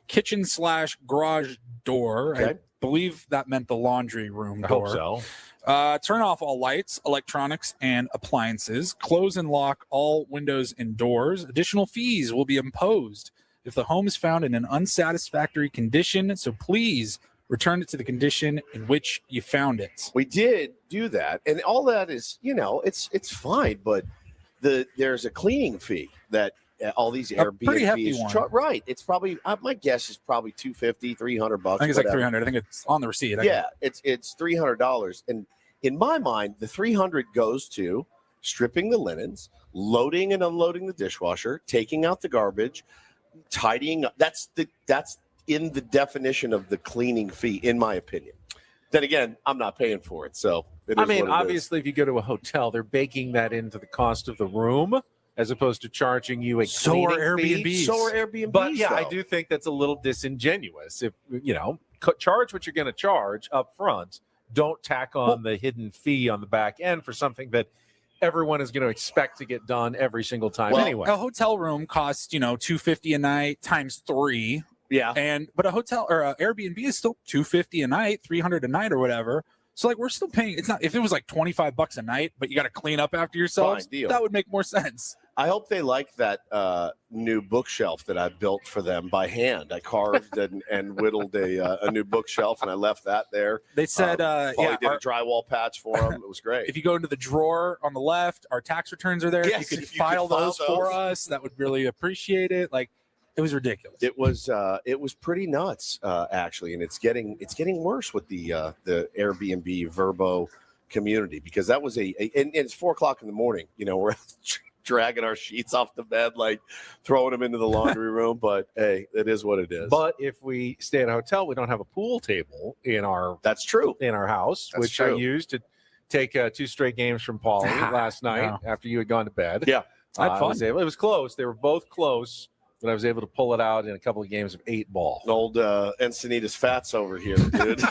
kitchen/garage door. Okay. I believe that meant the laundry room I door. hope so. Turn off all lights, electronics, and appliances. Close and lock all windows and doors. Additional fees will be imposed if the home is found in an unsatisfactory condition. So please return it to the condition in which you found it. We did do that, and all that is, it's fine. But there's a cleaning fee that all these pretty hefty one. Airbnbs right. It's probably my guess is probably $250, $300. I think it's like $300. I think it's on the receipt. It's $300, and in my mind, the $300 goes to stripping the linens, loading and unloading the dishwasher, taking out the garbage, tidying up. That's in the definition of the cleaning fee, in my opinion. Then again, I'm not paying for it, so obviously, if you go to a hotel, they're baking that into the cost of the room as opposed to charging you a cleaning fee. So are Airbnbs. But yeah, I do think that's a little disingenuous. If charge what you're going to charge up front. Don't tack on the hidden fee on the back end for something that everyone is going to expect to get done every single time anyway. A hotel room costs, $250 a night times 3. Yeah. But a hotel or a Airbnb is still $250 a night, $300 a night or whatever. So like we're still paying. It's not if it was like $25 a night, but you got to clean up after yourselves. Fine deal. That would make more sense. I hope they like that new bookshelf that I built for them by hand. I carved and whittled a new bookshelf, and I left that there. They said, Paulie did a drywall patch for them. It was great. If you go into the drawer on the left, our tax returns are there. Yes, if you could file those for us, that would really appreciate it. Like, it was ridiculous. It was pretty nuts, actually, and it's getting worse with the Airbnb Verbo community, because that was and it's 4:00 in the morning. You know, we're dragging our sheets off the bed, like throwing them into the laundry room. But hey, it is what it is. But if we stay at a hotel, we don't have a pool table in our that's true in our house, That's which true. I used to take 2 straight games from Paulie last night after you had gone to bed. Yeah, I had fun. It was close. They were both close, but I was able to pull it out in a couple of games of 8-ball. Old Encinitas Fats over here, dude.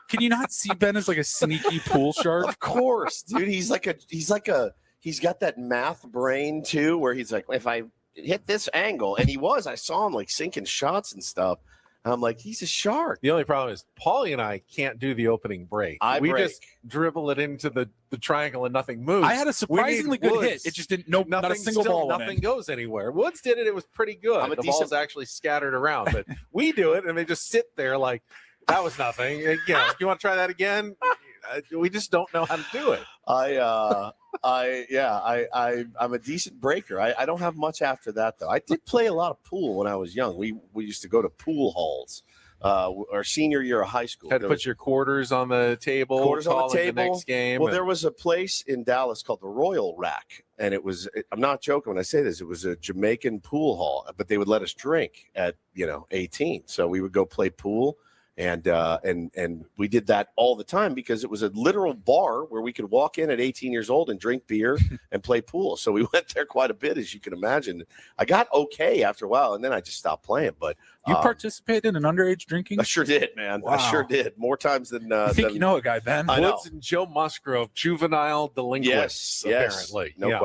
Can you not see Ben as like a sneaky pool shark? Of course, dude. He's got that math brain too, where he's like, if I hit this angle, and I saw him like sinking shots and stuff. I'm like, he's a shark. The only problem is Paulie and I can't do the opening break. We just dribble it into the triangle and nothing moves. I had a surprisingly good hit. It just didn't. Nope, not a single ball. Nothing goes anywhere. Woods did it. It was pretty good. The ball's actually scattered around, but we do it and they just sit there like that was nothing. You want to try that again? We just don't know how to do it. I'm a decent breaker. I don't have much after that though. I did play a lot of pool when I was young. We used to go to pool halls. Our senior year of high school. Had to put your quarters on the table. Quarters on the table. The next game. Well, there was a place in Dallas called the Royal Rack, and I'm not joking when I say this. It was a Jamaican pool hall, but they would let us drink at 18. So we would go play pool. And we did that all the time because it was a literal bar where we could walk in at 18 years old and drink beer and play pool. So we went there quite a bit, as you can imagine. I got okay after a while, and then I just stopped playing. But you participated in underage drinking? I sure did, man. Wow. I sure did. More times than I think you know a guy, Ben. Woods and Joe Musgrove, juvenile delinquents. Yes, apparently. No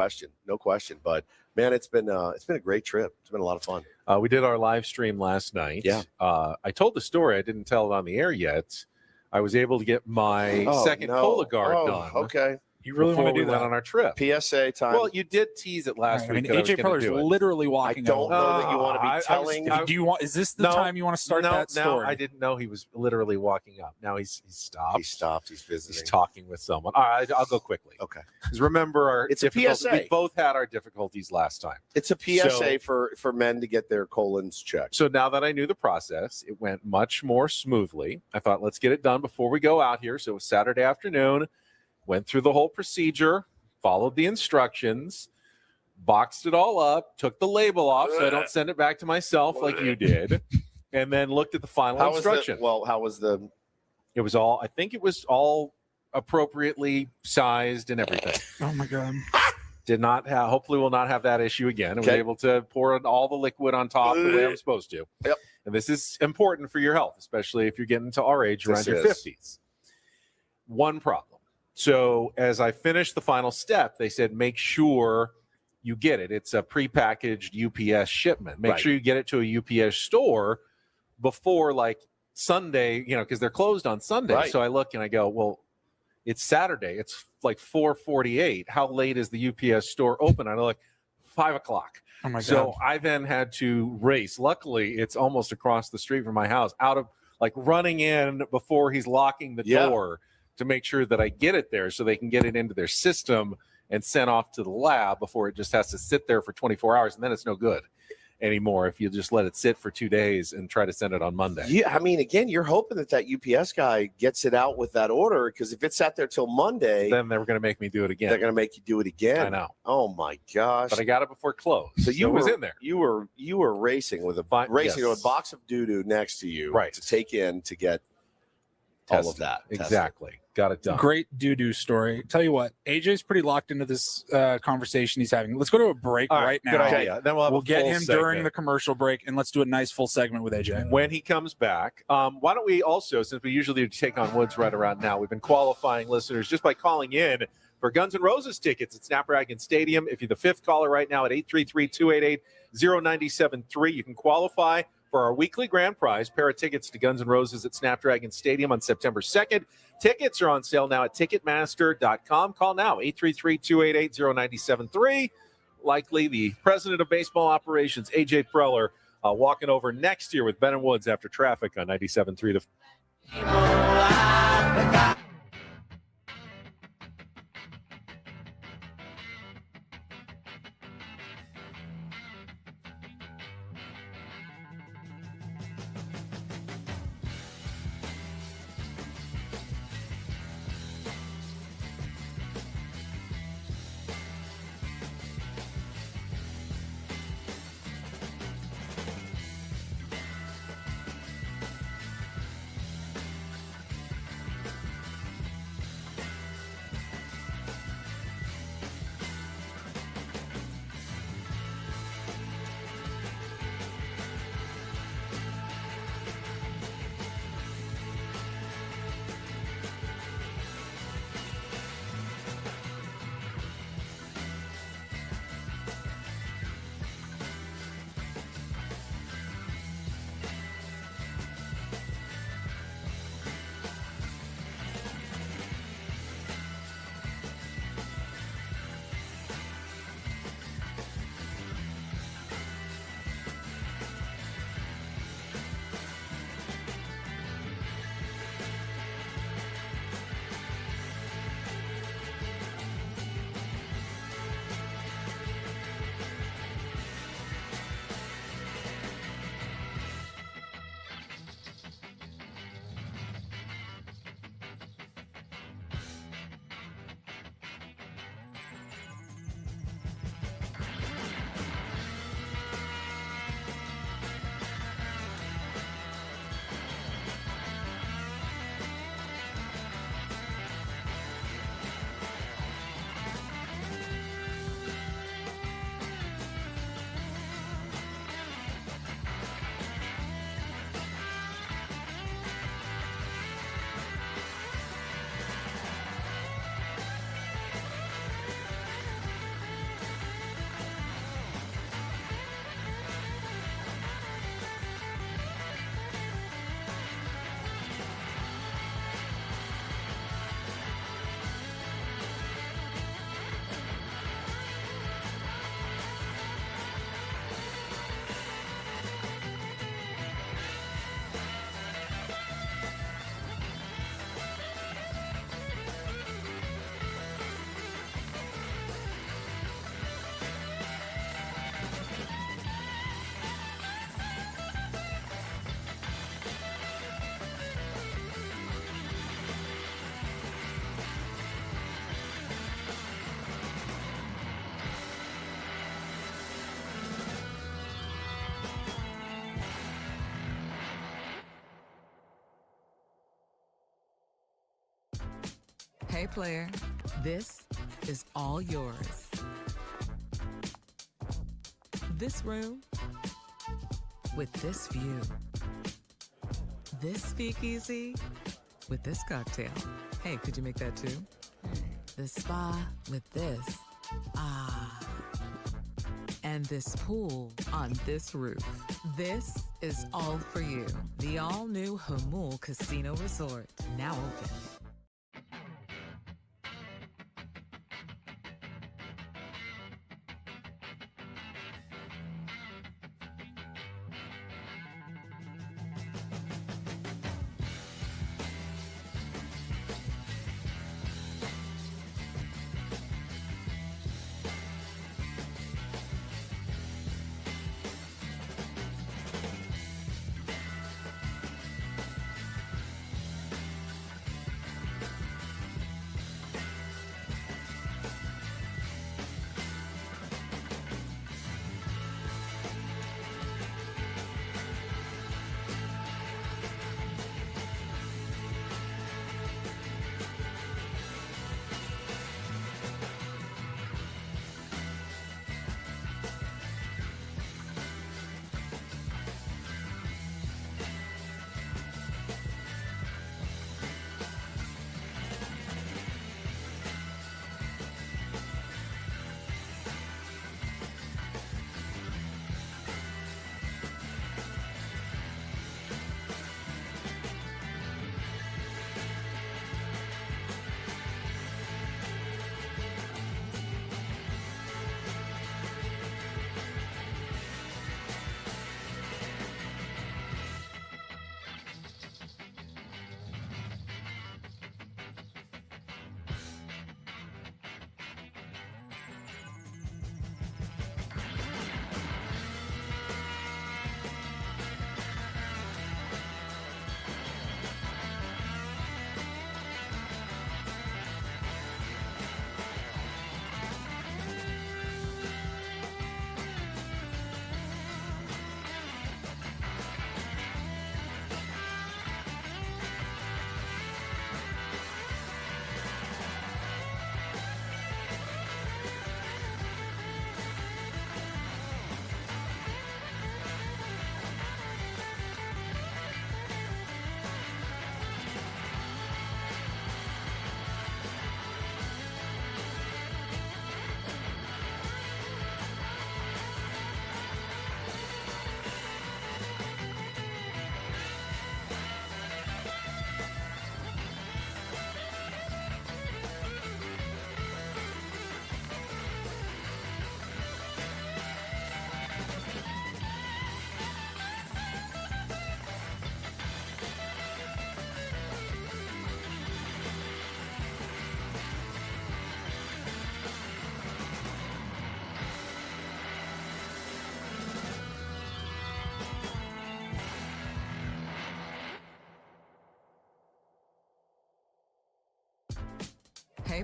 question. But man, it's been a great trip. It's been a lot of fun. We did our live stream last night. Yeah. I told the story. I didn't tell it on the air yet. I was able to get my second Cola guard done. Okay. You really want to do that on our trip? PSA time. Well, you did tease it last week. AJ Preller is literally walking. I don't know that you want to be telling. Do you want? Is this the time you want to start that story? No, I didn't know he was literally walking up. Now he's stopped. He stopped. He's visiting. He's talking with someone. All right, I'll go quickly. Okay. Because remember, it's a PSA. We both had our difficulties last time. It's a PSA for men to get their colons checked. So now that I knew the process, it went much more smoothly. I thought, let's get it done before we go out here. So it was Saturday afternoon. Went through the whole procedure, followed the instructions, boxed it all up, took the label off so I don't send it back to myself like you did, and then looked at the final instruction. How was the? It was all. I think it was all appropriately sized and everything. Oh my god! Did not have. Hopefully, we'll not have that issue again. I was able to pour all the liquid on top the way I'm supposed to. Yep. And this is important for your health, especially if you're getting to our age, around your 50s. One problem. So as I finished the final step, they said, make sure you get it. It's a prepackaged UPS shipment. Make sure you get it to a UPS store before like Sunday, because they're closed on Sunday. Right. So I look and I go, well, it's Saturday. It's like 4:48. How late is the UPS store open? I know, like 5 o'clock. Oh my God. So I then had to race. Luckily, it's almost across the street from my house, out of like running in before he's locking the door to make sure that I get it there so they can get it into their system and sent off to the lab before it just has to sit there for 24 hours. And then it's no good anymore if you just let it sit for 2 days and try to send it on Monday. Yeah, I mean, again, you're hoping that UPS guy gets it out with that order, because if it sat there till Monday, then they're going to make me do it again. They're going to make you do it again. I know. Oh my gosh! But I got it before close. So you was in there. You were racing with a box of doo-doo next to you, to take in to get all of that. Exactly. Got it done. Great doo-doo story. Tell you what, AJ's pretty locked into this conversation he's having. Let's go to a break right now. Good idea. Then we'll get him during the commercial break, and let's do a nice full segment with AJ. When he comes back, why don't we also, since we usually take on Woods right around now, we've been qualifying listeners just by calling in for Guns N' Roses tickets at Snapdragon Stadium. If you're the fifth caller right now at 833-288-0973, you can qualify. for our weekly grand prize, pair of tickets to Guns N' Roses at Snapdragon Stadium on September 2nd. Tickets are on sale now at Ticketmaster.com. Call now, 833-288-0973. Likely the president of baseball operations, AJ Preller, walking over next year with Ben and Woods after traffic on 97.3 The Hey, player, this is all yours. This room with this view. This speakeasy with this cocktail. Hey, could you make that too? The spa with this. Ah. And this pool on this roof. This is all for you. The all-new Hamul Casino Resort, now open.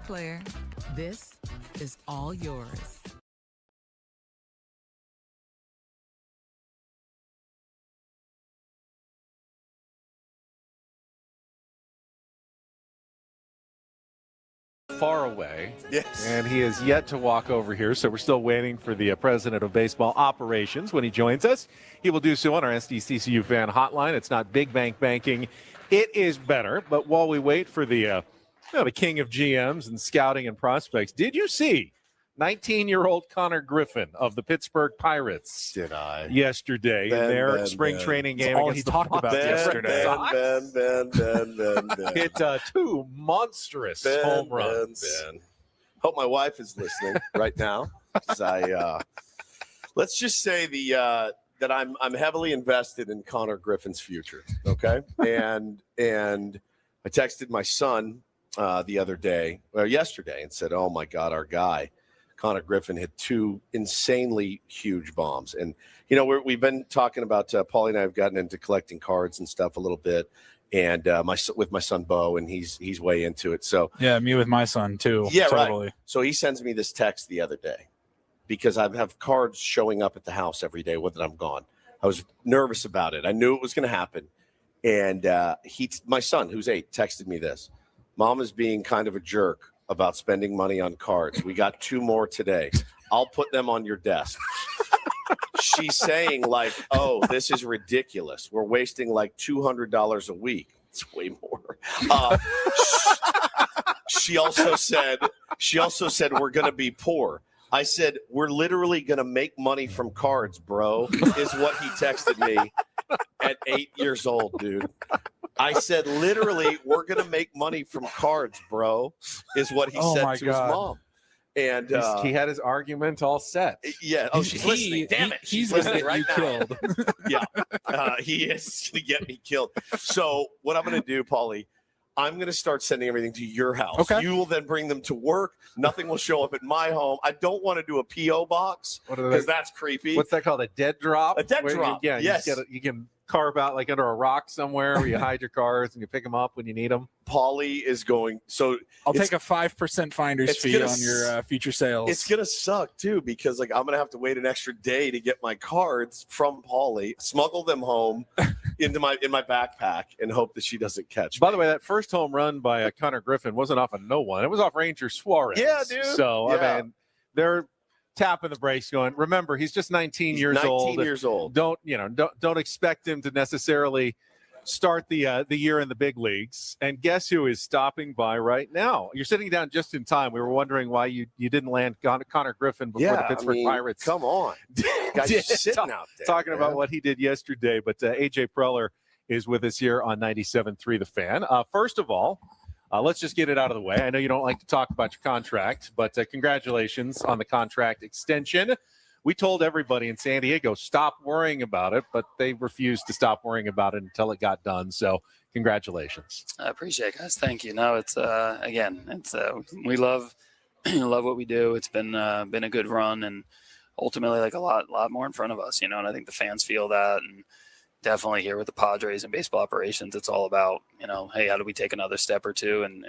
player, this is all yours. Far away. Yes. And he is yet to walk over here, so we're still waiting for the president of baseball operations when he joins us. He will do so on our SDCCU fan hotline. It's not big bank banking. It is better. But while we wait for the king of GMs and scouting and prospects, did you see 19-year-old Connor Griffin of the Pittsburgh Pirates? Did I? Yesterday in their spring training game. All he talked about yesterday. Ben. Hit 2 monstrous home runs. Ben. Hope my wife is listening right now. Let's just say that I'm heavily invested in Connor Griffin's future. Okay, and I texted my son yesterday, and said, "Oh my God, our guy." Connor Griffin hit 2 insanely huge bombs. And, we've been talking about, Paulie and I have gotten into collecting cards and stuff a little bit, and with my son, Bo, and he's way into it. So yeah, me with my son too. Yeah, totally. Right. So he sends me this text the other day because I have cards showing up at the house every day when I'm gone. I was nervous about it. I knew it was going to happen. And my son, who's 8, texted me this. Mom is being kind of a jerk about spending money on cards. We got 2 more today. I'll put them on your desk. She's saying like, oh, this is ridiculous. We're wasting like $200 a week. It's way more. She also said we're going to be poor. I said, we're literally going to make money from cards, bro, is what he texted me at 8 years old, dude. I said, literally, we're going to make money from cards, bro, is what he said to his mom. And he had his argument all set. Yeah. Oh, she's listening. Damn it. She's listening right now. Killed. Yeah. He is going to get me killed. So what I'm going to do, Paulie, I'm going to start sending everything to your house. Okay. You will then bring them to work. Nothing will show up at my home. I don't want to do a P.O. box because that's creepy. What's that called? A dead drop? A dead drop. Yes. You can carve out like under a rock somewhere where you hide your cards and you pick them up when you need them. Paulie is going. So I'll take a 5% finder's fee on your future sales. It's gonna suck too because I'm gonna have to wait an extra day to get my cards from Paulie, smuggle them home in my backpack, and hope that she doesn't catch. By the way, that first home run by Connor Griffin wasn't off of no one. It was off Ranger Suarez. Yeah, dude. So yeah. I mean, they're tapping the brakes, going. Remember, he's just 19 years old. 19 years old. Don't expect him to necessarily start the year in the big leagues. And guess who is stopping by right now? You're sitting down just in time. We were wondering why you didn't land Connor Griffin before the Pittsburgh Pirates. Come on, guys, sitting out there talking about what he did yesterday. But AJ Preller is with us here on 97.3 The Fan. First of all, let's just get it out of the way. I know you don't like to talk about your contract, but congratulations on the contract extension. We told everybody in San Diego, stop worrying about it, but they refused to stop worrying about it until it got done. So congratulations. I appreciate it, guys. Thank you. No, it's we love what we do. It's been a good run, and ultimately like a lot more in front of us, and I think the fans feel that. And definitely here with the Padres and baseball operations, it's all about, hey, how do we take another step or two and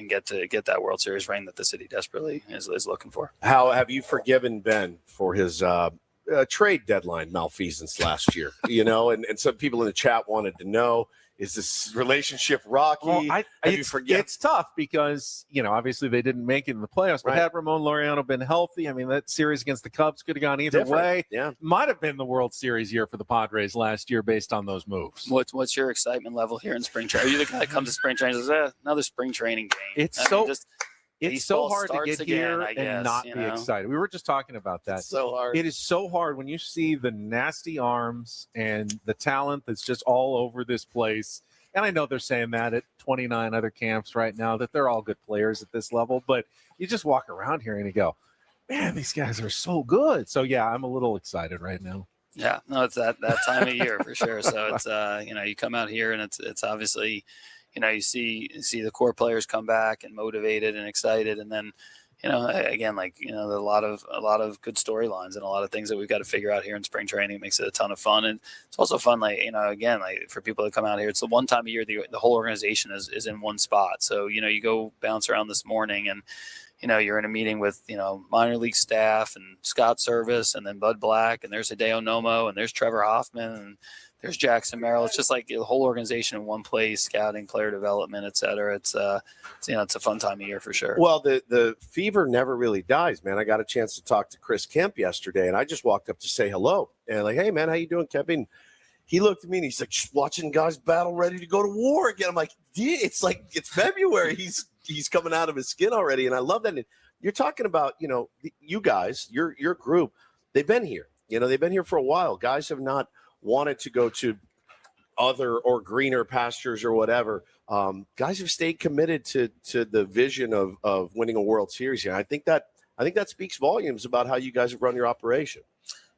get that World Series ring that the city desperately is looking for. How have you forgiven Ben for his trade deadline malfeasance last year? And some people in the chat wanted to know, is this relationship rocky? Well, it's tough because, obviously they didn't make it in the playoffs, but had Ramon Laureano been healthy, I mean, that series against the Cubs could have gone either way. Yeah. Might have been the World Series year for the Padres last year based on those moves. What's your excitement level here in spring training? Are you the guy that comes to spring training and says, another spring training game? It's so hard to get here and not be excited. We were just talking about that. It's so hard. It is so hard when you see the nasty arms and the talent that's just all over this place. And I know they're saying that at 29 other camps right now, that they're all good players at this level. But you just walk around here and you go, man, these guys are so good. So, yeah, I'm a little excited right now. Yeah, no, it's that time of year for sure. So it's, you come out here and it's obviously – you see the core players come back and motivated and excited, and then again, a lot of good storylines and a lot of things that we've got to figure out here in spring training. It makes it a ton of fun. And it's also fun, again, for people that come out here, it's the one time a year the whole organization is in one spot. So, you go bounce around this morning and, you're in a meeting with, minor league staff and Scott Service and then Bud Black, and there's Hideo Nomo and there's Trevor Hoffman and there's Jackson Merrill. It's just like the whole organization in one place, scouting, player development, et cetera. It's it's a fun time of year for sure. Well, the fever never really dies, man. I got a chance to talk to Chris Kemp yesterday, and I just walked up to say hello. And like, hey, man, how you doing, Kemp? And he looked at me, and he's like, just watching guys battle ready to go to war again. I'm like, dude, it's February. He's coming out of his skin already, and I love that. And you're talking about, you guys, your group, they've been here. They've been here for a while. Guys have not wanted to go to other or greener pastures or whatever. Guys have stayed committed to the vision of winning a World Series here. I think that speaks volumes about how you guys have run your operation.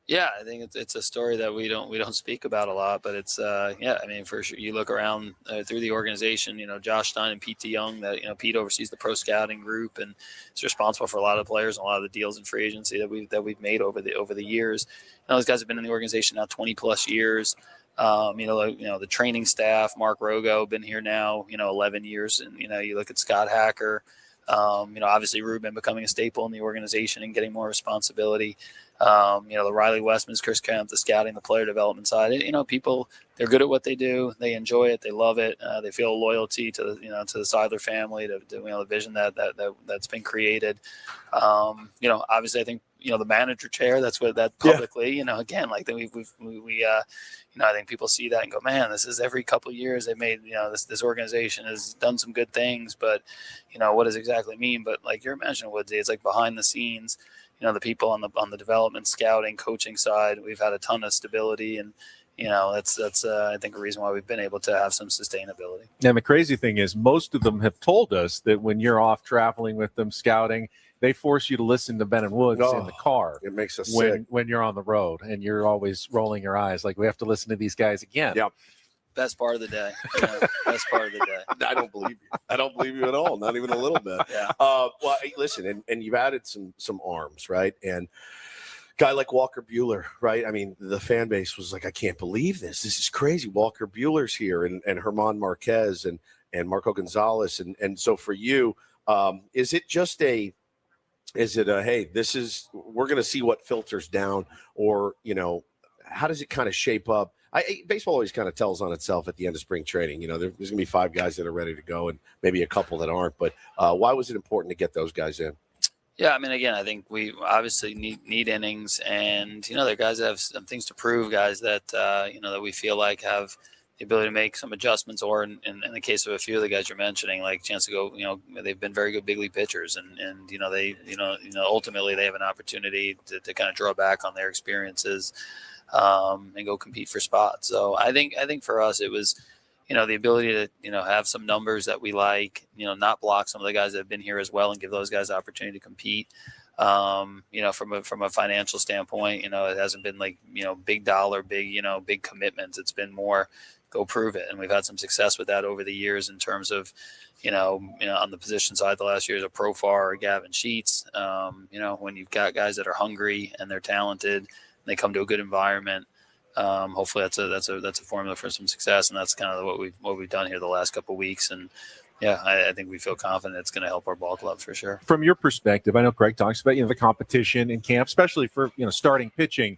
Yeah, I think it's a story that we don't speak about a lot, but it's for sure. You look around through the organization, Josh Stein and Pete DeYoung, that Pete oversees the pro scouting group and is responsible for a lot of players and a lot of the deals in free agency that we've made over the years. Those guys have been in the organization now 20 plus years. The training staff, Mark Rogo, been here now 11 years, and you look at Scott Hacker. Obviously Ruben becoming a staple in the organization and getting more responsibility. The Riley Westmans, Chris Kemp, the scouting, the player development side. People, they're good at what they do. They enjoy it. They love it. They feel loyalty to to the Seidler family, to the vision that's been created. Obviously, I think the manager chair. That's what that publicly. Again, like we I think people see that and go, man, this is every couple of years they made. This organization has done some good things, but what does it exactly mean? But like you're mentioning, Woodsy, it's like behind the scenes. The people on the development, scouting, coaching side, we've had a ton of stability, and that's I think a reason why we've been able to have some sustainability. And the crazy thing is, most of them have told us that when you're off traveling with them scouting, they force you to listen to Ben and Woods in the car. It makes us sick when you're on the road, and you're always rolling your eyes like we have to listen to these guys again. Yep. Best part of the day. Best part of the day. I don't believe you. I don't believe you at all. Not even a little bit. Yeah. Well, listen, and you've added some arms, right? And guy like Walker Buehler, right? I mean, the fan base was like, I can't believe this. This is crazy. Walker Buehler's here, and Herman Marquez and Marco Gonzalez, and so for you, is it a hey, we're going to see what filters down, or how does it kind of shape up? Baseball always kind of tells on itself at the end of spring training. There's going to be 5 guys that are ready to go and maybe a couple that aren't. But why was it important to get those guys in? Yeah, I mean, again, I think we obviously need innings, and they're guys that have some things to prove, guys that that we feel like have the ability to make some adjustments, or in the case of a few of the guys you're mentioning, like chance to go, they've been very good big league pitchers, and they ultimately they have an opportunity to kind of draw back on their experiences. And go compete for spots. So I think for us it was, the ability to have some numbers that we like, not block some of the guys that have been here as well, and give those guys the opportunity to compete. From a financial standpoint, it hasn't been like big dollar, big commitments. It's been more go prove it, and we've had some success with that over the years in terms of on the position side the last year is a Profar or Gavin Sheets. When you've got guys that are hungry and they're talented. They come to a good environment. Hopefully that's a formula for some success, and that's kind of what we've done here the last couple of weeks. And yeah, I think we feel confident it's going to help our ball club for sure. From your perspective, I know Craig talks about the competition in camp, especially for starting pitching.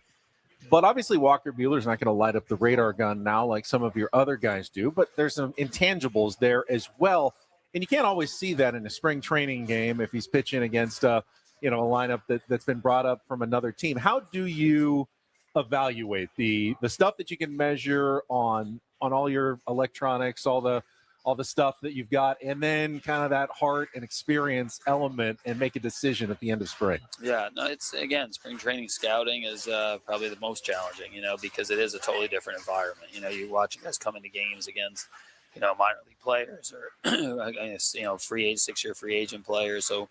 But obviously Walker Buehler's not going to light up the radar gun now like some of your other guys do. But there's some intangibles there as well, and you can't always see that in a spring training game if he's pitching against a lineup that's been brought up from another team. How do you evaluate the stuff that you can measure on all your electronics, all the stuff that you've got, and then kind of that heart and experience element, and make a decision at the end of spring? Yeah, no, it's again, spring training scouting is probably the most challenging, because it is a totally different environment. You watch guys come into games against minor league players or I guess, free agent, 6-year free agent players. So,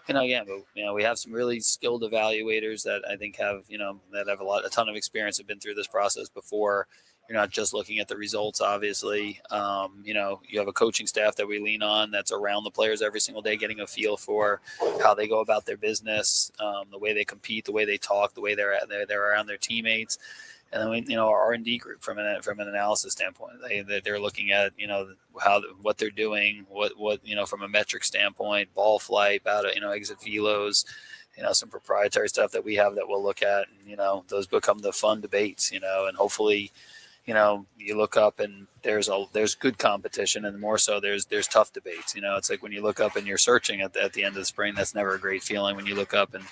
again, but, we have some really skilled evaluators that I think have, that have a ton of experience, have been through this process before. You're not just looking at the results, obviously. You have a coaching staff that we lean on that's around the players every single day, getting a feel for how they go about their business, the way they compete, the way they talk, the way they're around their teammates. And then our R&D group from an analysis standpoint, they're looking at what they're doing, what from a metric standpoint, ball flight, exit velos, some proprietary stuff that we have that we'll look at, and those become the fun debates, and hopefully you look up and there's good competition, and more so there's tough debates. It's like when you look up and you're searching at the end of the spring, that's never a great feeling when you look up and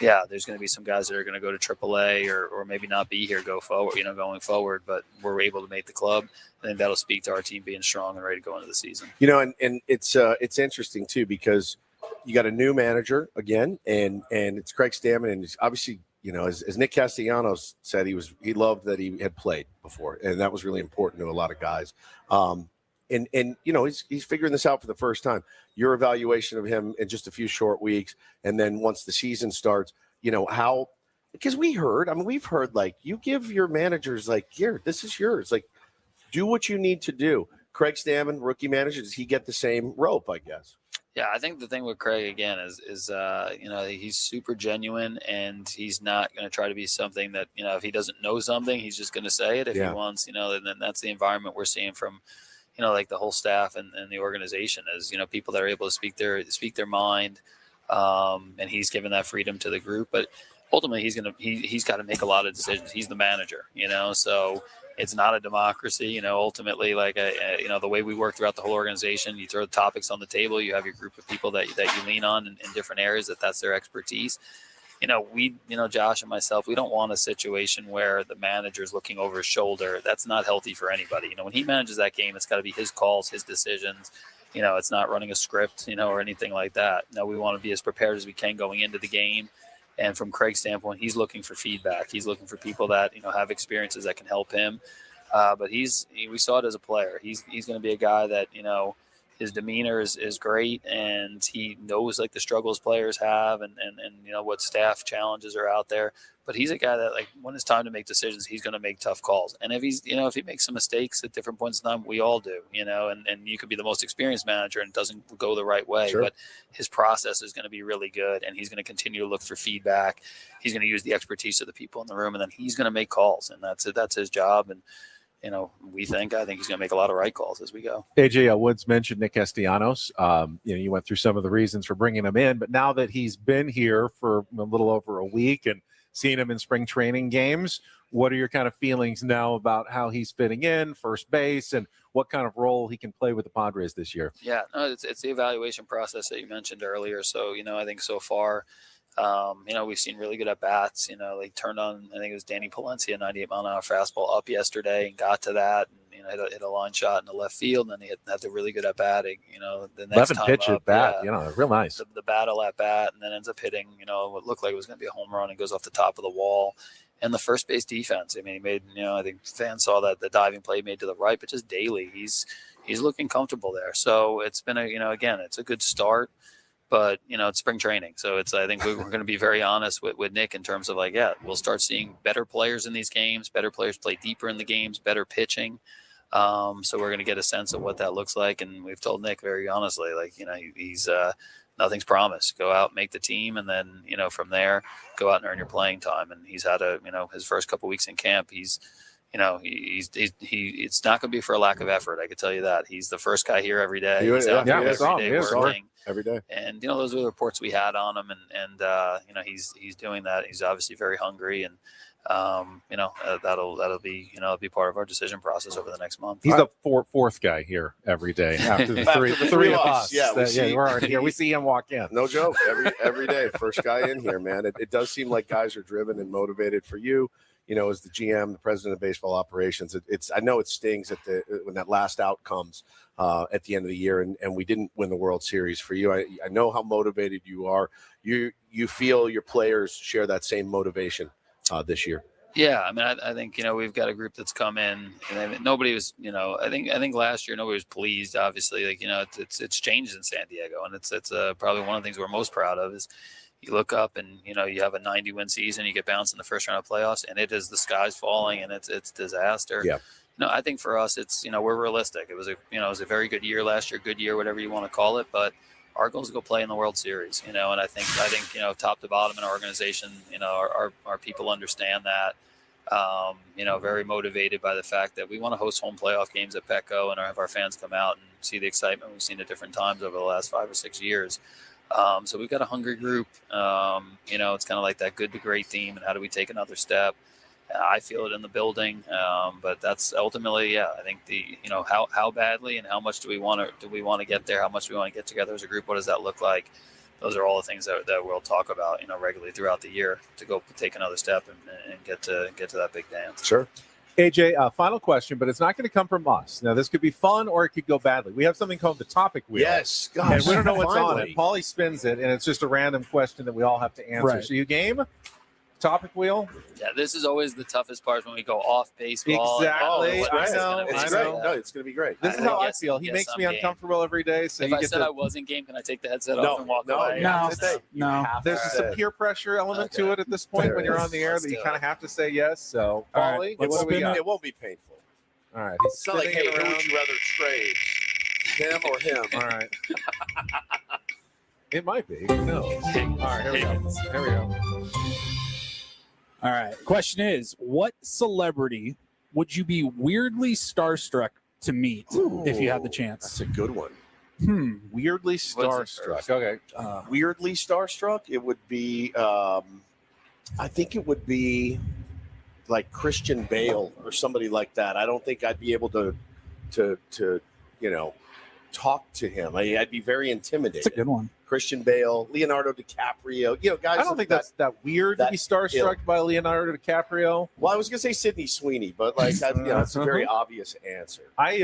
there's going to be some guys that are going to go to AAA or maybe not be here going forward, but we're able to make the club. I think that'll speak to our team being strong and ready to go into the season. And it's interesting too, because you got a new manager again, and it's Craig Stammen, and obviously, as Nick Castellanos said, he loved that he had played before, and that was really important to a lot of guys. And he's figuring this out for the first time. Your evaluation of him in just a few short weeks, and then once the season starts, because we've heard like you give your managers like, here, this is yours, like do what you need to do. Craig Stammen, rookie manager, does he get the same rope, I guess? Yeah, I think the thing with Craig again is he's super genuine, and he's not going to try to be something that if he doesn't know something, he's just going to say it. If he wants, then that's the environment we're seeing from like the whole staff and the organization is people that are able to speak their mind, and he's given that freedom to the group. But ultimately, he's got to make a lot of decisions. He's the manager, so. It's not a democracy, ultimately, like, the way we work throughout the whole organization, you throw topics on the table, you have your group of people that you lean on in different areas, that's their expertise. Josh and myself, we don't want a situation where the manager is looking over his shoulder. That's not healthy for anybody. When he manages that game, it's got to be his calls, his decisions. It's not running a script, or anything like that. No, we want to be as prepared as we can going into the game. And from Craig's standpoint, he's looking for feedback. He's looking for people that have experiences that can help him. But we saw it as a player. He's going to be a guy that his demeanor is great, and he knows like the struggles players have, and what staff challenges are out there. But he's a guy that, like, when it's time to make decisions, he's going to make tough calls. And if if he makes some mistakes at different points in time, we all do, and you could be the most experienced manager and it doesn't go the right way. Sure. But his process is going to be really good, and he's going to continue to look for feedback. He's going to use the expertise of the people in the room, and then he's going to make calls, and that's his job. And I think he's going to make a lot of right calls as we go. AJ Woods mentioned Nick Castellanos. You went through some of the reasons for bringing him in, but now that he's been here for a little over a week and seen him in spring training games, what are your kind of feelings now about how he's fitting in, first base, and what kind of role he can play with the Padres this year? Yeah, no, it's the evaluation process that you mentioned earlier. So, I think so far, we've seen really good at bats. They turned on, I think it was Danny Palencia, 98-mile-an-hour fastball up yesterday, and got to that, and hit a line shot in the left field, and then he had the really good at batting. The next 11 time pitch up, at bat, real nice. The battle at bat, and then ends up hitting, what looked like it was going to be a home run, and goes off the top of the wall. And the first base defense, he made, I think fans saw that the diving play made to the right, but just daily, he's looking comfortable there. So it's been again, it's a good start. But, it's spring training. So I think we're going to be very honest with Nick in terms of we'll start seeing better players in these games, better players play deeper in the games, better pitching. So we're going to get a sense of what that looks like. And we've told Nick very honestly, he's nothing's promised. Go out, make the team. And then, from there, go out and earn your playing time. And he's had his first couple weeks in camp, it's not going to be for a lack of effort. I can tell you that. He's the first guy here every day. He's out here every day working. Every day. And, those are the reports we had on him. And he's doing that. He's obviously very hungry. And, that'll be, be part of our decision process over the next month. He's the fourth guy here every day after the three of us. Yeah, we're already here. We see him walk in. No joke. Every day, first guy in here, man. It does seem like guys are driven and motivated for you. As the GM, the president of baseball operations, I know it stings when that last out comes at the end of the year, and we didn't win the World Series for you. I know how motivated you are. You feel your players share that same motivation this year. Yeah, I mean, I think we've got a group that's come in, and nobody was, I think last year nobody was pleased. Obviously, it's changed in San Diego, and it's probably one of the things we're most proud of is you look up and you have a 90-win season, you get bounced in the first round of playoffs, and it is the sky's falling, and it's disaster. Yeah. I think for us, it's we're realistic. It was a very good year last year, good year, whatever you want to call it, but our goal is to go play in the World Series, and I think top to bottom in our organization, our people understand that. Very motivated by the fact that we want to host home playoff games at Petco and have our fans come out and see the excitement we've seen at different times over the last 5 or 6 years. So we've got a hungry group. It's kind of like that good to great theme, and how do we take another step? I feel it in the building, but that's ultimately, I think how badly and how much do we want to get there? How much do we want to get together as a group? What does that look like? Those are all the things that we'll talk about, regularly throughout the year to go take another step and get to that big dance. Sure. AJ, final question, but it's not going to come from us. Now, this could be fun or it could go badly. We have something called the topic wheel. Yes, gosh, and we don't know what's finally on it. Paulie spins it, and it's just a random question that we all have to answer. Right. So you game? Topic wheel? Yeah, this is always the toughest part when we go off baseball. Exactly. I know. I It's know. great. No, it's going to be great. This is how I feel. He makes me uncomfortable every day. So if you I get said to, I wasn't game, can I take the headset No, off and walk no, away? No. There's some peer pressure element to it at this point There when you're is. on the air Let's that you do kind of have to say yes. So, All Paulie, right, what let's do we spin got? It won't be painful. All right. He's It's not like, hey, spinning it who around. would you rather trade, him or him? All right. It might be. Who knows? All right, here we go. Here we go. All right. Question is, what celebrity would you be weirdly starstruck to meet if you had the chance? That's a good one. Weirdly What's it starstruck. first? Okay. Weirdly starstruck, it would be, I think it would be like Christian Bale or somebody like that. I don't think I'd be able to talk to him. I'd be very intimidated. That's a good one. Christian Bale, Leonardo DiCaprio, guys. I don't think that's that weird to that be starstruck by Leonardo DiCaprio. Well, I was gonna say Sydney Sweeney, but it's a very obvious answer. I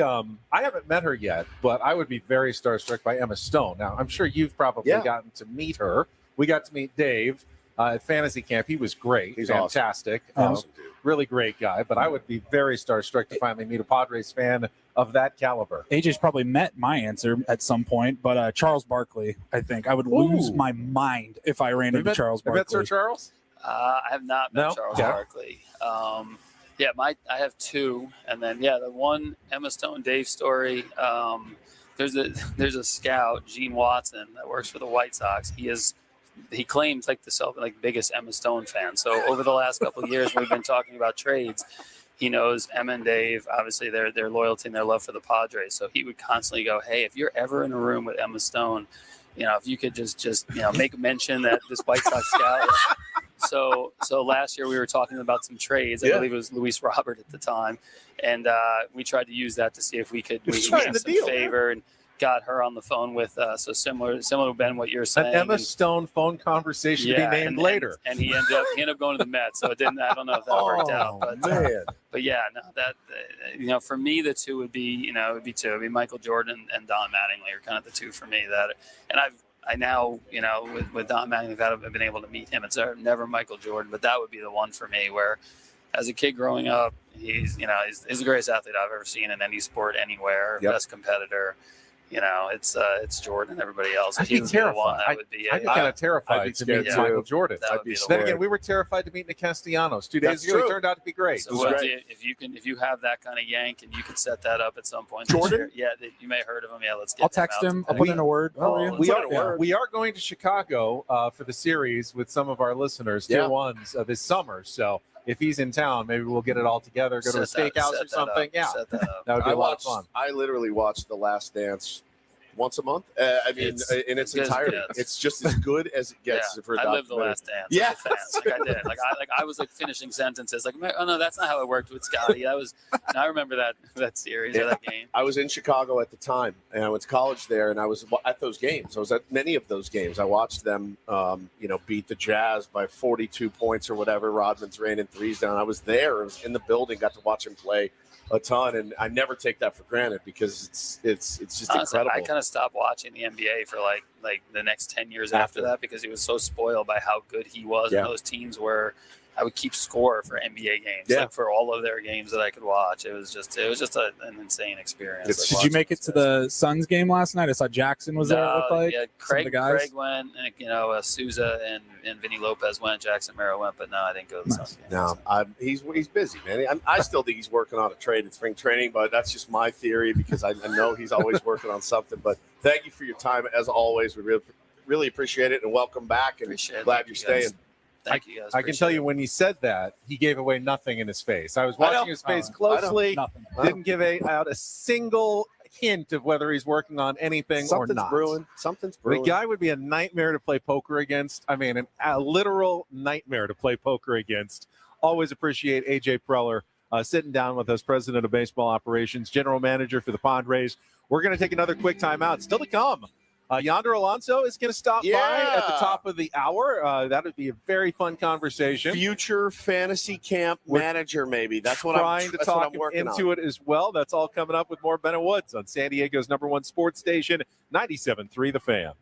haven't met her yet, but I would be very starstruck by Emma Stone. Now, I'm sure you've probably gotten to meet her. We got to meet Dave at Fantasy Camp. He was great. He's fantastic. Awesome dude. Really great guy. But I would be very starstruck to finally meet a Padres fan of that caliber. AJ's probably met my answer at some point, but Charles Barkley, I think. I would lose my mind if I ran into Charles Have you met Sir Barkley. Charles? I have not met No? Charles Okay. Barkley. I have two, and then the one Emma Stone Dave story. There's a scout, Gene Watson, that works for the White Sox. He claims the biggest Emma Stone fan. So over the last couple of years, we've been talking about trades. He knows Emma and Dave, obviously their loyalty and their love for the Padres. So he would constantly go, "Hey, if you're ever in a room with Emma Stone, if you could just make mention that this White Sox scout." So last year we were talking about some trades. I believe it was Luis Robert at the time, and we tried to use that to see if we could get some favor and got her on the phone with so similar to Ben what you're saying. An Emma Stone phone conversation to be named later. And he ended up going to the Mets, so it didn't. I don't know if that worked out, but that for me the two would be it'd be Michael Jordan and Don Mattingly are kind of the two for me I now with Don Mattingly I've been able to meet him. It's never Michael Jordan, but that would be the one for me where as a kid growing up he's the greatest athlete I've ever seen in any sport anywhere. Best competitor. It's Jordan and everybody else. I'd be terrified. I'd be kind of terrified to meet Michael Jordan. Then again, we were terrified to meet Nick Castellanos 2 days ago. It turned out to be great. So if you have that kind of yank and you can set that up at some point, Jordan? This year, you may have heard of him. Let's get. I'll text him. I'll put in a word for you. We are going to Chicago for the series with some of our listeners, tier ones of his summer. So if he's in town, maybe we'll get it all together, go to a steakhouse or something. That would be a lot of fun. I literally watch The Last Dance once a month. In its entirety. It's just as good as it gets. For I lived The Last Dance. Yeah, I did. I was finishing sentences. Oh no, that's not how it worked with Scotty. I remember that series or that game. I was in Chicago at the time, and I went to college there, and I was at those games. I was at many of those games. I watched them, beat the Jazz by 42 points or whatever. Rodman's raining threes down. I was there. I was in the building. Got to watch him play a ton, and I never take that for granted because it's just honestly, incredible. I kind of stopped watching the NBA for like the next 10 years after that because he was so spoiled by how good he was and those teams were. I would keep score for NBA games, like for all of their games that I could watch. It was just an insane experience. Did you make it to the Suns game last night? I saw Jackson was there. It looked like some of the guys. Craig went, and Souza and Vinny Lopez went. Jackson Merrill went, but no, I didn't go to the Suns game. No, he's busy, man. I still think he's working on a trade in spring training, but that's just my theory because I know he's always working on something. But thank you for your time as always. We really appreciate it, and welcome back. And glad you're staying. Thank you guys. I can tell you when he said that, he gave away nothing in his face. I was watching his face closely. Didn't give out a single hint of whether he's working on anything or not. Something's brewing. The guy would be a nightmare to play poker against. I mean, a literal nightmare to play poker against. Always appreciate AJ Preller sitting down with us, president of baseball operations, general manager for the Padres. We're going to take another quick timeout. Still to come. Yonder Alonso is going to stop by at the top of the hour. That would be a very fun conversation. Future fantasy camp manager, maybe. That's what I'm talk into it as well. That's all coming up with more Bennett Woods on San Diego's #1 sports station, 97.3 The Fan.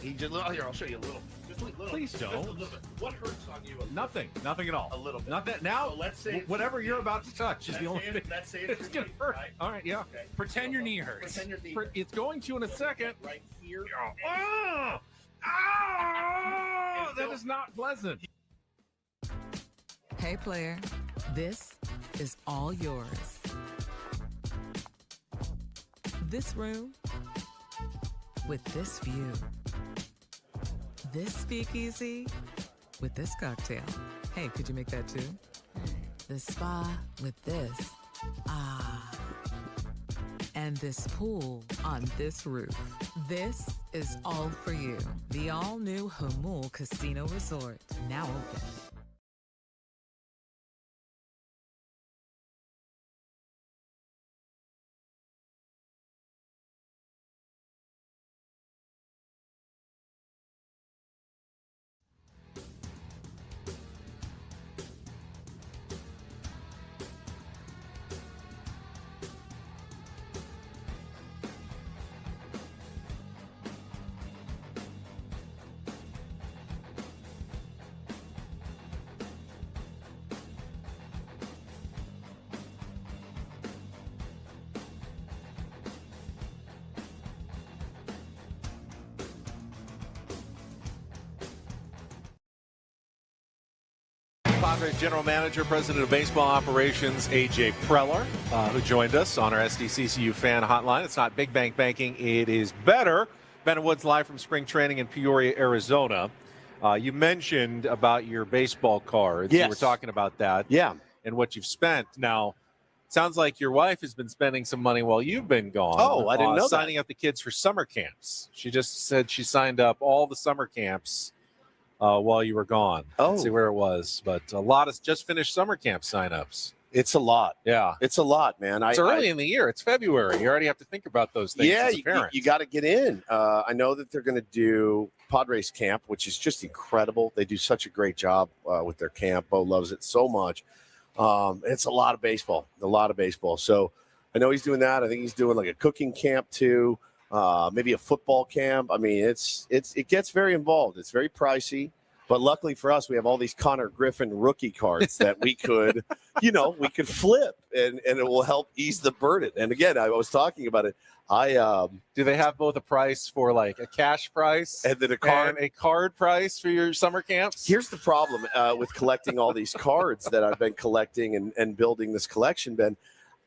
He just here. I'll show you a little. Just a little. Please don't. Just a little bit. What hurts on you? Nothing at all. A little bit. Not that now. So let's say whatever you're about to touch is the only thing. Let's say it's gonna hurt. Right? All right, yeah. Okay. Pretend your knee hurts. Pretend your knee. It's going to in a second. Right here. Oh, that is not pleasant. Hey, player, this is all yours. This room with this view. This speakeasy with this cocktail. Hey, could you make that too? The spa with this. Ah. And this pool on this roof. This is all for you. The all-new Hamul Casino Resort, now open. Padres General Manager, President of Baseball Operations, AJ Preller, who joined us on our SDCCU fan hotline. It's not Big Bank Banking, it is better. Ben Woods live from spring training in Peoria, Arizona. You mentioned about your baseball cards. Yes. You were talking about that. Yeah. And what you've spent. Now, sounds like your wife has been spending some money while you've been gone. Oh, I didn't know that. Signing up the kids for summer camps. She just said she signed up all the summer camps while you were gone. Let's see where it was. But a lot of just finished summer camp signups. It's a lot. Yeah. It's a lot, man. It's early in the year. It's February. You already have to think about those things as a parent. You got to get in. I know that they're going to do Padres camp, which is just incredible. They do such a great job with their camp. Bo loves it so much. It's a lot of baseball, So I know he's doing that. I think he's doing like a cooking camp too, maybe a football camp. I mean, it gets very involved. It's very pricey. But luckily for us, we have all these Connor Griffin rookie cards that we could, we could flip and it will help ease the burden. And again, I was talking about it. Do they have both a price for like a cash price and then a card price for your summer camps? Here's the problem with collecting all these cards that I've been collecting and building this collection, Ben.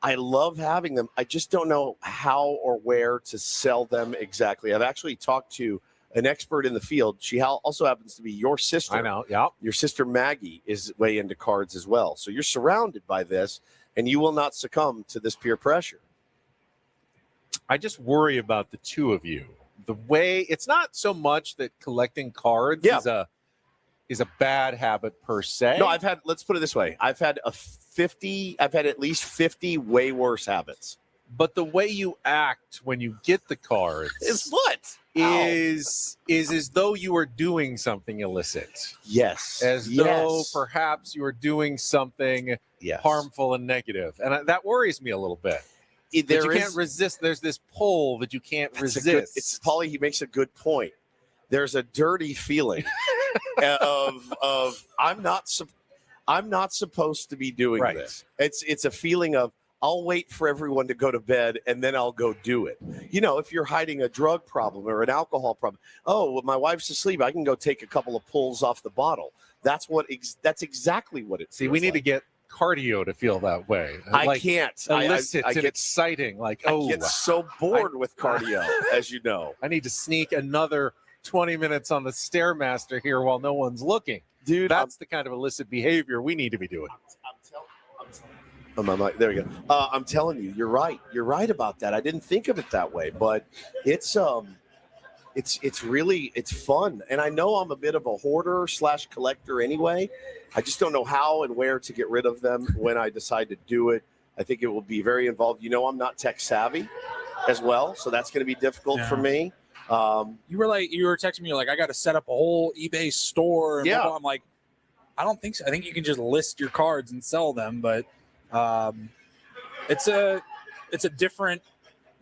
I love having them. I just don't know how or where to sell them exactly. I've actually talked to an expert in the field. She also happens to be your sister. I know, yeah. Your sister Maggie is way into cards as well. So you're surrounded by this, and you will not succumb to this peer pressure. I just worry about the two of you. The way it's not so much that collecting cards is a bad habit per se. No, let's put it this way. I've had at least 50 way worse habits. But the way you act when you get the cards is what? Is as though you are doing something illicit. Yes. As though perhaps you are doing something harmful and negative. And that worries me a little bit. You can't resist. There's this pull that you can't resist. Paulie, he makes a good point. There's a dirty feeling of I'm not supposed to be doing this. It's a feeling of I'll wait for everyone to go to bed and then I'll go do it. If you're hiding a drug problem or an alcohol problem, well, my wife's asleep, I can go take a couple of pulls off the bottle. That's exactly what it feels. See, we need to get cardio to feel that way. I can't. Illicit I and get exciting. I get so bored with cardio, as you know. I need to sneak another 20 minutes on the Stairmaster here while no one's looking. Dude, that's the kind of illicit behavior we need to be doing. There we go. I'm telling you, you're right. You're right about that. I didn't think of it that way, but it's really fun. And I know I'm a bit of a hoarder / collector anyway. I just don't know how and where to get rid of them when I decide to do it. I think it will be very involved. I'm not tech savvy as well, so that's going to be difficult for me. You were texting me like, I got to set up a whole eBay store. And blah, blah. I'm like, I don't think so. I think you can just list your cards and sell them, but it's a different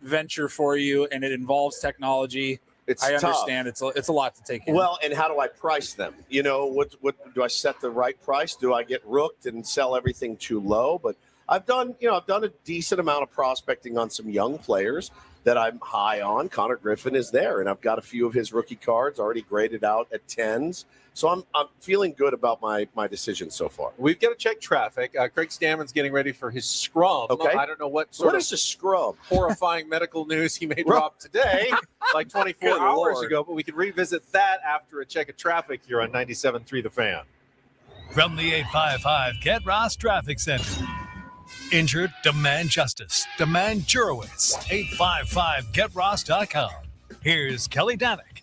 venture for you, and it involves technology. It's I tough. understand. It's a lot to take in. Well, and how do I price them? You know, what do I set the right price? Do I get rooked and sell everything too low? But I've done a decent amount of prospecting on some young players that I'm high on. Connor Griffin is there, and I've got a few of his rookie cards already graded out at 10s. So I'm feeling good about my decision so far. We've got to check traffic. Craig Stammen's getting ready for his scrum. Okay. I don't know what is a scrum? Horrifying medical news he may drop today, like 24 Good hours Lord. ago, but we can revisit that after a check of traffic here on 97.3 The Fan. From the 855 Get Ross Traffic Center. Injured? Demand justice. Demand Jurowitz. 855GetRoss.com. Here's Kelly Danick.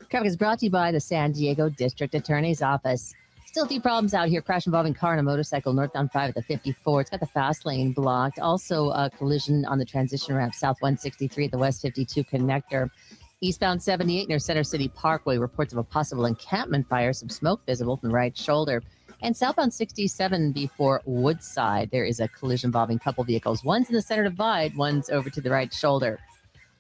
Traffic is brought to you by the San Diego District Attorney's Office. Still a few problems out here. Crash involving car and a motorcycle northbound 5 at the 54. It's got the fast lane blocked. Also a collision on the transition ramp south 163 at the West 52 connector. Eastbound 78 near Center City Parkway. Reports of a possible encampment fire. Some smoke visible from the right shoulder. And southbound 67 before Woodside. There is a collision involving a couple vehicles. One's in the center divide. One's over to the right shoulder.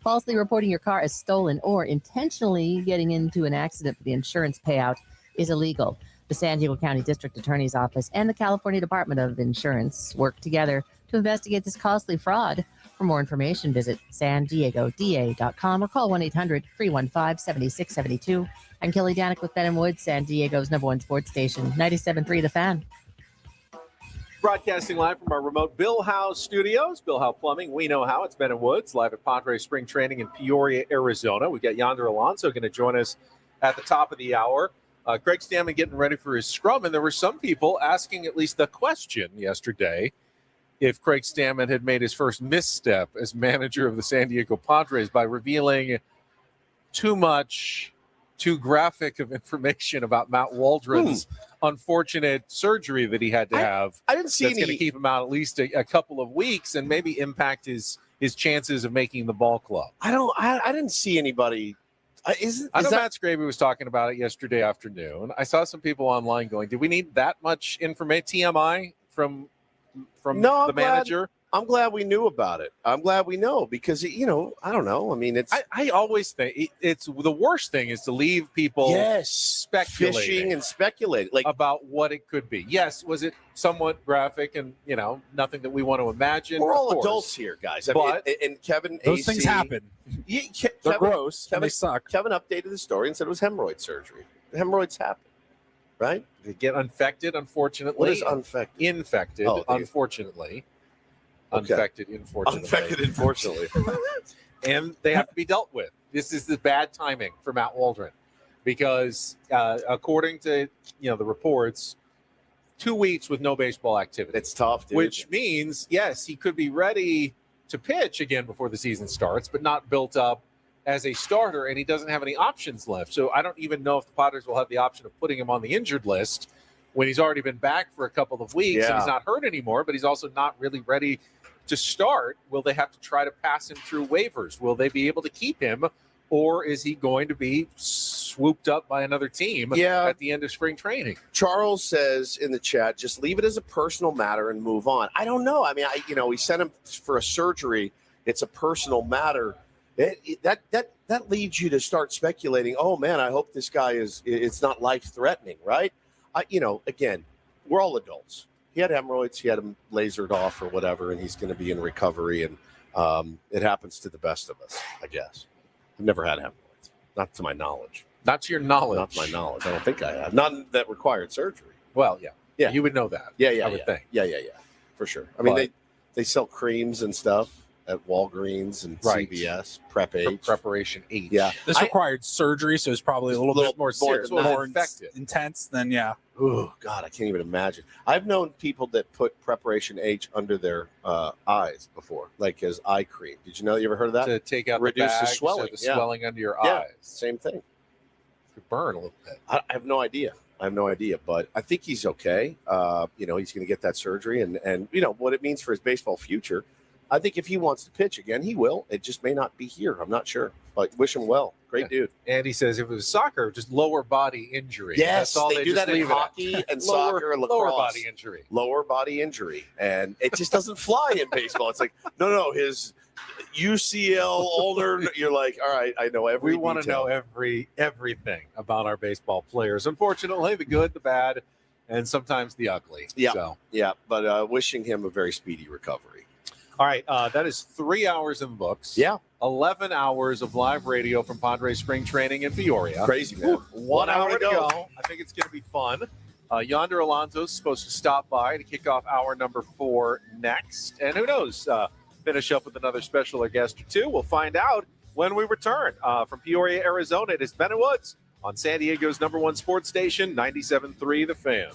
Falsely reporting your car as stolen or intentionally getting into an accident for the insurance payout is illegal. The San Diego County District Attorney's Office and the California Department of Insurance work together to investigate this costly fraud. For more information, visit SanDiegoDA.com or call 1-800-315-7672. I'm Kelly Danick with Ben & Woods, San Diego's #1 sports station, 97.3 The Fan. Broadcasting live from our remote Bill Howe studios. Bill Howe Plumbing, we know how. It's Ben & Woods, live at Padres Spring Training in Peoria, Arizona. We've got Yonder Alonso going to join us at the top of the hour. Craig Stammen getting ready for his scrum, and there were some people asking at least the question yesterday if Craig Stammen had made his first misstep as manager of the San Diego Padres by revealing too graphic of information about Matt Waldron's unfortunate surgery that he had to have. I didn't see that's going to keep him out at least a couple of weeks and maybe impact his chances of making the ball club. I didn't see anybody. I know Matt Scraby was talking about it yesterday afternoon. I saw some people online going, "Do we need that much information?" TMI from the manager. I'm glad we knew about it. I'm glad we know because, I don't know. I mean, it's. I always think it's the worst thing is to leave people speculating. Fishing and speculating about what it could be. Yes, was it somewhat graphic and, nothing that we want to imagine? We're all adults here, guys. And Kevin, those things happen. They're gross. They suck. Kevin updated the story and said it was hemorrhoid surgery. Hemorrhoids happen, right? They get infected, unfortunately. What is infected? Infected, unfortunately. Unfected, unfortunately. And they have to be dealt with. This is the bad timing for Matt Waldron because according to the reports, 2 weeks with no baseball activity. It's tough, dude. Which means, yes, he could be ready to pitch again before the season starts, but not built up as a starter, and he doesn't have any options left. So I don't even know if the Padres will have the option of putting him on the injured list when he's already been back for a couple of weeks and he's not hurt anymore, but he's also not really ready to start. Will they have to try to pass him through waivers? Will they be able to keep him, or is he going to be swooped up by another team at the end of spring training? Charles says in the chat, just leave it as a personal matter and move on. I don't know. I mean, we sent him for a surgery. It's a personal matter. That leads you to start speculating. Oh man, I hope this guy it's not life threatening, right? Again, we're all adults. He had hemorrhoids. He had them lasered off or whatever, and he's going to be in recovery. And it happens to the best of us, I guess. I've never had hemorrhoids, not to my knowledge. Not to your knowledge. Not to my knowledge. I don't think I have. None that required surgery. Well, yeah. You would know that. Yeah. I would think. Yeah. For sure. I mean, they sell creams and stuff at Walgreens and CVS, Prep H. Preparation H. Yeah. This required surgery, so it's probably a little bit more serious, more intense than, Oh, God, I can't even imagine. I've known people that put Preparation H under their eyes before, like as eye cream. Did you know? You ever heard of that? To take out reduce the swelling. So the swelling under your eyes. Same thing. It could burn a little bit. I have no idea. But I think he's okay. He's going to get that surgery, and what it means for his baseball future. I think if he wants to pitch again, he will. It just may not be here. I'm not sure. But wish him well. Great dude. And he says if it was soccer, just lower body injury. Yes, that's all they do that in hockey and soccer and lacrosse. Lower body injury. Lower body injury. And it just doesn't fly in baseball. It's like, no, his UCL older. You're like, all right, I know every. We want to know everything about our baseball players. Unfortunately, the good, the bad, and sometimes the ugly. Yeah, So. yeah. But wishing him a very speedy recovery. All right, that is 3 hours in the books. Yeah. 11 hours of live radio from Padres spring training in Peoria. Crazy, man. 1 hour to go. I think it's going to be fun. Yonder Alonso is supposed to stop by to kick off hour number 4 next. And who knows, finish up with another special guest or two. We'll find out when we return. From Peoria, Arizona, it is Ben and Woods on San Diego's #1 sports station, 97.3 The Fan.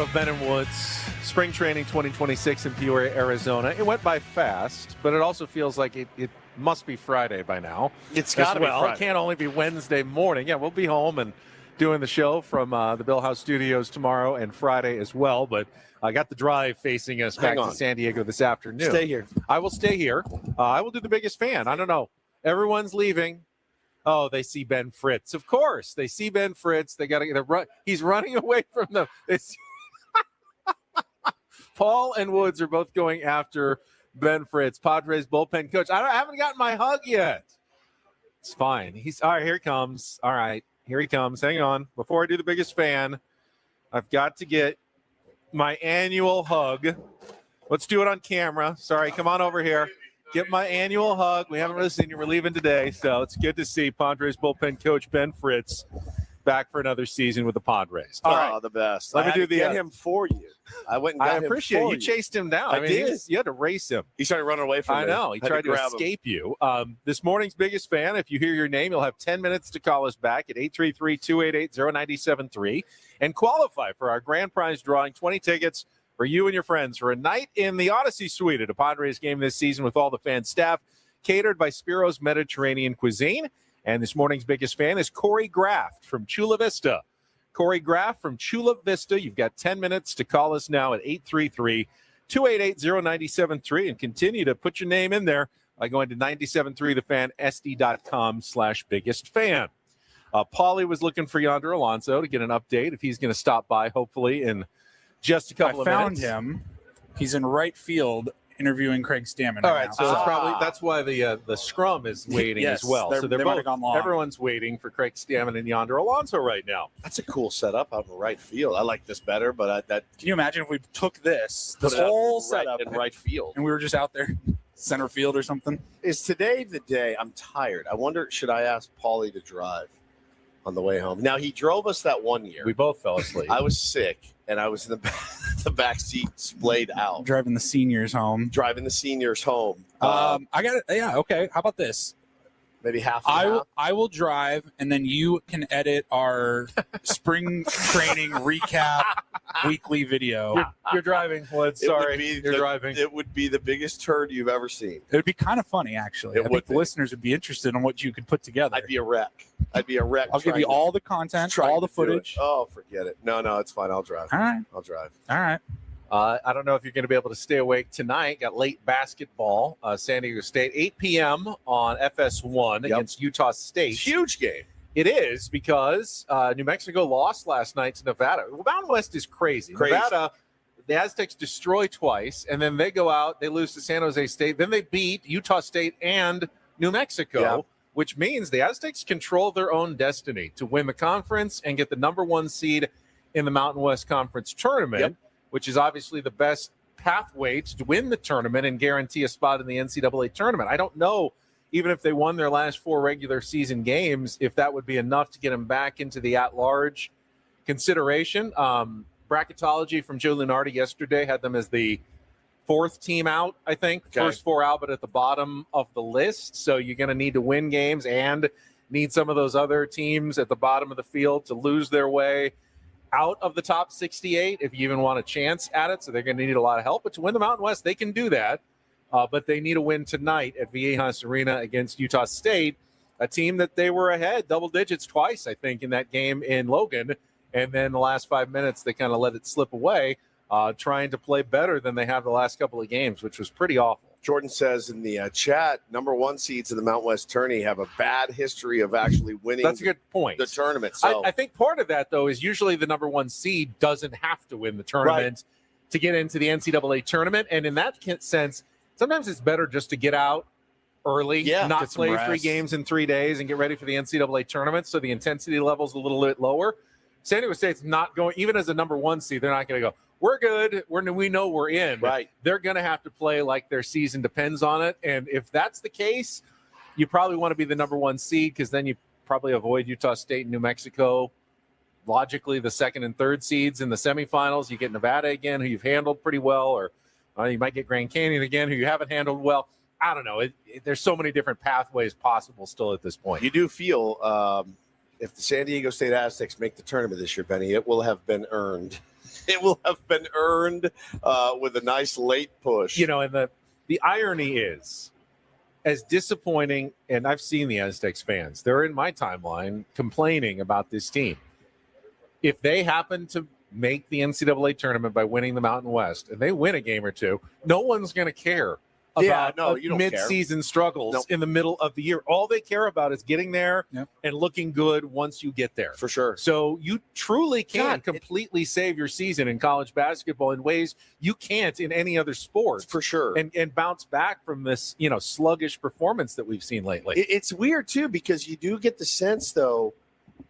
of Ben and Woods, spring training 2026 in Peoria, Arizona. It went by fast, but it also feels like it must be Friday by now. It's got to be Friday. It can't only be Wednesday morning. Yeah, we'll be home and doing the show from the Bill House Studios tomorrow and Friday as well. But I got the drive facing us back to San Diego this afternoon. Stay here. I will stay here. I will do the biggest fan. I don't know. Everyone's leaving. Oh, they see Ben Fritz. Of course, they see Ben Fritz. They got to get a run. He's running away from them. Paul and Woods are both going after Ben Fritz, Padres bullpen coach. I haven't gotten my hug yet. It's fine. He's all right. Here he comes. All right, here he comes. Hang on. Before I do the biggest fan, I've got to get my annual hug. Let's do it on camera. Sorry, come on over here. Get my annual hug. We haven't really seen you. We're leaving today, so it's good to see Padres bullpen coach Ben Fritz back for another season with the Padres. All right, the best. Let me do the get him for you. I went and got him. I appreciate for you chased him down. I did. You had to race him. He started running away from me. I know. He tried to escape you. This morning's biggest fan, if you hear your name, you'll have 10 minutes to call us back at 833-288-0973 and qualify for our grand prize drawing, 20 tickets for you and your friends for a night in the Odyssey Suite at a Padres game this season with all the fan staff, catered by Spiro's Mediterranean Cuisine. And this morning's biggest fan is Corey Graft from Chula Vista. Corey Graff from Chula Vista. You've got 10 minutes to call us now at 833-288-0973 and continue to put your name in there by going to 973thefan.sd.com/biggest fan. Paulie was looking for Yonder Alonso to get an update if he's going to stop by, hopefully, in just a couple of minutes. I found him. He's in right field interviewing Craig Stammen. All right, so that's why the scrum is waiting as well. So they're both, everyone's waiting for Craig Stammen and Yonder Alonso right now. That's a cool setup out in right field. I like this better, but can you imagine if we took this whole setup in right field and we were just out there center field or something? Is today the day? I'm tired. I wonder, should I ask Paulie to drive on the way home? Now, he drove us that one year. We both fell asleep. I was sick, and I was in the back seat, splayed out. Driving the seniors home. I got it. Yeah, okay. How about this? Maybe half. I will drive, and then you can edit our spring training recap weekly video. You're driving, Woods. Sorry, you're driving. It would be the biggest turd you've ever seen. It would be kind of funny, actually. I think the listeners would be interested in what you could put together. I'd be a wreck. I'll give you all the content, all the footage. Oh, forget it. No, it's fine. I'll drive. All right. I'll drive. All right. I don't know if you're going to be able to stay awake tonight. Got late basketball, San Diego State, 8 p.m. on FS1 against Utah State. Huge game. It is because New Mexico lost last night to Nevada. Well, Mountain West is crazy. Nevada, the Aztecs destroy twice, and then they go out, they lose to San Jose State. Then they beat Utah State and New Mexico, which means the Aztecs control their own destiny to win the conference and get the number one seed in the Mountain West Conference tournament, which is obviously the best pathway to win the tournament and guarantee a spot in the NCAA tournament. I don't know, even if they won their last 4 regular season games, if that would be enough to get them back into the at-large consideration. Bracketology from Joe Lunardi yesterday had them as the 4th team out, I think. Okay. First 4 out, but at the bottom of the list. So you're going to need to win games and need some of those other teams at the bottom of the field to lose their way out of the top 68 if you even want a chance at it. So they're going to need a lot of help. But to win the Mountain West, they can do that. But they need a win tonight at Viejas Arena against Utah State, a team that they were ahead double digits twice, I think, in that game in Logan. And then the last 5 minutes, they kind of let it slip away, trying to play better than they have the last couple of games, which was pretty awful. Jordan says in the chat, number 1 seeds in the Mountain West tourney have a bad history of actually winning. That's a good point. The tournament. So I think part of that, though, is usually the number 1 seed doesn't have to win the tournament to get into the NCAA tournament. And in that sense, sometimes it's better just to get out early, not play 3 games in 3 days and get ready for the NCAA tournament. So the intensity level's a little bit lower. San Diego State's not going, even as a number 1 seed, they're not going to go, we're good. We know we're in. Right. They're going to have to play like their season depends on it. And if that's the case, you probably want to be the number 1 seed because then you probably avoid Utah State and New Mexico. Logically, the 2nd and 3rd seeds in the semifinals. You get Nevada again, who you've handled pretty well, or you might get Grand Canyon again, who you haven't handled well. I don't know. There's so many different pathways possible still at this point. You do feel if the San Diego State Aztecs make the tournament this year, Benny, it will have been earned. It will have been earned with a nice late push. And the irony is, as disappointing, and I've seen the Aztecs fans, they're in my timeline complaining about this team. If they happen to make the NCAA tournament by winning the Mountain West and they win a game or two, no one's going to care about mid-season struggles in the middle of the year. All they care about is getting there and looking good once you get there. For sure. So you truly can completely save your season in college basketball in ways you can't in any other sport. For sure. And bounce back from this, sluggish performance that we've seen lately. It's weird, too, because you do get the sense, though,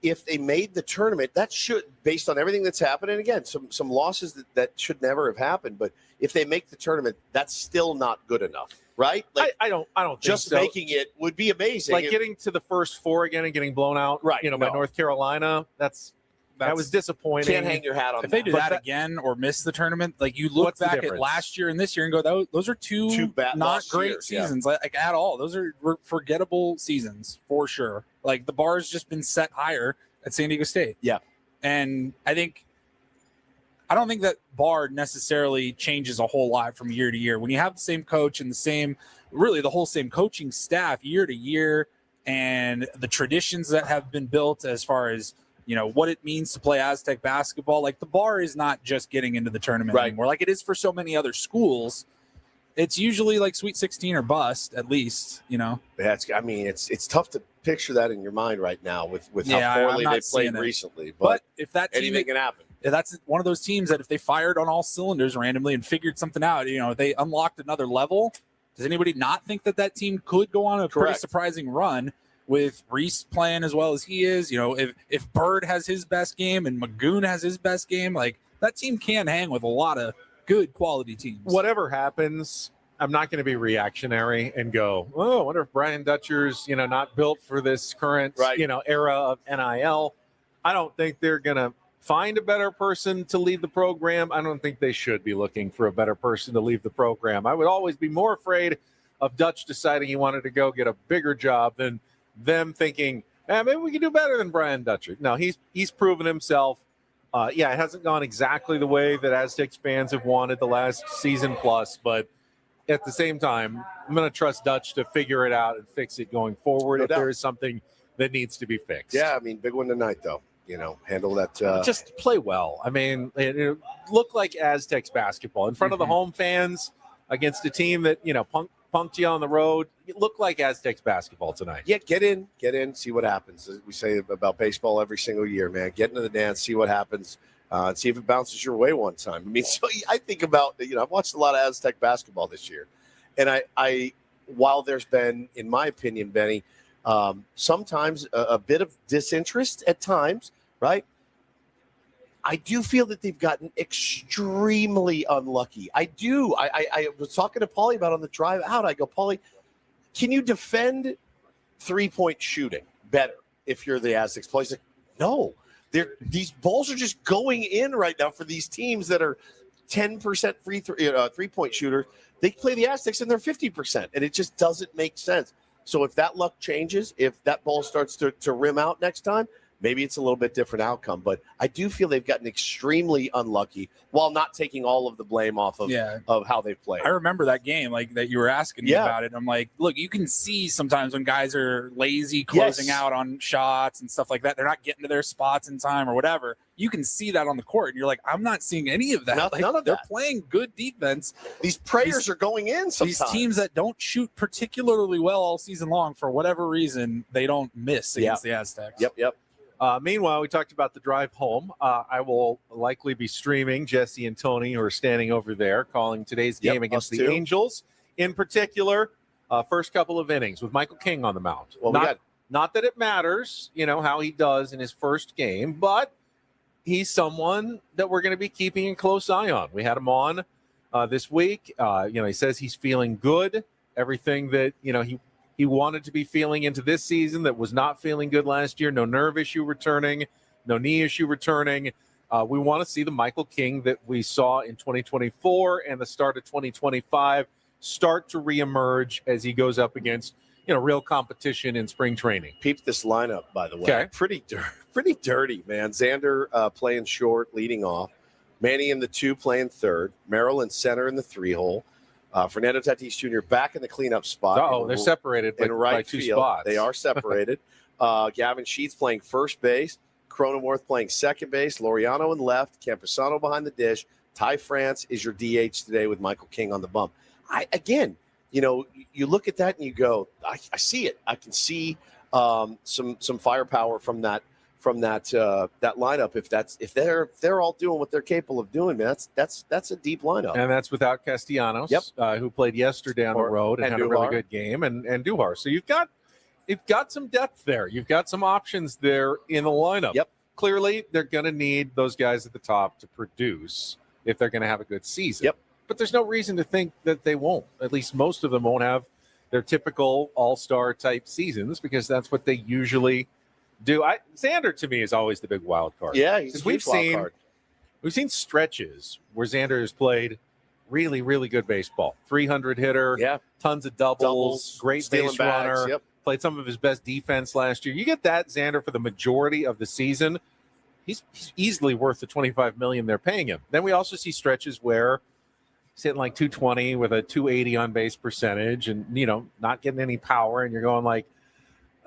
if they made the tournament, that should, based on everything that's happened, and again, some losses that should never have happened, but if they make the tournament, that's still not good enough, right? Like, I don't think just so. Making it would be amazing. Like getting to the first four again and getting blown out, by North Carolina. That was disappointing. Can't hang your hat on if they do that again or miss the tournament, like you look back at last year and this year and go, those are two not great seasons, like at all. Those were forgettable seasons for sure. Like the bar's just been set higher at San Diego State. Yeah. And I don't think that bar necessarily changes a whole lot from year to year. When you have the same coach and the whole same coaching staff year to year, and the traditions that have been built as far as, what it means to play Aztec basketball, like the bar is not just getting into the tournament anymore, like it is for so many other schools. It's usually like Sweet 16 or bust, at least, It's tough to picture that in your mind right now with how poorly they played recently. But if that team, anything can happen. If that's one of those teams that if they fired on all cylinders randomly and figured something out, they unlocked another level. Does anybody not think that team could go on a pretty surprising run with Reese playing as well as he is? If Bird has his best game and Magoon has his best game, like that team can hang with a lot of good quality teams. Whatever happens, I'm not going to be reactionary and go, I wonder if Brian Dutcher's, not built for this current, era of NIL. I don't think they're going to find a better person to lead the program. I don't think they should be looking for a better person to lead the program. I would always be more afraid of Dutch deciding he wanted to go get a bigger job than them thinking, maybe we can do better than Brian Dutcher. No, he's proven himself. It hasn't gone exactly the way that Aztecs fans have wanted the last season plus, but at the same time, I'm going to trust Dutch to figure it out and fix it going forward if there is something that needs to be fixed. Yeah, big one tonight, though. Handle that. Just play well. It looked like Aztecs basketball in front of the home fans against a team that, punked you on the road. It looked like Aztecs basketball tonight. Yeah, get in, see what happens. As we say about baseball every single year, man. Get into the dance, see what happens, and see if it bounces your way one time. So I think about, I've watched a lot of Aztec basketball this year. And I while there's been, in my opinion, Benny, sometimes a bit of disinterest at times, right? I do feel that they've gotten extremely unlucky. I do. I was talking to Paulie about on the drive out. I go, Paulie, can you defend three-point shooting better if you're the Aztecs? Paulie's like, no. These balls are just going in right now for these teams that are 10% three-point shooters. They play the Aztecs and they're 50%, and it just doesn't make sense. So if that luck changes, if that ball starts to rim out next time, maybe it's a little bit different outcome. But I do feel they've gotten extremely unlucky while not taking all of the blame off of how they've played. I remember that game, like that you were asking me about it. I'm like, look, you can see sometimes when guys are lazy closing out on shots and stuff like that. They're not getting to their spots in time or whatever. You can see that on the court. And you're like, I'm not seeing any of that. None of they're that. Playing good defense. These prayers are going in sometimes. These teams that don't shoot particularly well all season long, for whatever reason, they don't miss against the Aztecs. Yep. Meanwhile, we talked about the drive home. I will likely be streaming Jesse and Tony, who are standing over there, calling today's game against the Angels. In particular, first couple of innings with Michael King on the mound. Well, not that it matters, how he does in his first game, but he's someone that we're going to be keeping a close eye on. We had him on this week. He says he's feeling good. Everything that, he wanted to be feeling into this season that was not feeling good last year. No nerve issue returning, no knee issue returning. We want to see the Michael King that we saw in 2024 and the start of 2025 start to reemerge as he goes up against, real competition in spring training. Peep this lineup, by the way. Okay. Pretty dirty, man. Xander playing short, leading off. Manny in the 2 playing third. Merrill in center in the 3-hole. Fernando Tatis Jr. back in the cleanup spot. Oh, they're separated in right by 2 field. spots. They are separated. Gavin Sheets playing first base. Cronenworth playing second base. Laureano in left. Camposano behind the dish. Ty France is your DH today with Michael King on the bump. You look at that and you go, I see it. I can see some firepower from that lineup. If they're all doing what they're capable of doing, man, that's a deep lineup. And that's without Castellanos, who played yesterday on the road and had a really good game, and Duhar. So you've got some depth there. You've got some options there in the lineup. Yep. Clearly, they're going to need those guys at the top to produce if they're going to have a good season. Yep. But there's no reason to think that they won't. At least most of them won't have their typical all-star type seasons because that's what they usually do. Xander, to me, is always the big wild card. Yeah, he's a huge wild card. We've seen stretches where Xander has played really, really good baseball. 300 hitter, tons of doubles great base runner, played some of his best defense last year. You get that Xander for the majority of the season, he's easily worth the $25 million they're paying him. Then we also see stretches where he's hitting like 220 with a 280 on base percentage and, not getting any power. And you're going like,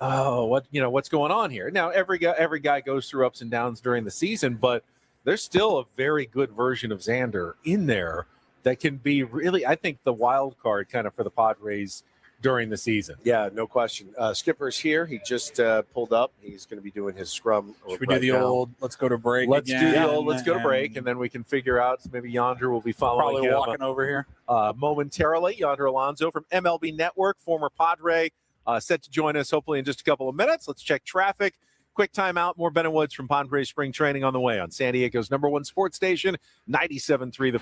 oh, what's going on here? Now, every guy goes through ups and downs during the season, but there's still a very good version of Xander in there that can be really, I think, the wild card kind of for the Padres during the season. Yeah, no question. Skipper's here. He just pulled up. He's going to be doing his scrum. Should we do the old, let's go to break Let's again? do the old, let's go to break, and then we can figure out, maybe Yonder will be following Probably him walking over here. Momentarily. Yonder Alonso from MLB Network, former Padre, set to join us hopefully in just a couple of minutes. Let's check traffic. Quick timeout. More Ben and Woods from Padres Spring Training on the way on San Diego's #1 sports station, 97.3 The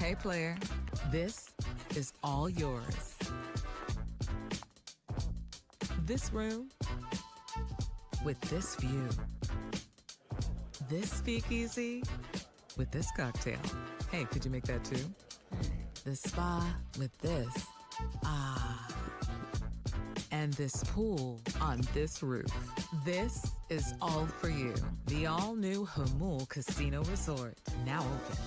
Hey, player, this is all yours. This room with this view. This speakeasy with this cocktail. Hey, could you make that too? The spa with this. Ah. And this pool on this roof. This is all for you. The all-new Hamul Casino Resort, now open.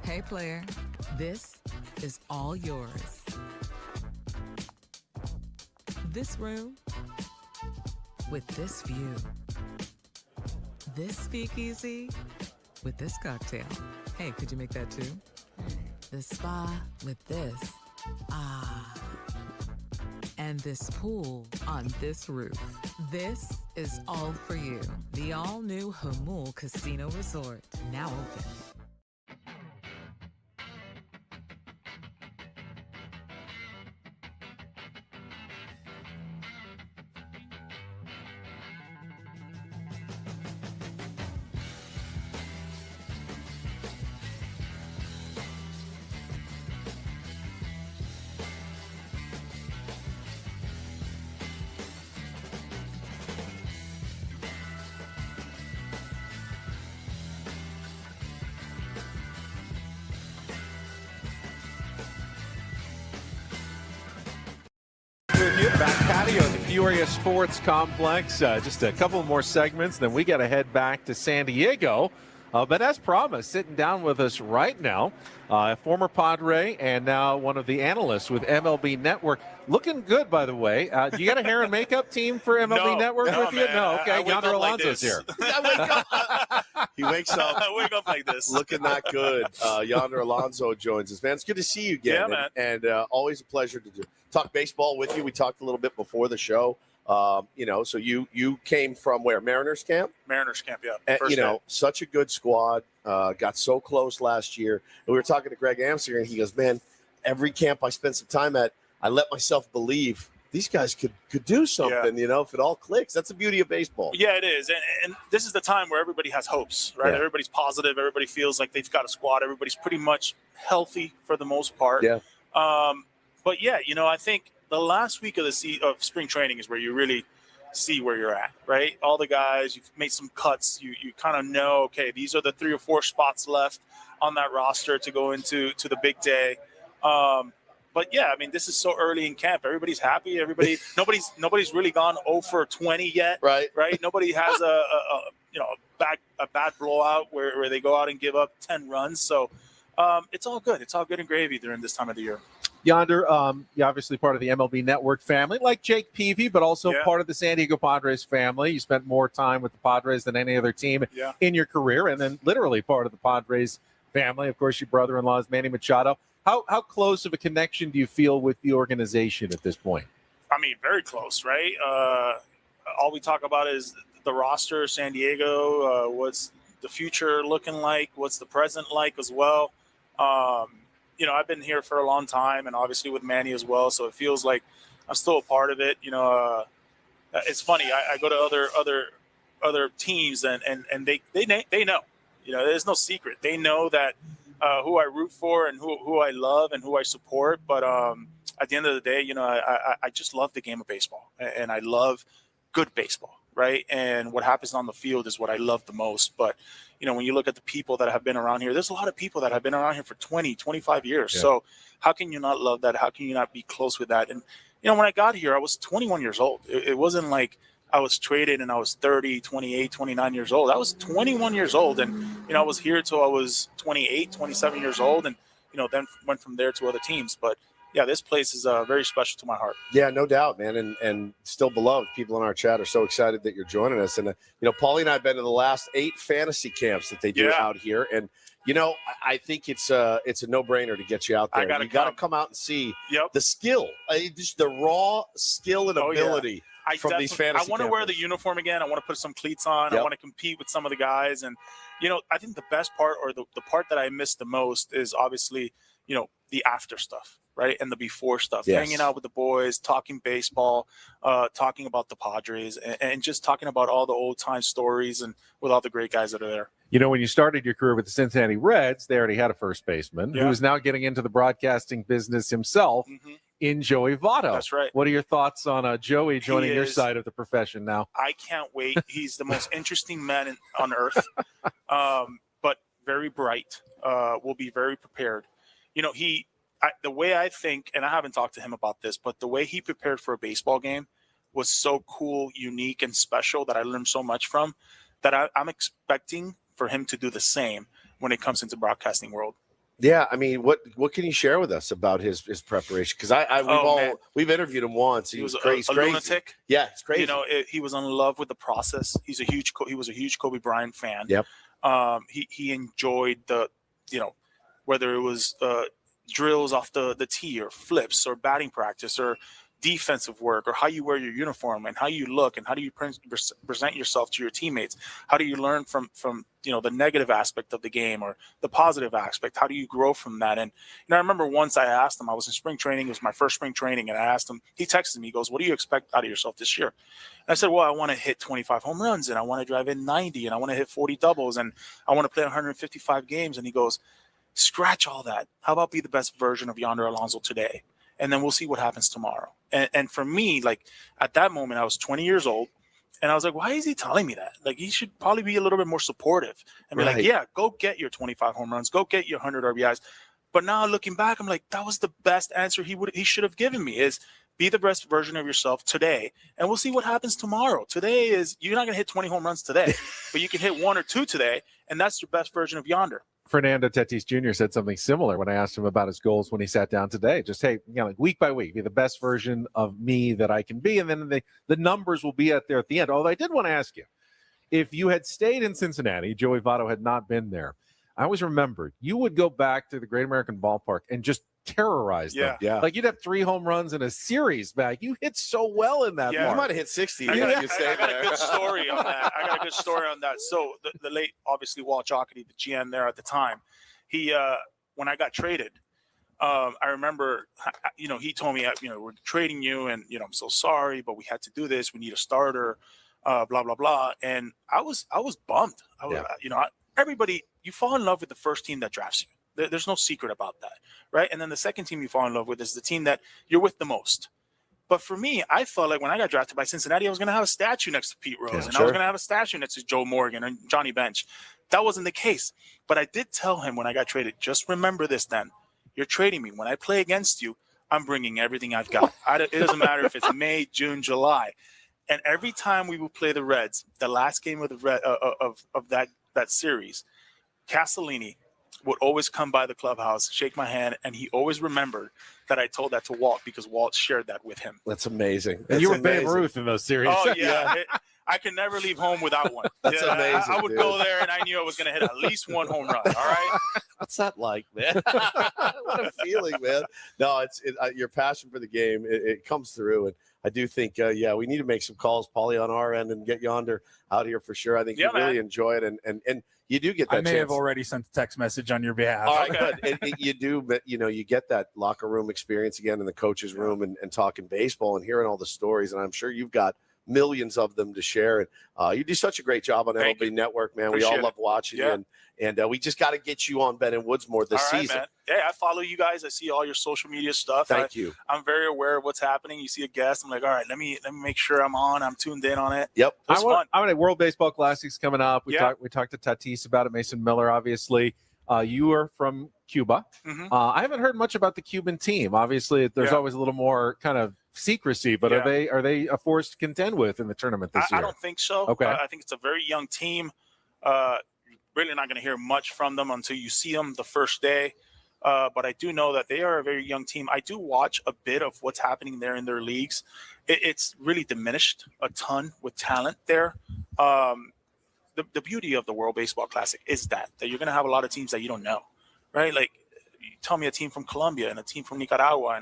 Hey, player, this is all yours. This room with this view. This speakeasy with this cocktail. Hey, could you make that too? The spa with this. Ah. And this pool on this roof. This is all for you. The all-new Hamul Casino Resort, now open. Back patio at the Peoria Sports Complex. Just a couple more segments, then we got to head back to San Diego. But as promised, sitting down with us right now, a former Padre and now one of the analysts with MLB Network. Looking good, by the way. You got a hair and makeup team for MLB Network with you? Man, No, okay. Yonder Alonso's here. He wakes up. I wake up like this. Looking that good. Yonder Alonso joins us, man. It's good to see you again. Yeah, man. And always a pleasure to talk baseball with you. We talked a little bit before the show. So you came from where? Mariners camp? Mariners camp, yeah. And, such a good squad. Got so close last year. And we were talking to Greg Amsinger, and he goes, man, every camp I spent some time at, I let myself believe these guys could do something, if it all clicks. That's the beauty of baseball. Yeah, it is. And this is the time where everybody has hopes, right? Yeah. Everybody's positive. Everybody feels like they've got a squad. Everybody's pretty much healthy for the most part. Yeah. But yeah, I think the last week of spring training is where you really see where you're at, right? All the guys, you've made some cuts. You kind of know, okay, these are the 3 or 4 spots left on that roster to go into the big day. But yeah, I mean, this is so early in camp. Everybody's happy. Nobody's really gone 0 for 20 yet. Right. Nobody has a bad blowout where they go out and give up 10 runs. So it's all good. It's all good and gravy during this time of the year. Yonder, you're obviously part of the MLB Network family, like Jake Peavy, but also part of the San Diego Padres family. You spent more time with the Padres than any other team in your career, and then literally part of the Padres family. Of course, your brother-in-law is Manny Machado. How close of a connection do you feel with the organization at this point? I mean, very close, right? All we talk about is the roster, San Diego, what's the future looking like, what's the present like as well. I've been here for a long time, and obviously with Manny as well, so it feels like I'm still a part of it. It's funny. I go to other teams, and they know. There's no secret. They know that who I root for and who I love and who I support. But at the end of the day, I just love the game of baseball, and I love good baseball, right? And what happens on the field is what I love the most. But when you look at the people that have been around here, there's a lot of people that have been around here for 20, 25 years. Yeah. So how can you not love that? How can you not be close with that? And, when I got here, I was 21 years old. It wasn't like I was traded and I was 30, 28, 29 years old. I was 21 years old. And, I was here till I was 28, 27 years old. And, then went from there to other teams. But, yeah, this place is very special to my heart. Yeah, no doubt, man. And still beloved. People in our chat are so excited that you're joining us. And, Paulie and I have been to the last 8 fantasy camps that they do out here. And, I think it's a no-brainer to get you out there. You got to come out and see the skill, just the raw skill and ability from these fantasy I want to wear the uniform again. I want to put some cleats on. I want to compete with some of the guys. And, I think the best part, or the part that I miss the most, is obviously, the after stuff. Right. And the before stuff, hanging out with the boys, talking baseball, talking about the Padres, and just talking about all the old time stories and with all the great guys that are there. When you started your career with the Cincinnati Reds, they already had a first baseman who is now getting into the broadcasting business himself in Joey Votto. That's right. What are your thoughts on Joey joining your side of the profession now? I can't wait. He's the most interesting man on earth, but very bright, will be very prepared. The way I think, and I haven't talked to him about this, but the way he prepared for a baseball game was so cool, unique, and special that I learned so much from, that I'm expecting for him to do the same when it comes into broadcasting world. Yeah, I mean, what can you share with us about his preparation? Because we've interviewed him once. He was crazy. A lunatic. Yeah, it's crazy. He was in love with the process. He was a huge Kobe Bryant fan. Yep. He enjoyed whether it was drills off the tee, or flips, or batting practice, or defensive work, or how you wear your uniform and how you look and how do you present yourself to your teammates. How do you learn from the negative aspect of the game or the positive aspect? How do you grow from that? And I remember once I asked him, I was in spring training, it was my first spring training, and I asked him, he texted me, he goes, "What do you expect out of yourself this year?" And I said, "Well, I want to hit 25 home runs, and I want to drive in 90, and I want to hit 40 doubles, and I want to play 155 games." And he goes, "Scratch all that. How about be the best version of Yonder Alonso today? And then we'll see what happens tomorrow." And for me, like, at that moment, I was 20 years old, and I was like, why is he telling me that? Like, he should probably be a little bit more supportive and be like, yeah, go get your 25 home runs, go get your 100 RBIs. But now looking back, I'm like, that was the best answer he should have given me, is be the best version of yourself today, and we'll see what happens tomorrow. Today is, you're not going to hit 20 home runs today, but you can hit 1 or 2 today, and that's your best version of Yonder. Fernando Tatis Jr. said something similar when I asked him about his goals when he sat down today. Just, hey, like week by week, be the best version of me that I can be. And then the numbers will be out there at the end. Although I did want to ask you, if you had stayed in Cincinnati, Joey Votto had not been there. I always remembered you would go back to the Great American Ballpark and just terrorize them. Yeah. Like you'd have 3 home runs in a series back. You hit so well in that. You might have hit 60. I got a good story on that. So the late, obviously, Walt Jocketty, the GM there at the time, he when I got traded, I remember, he told me, we're trading you, and I'm so sorry, but we had to do this. We need a starter, blah blah blah. And I was bummed. Everybody, you fall in love with the first team that drafts you. There's no secret about that, right? And then the second team you fall in love with is the team that you're with the most. But for me, I felt like when I got drafted by Cincinnati, I was going to have a statue next to Pete Rose, I was going to have a statue next to Joe Morgan and Johnny Bench. That wasn't the case. But I did tell him when I got traded, just remember this then. You're trading me. When I play against you, I'm bringing everything I've got. It doesn't matter if it's May, June, July. And every time we would play the Reds, the last game of the that series, Castellini would always come by the clubhouse, shake my hand, and he always remembered that I told that to Walt because Walt shared that with him. That's amazing. And you were Babe Ruth in those series. Oh, yeah. I could never leave home without one. That's amazing. I would go there, and I knew I was going to hit at least 1 home run. All right? What's that like, man? What a feeling, man. No, your passion for the game, it comes through. And I do think, we need to make some calls, Paulie, on our end and get Yonder out here for sure. I think you really enjoy it. And you do get that I may chance. have already sent a text message on your behalf. All right, good. You do, but you get that locker room experience again in the coach's room and talking baseball and hearing all the stories. And I'm sure you've got millions of them to share. And you do such a great job on MLB Network, man. Appreciate we all love watching you. And we just got to get you on Ben and Woods more this season. Man. Yeah, I follow you guys. I see all your social media stuff. Thank you. I'm very aware of what's happening. You see a guest, I'm like, all right, let me make sure I'm on. I'm tuned in on it. Yep. It's fun. I want World Baseball Classics coming up. We talked to Tatis about it. Mason Miller, obviously. You are from Cuba. Mm-hmm. I haven't heard much about the Cuban team. Obviously, there's always a little more kind of secrecy, but are they a force to contend with in the tournament this year? I don't think so. Okay. I think it's a very young team. Really not going to hear much from them until you see them the first day. But I do know that they are a very young team. I do watch a bit of what's happening there in their leagues. It's really diminished a ton with talent there. The beauty of the World Baseball Classic is that you're going to have a lot of teams that you don't know, right? Like, you tell me a team from Colombia and a team from Nicaragua,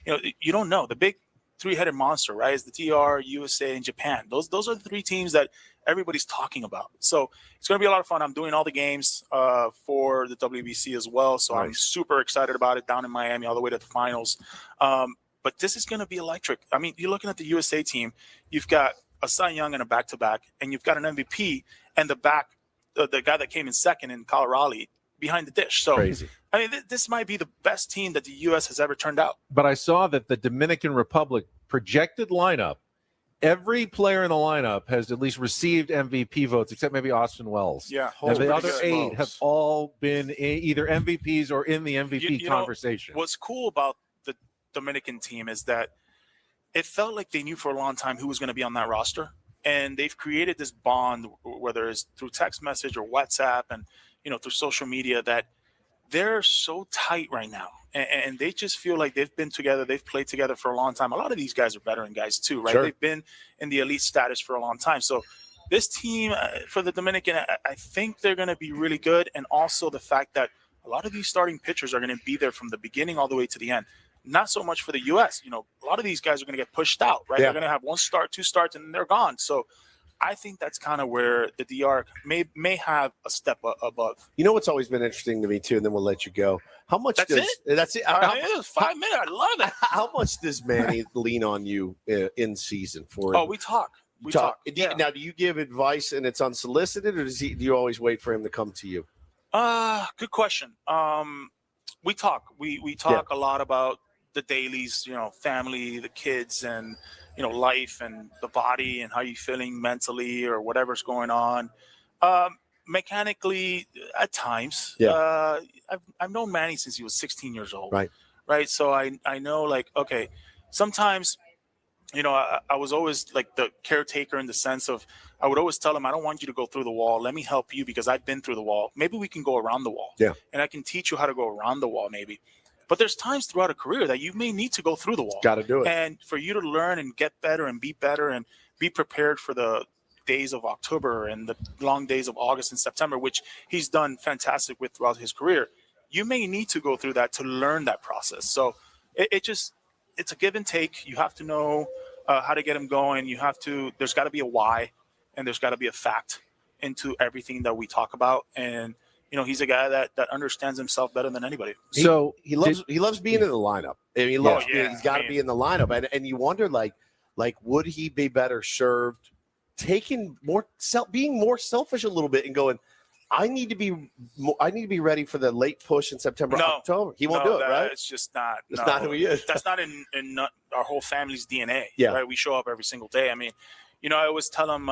and you don't know. The big 3-headed monster, right, is the TR, USA, and Japan. Those are the 3 teams that everybody's talking about. So it's going to be a lot of fun. I'm doing all the games for the WBC as well, so I'm super excited about it, down in Miami all the way to the finals. But this is going to be electric. I mean, you're looking at the USA team. You've got a Cy Young and a back-to-back, and you've got an MVP and the guy that came in second in Colorado behind the dish. So crazy. I mean, this might be the best team that the U.S. has ever turned out. But I saw that the Dominican Republic projected lineup, every player in the lineup has at least received MVP votes, except maybe Austin Wells. Yeah. And the other 8 have all been either MVPs or in the MVP conversation. What's cool about the Dominican team is that it felt like they knew for a long time who was going to be on that roster. And they've created this bond, whether it's through text message or WhatsApp and, through social media, that they're so tight right now. And they just feel like they've been together. They've played together for a long time. A lot of these guys are veteran guys too, right? Sure. They've been in the elite status for a long time. So this team for the Dominican, I think they're going to be really good. And also the fact that a lot of these starting pitchers are going to be there from the beginning all the way to the end. Not so much for the U.S. A lot of these guys are going to get pushed out, right? Yeah. They're going to have 1 start, 2 starts, and then they're gone. So I think that's kind of where the DR may have a step above. You know what's always been interesting to me, too, and then we'll let you go. How much That's does it? That's it. It was 5 minutes. I love it. How much does Manny lean on you in season for? Oh, we talk. We talk. Yeah. Now, do you give advice and it's unsolicited, or do you always wait for him to come to you? Good question. We talk. We talk a lot about the dailies, family, the kids, and life and the body and how you're feeling mentally or whatever's going on. Mechanically, at times. I've known Manny since he was 16 years old. Right. So I know, like, okay, sometimes, I was always like the caretaker in the sense of I would always tell him, I don't want you to go through the wall. Let me help you because I've been through the wall. Maybe we can go around the wall. Yeah. And I can teach you how to go around the wall maybe. But there's times throughout a career that you may need to go through the wall. Got to do it. And for you to learn and get better and be better and be prepared for the days of October and the long days of August and September, which he's done fantastic with throughout his career, you may need to go through that to learn that process. So it's a give and take. You have to know how to get him going. There's got to be a why, and there's got to be a fact into everything that we talk about. And he's a guy that understands himself better than anybody. So he loves being in the lineup. I mean, he's got to be in the lineup, and you wonder like would he be better served being more selfish a little bit and going, I need to be ready for the late push in September, October. He won't do it, right? It's just not. That's not who he is. That's not in our whole family's DNA. Yeah. Right. We show up every single day. I mean, I always tell him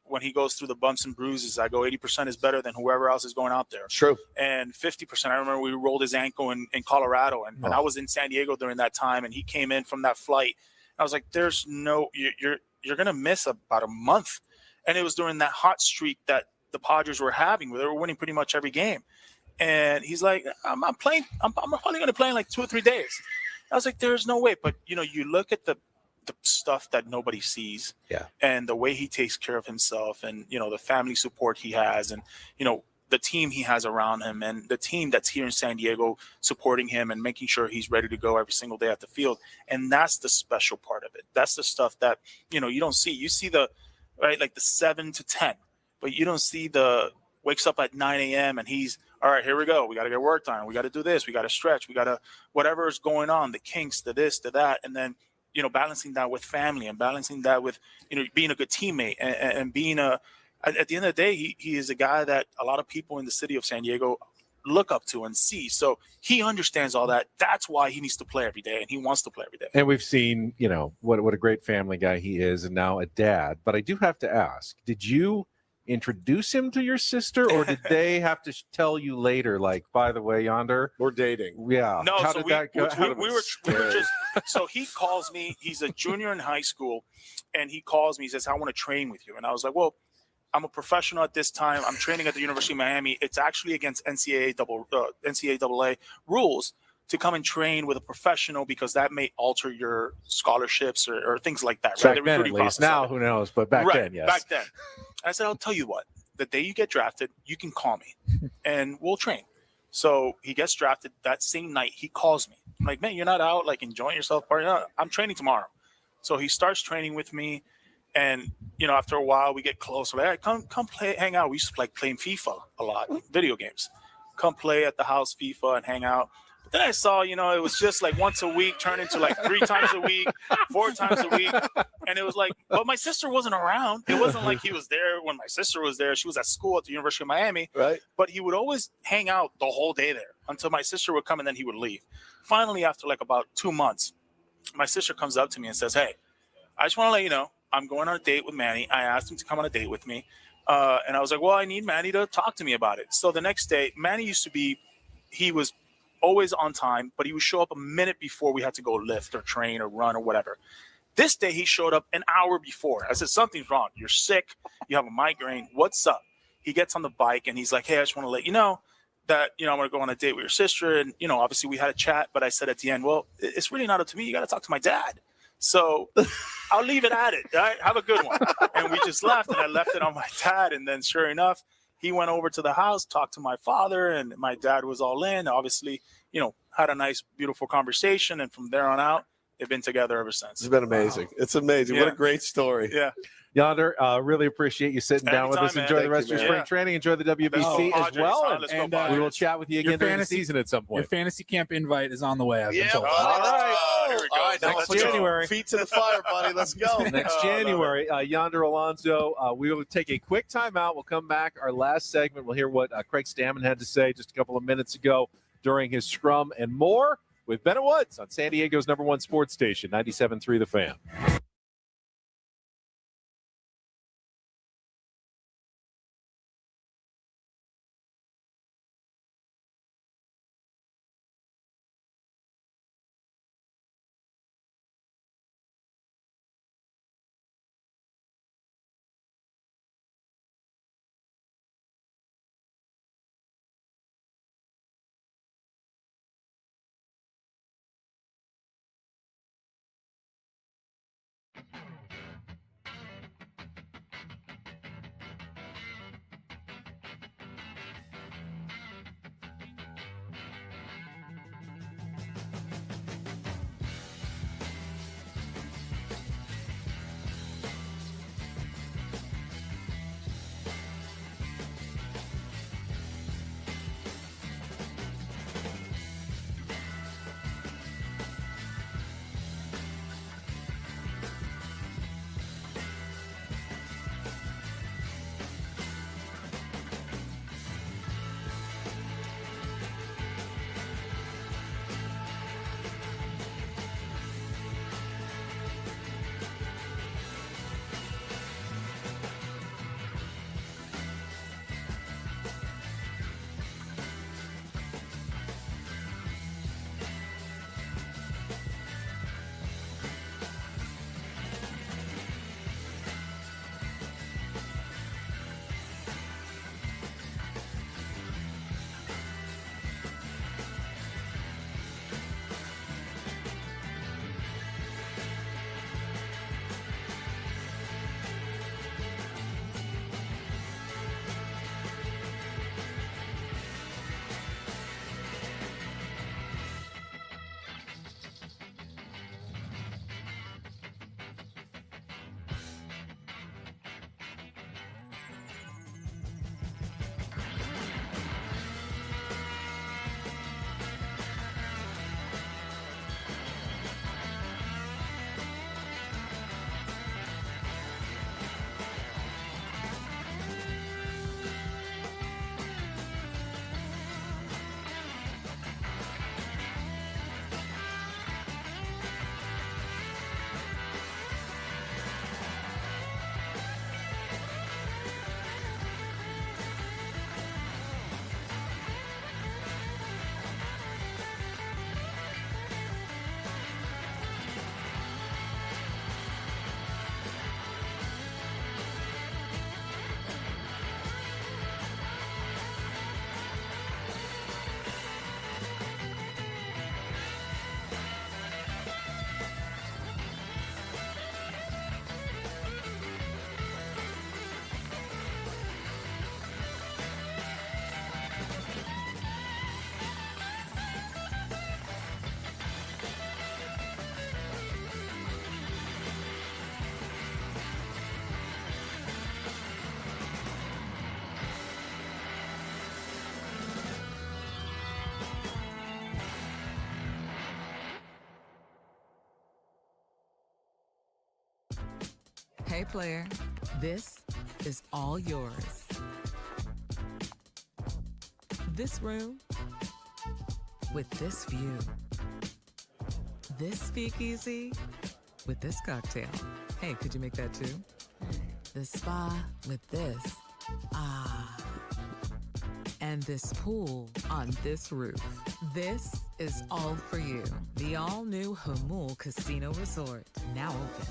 when he goes through the bumps and bruises, I go 80% is better than whoever else is going out there. True. And 50%. I remember we rolled his ankle in Colorado, and I was in San Diego during that time, and he came in from that flight. I was like, "There's no, you're gonna miss about a month," and it was during that hot streak that the Padres were having, where they were winning pretty much every game. And he's like, I'm playing. I'm probably going to play in like 2 or 3 days. I was like, there's no way. But, you look at the stuff that nobody sees, and the way he takes care of himself, and, the family support he has, and, the team he has around him, and the team that's here in San Diego supporting him and making sure he's ready to go every single day at the field. And that's the special part of it. That's the stuff that, you don't see. You see like the 7 to 10. But you don't see wakes up at 9 a.m. and he's, all right, here we go. We got to get work done. We got to do this. We got to stretch. We got to, whatever is going on, the kinks, the this, the that. And then, balancing that with family and balancing that with, being a good teammate and being at the end of the day, he is a guy that a lot of people in the city of San Diego look up to and see. So he understands all that. That's why he needs to play every day, and he wants to play every day. And we've seen, what a great family guy he is, and now a dad. But I do have to ask, did you introduce him to your sister, or did they have to tell you later, like, by the way, Yonder, we're dating? Yeah. No, How so did that go? we were just, so he calls me, he's a junior in high school, and he calls me, he says, I want to train with you. And I was like, well, I'm a professional at this time. I'm training at the University of Miami. It's actually against NCAA rules to come and train with a professional, because that may alter your scholarships or things like that. Back Right? then, at least. Now, who knows? But back then, yes. Back then. I said, I'll tell you what. The day you get drafted, you can call me, and we'll train. So he gets drafted that same night. He calls me. I'm like, man, you're not out like enjoying yourself? No, I'm training tomorrow. So he starts training with me, and after a while we get close. We're like, come play, hang out. We used to like playing FIFA a lot, video games. Come play at the house FIFA and hang out. But then I saw, it was just like once a week turned into like 3 times a week, 4 times a week. And it was like, but my sister wasn't around. It wasn't like he was there when my sister was there. She was at school at the University of Miami. Right. But he would always hang out the whole day there until my sister would come, and then he would leave. Finally, after like about 2 months, my sister comes up to me and says, hey, I just want to let you know, I'm going on a date with Manny. I asked him to come on a date with me. And I was like, well, I need Manny to talk to me about it. So the next day, Manny he was always on time, but he would show up a minute before we had to go lift or train or run or whatever. This day, he showed up an hour before. I said, something's wrong. You're sick. You have a migraine. What's up? He gets on the bike, and he's like, hey, I just want to let you know that, I'm going to go on a date with your sister. And, obviously we had a chat, but I said at the end, well, it's really not up to me. You got to talk to my dad. So I'll leave it at it. All right? Have a good one. And we just left, and I left it on my dad. And then sure enough, he went over to the house, talked to my father, and my dad was all in. Obviously, had a nice, beautiful conversation. And from there on out, they've been together ever since. It's been amazing. Wow. It's amazing. Yeah. What a great story. Yeah. Yonder, really appreciate you sitting down with us. Man. Enjoy the rest of your spring training. Enjoy the WBC as well. And we will chat with you again during the season at some point. Your fantasy camp invite is on the way. All right. Next January. Feet to the fire, buddy. Let's go. Next January, Yonder Alonso. We will take a quick timeout. We'll come back. Our last segment, we'll hear what Craig Stammen had to say just a couple of minutes ago during his scrum, and more with Bennett Woods on San Diego's #1 sports station, 97.3 The Fan. Hey, player, this is all yours. This room with this view. This speakeasy with this cocktail. Hey, could you make that too? This spa with this. Ah. And this pool on this roof. This is all for you. The all-new Hamul Casino Resort, now open.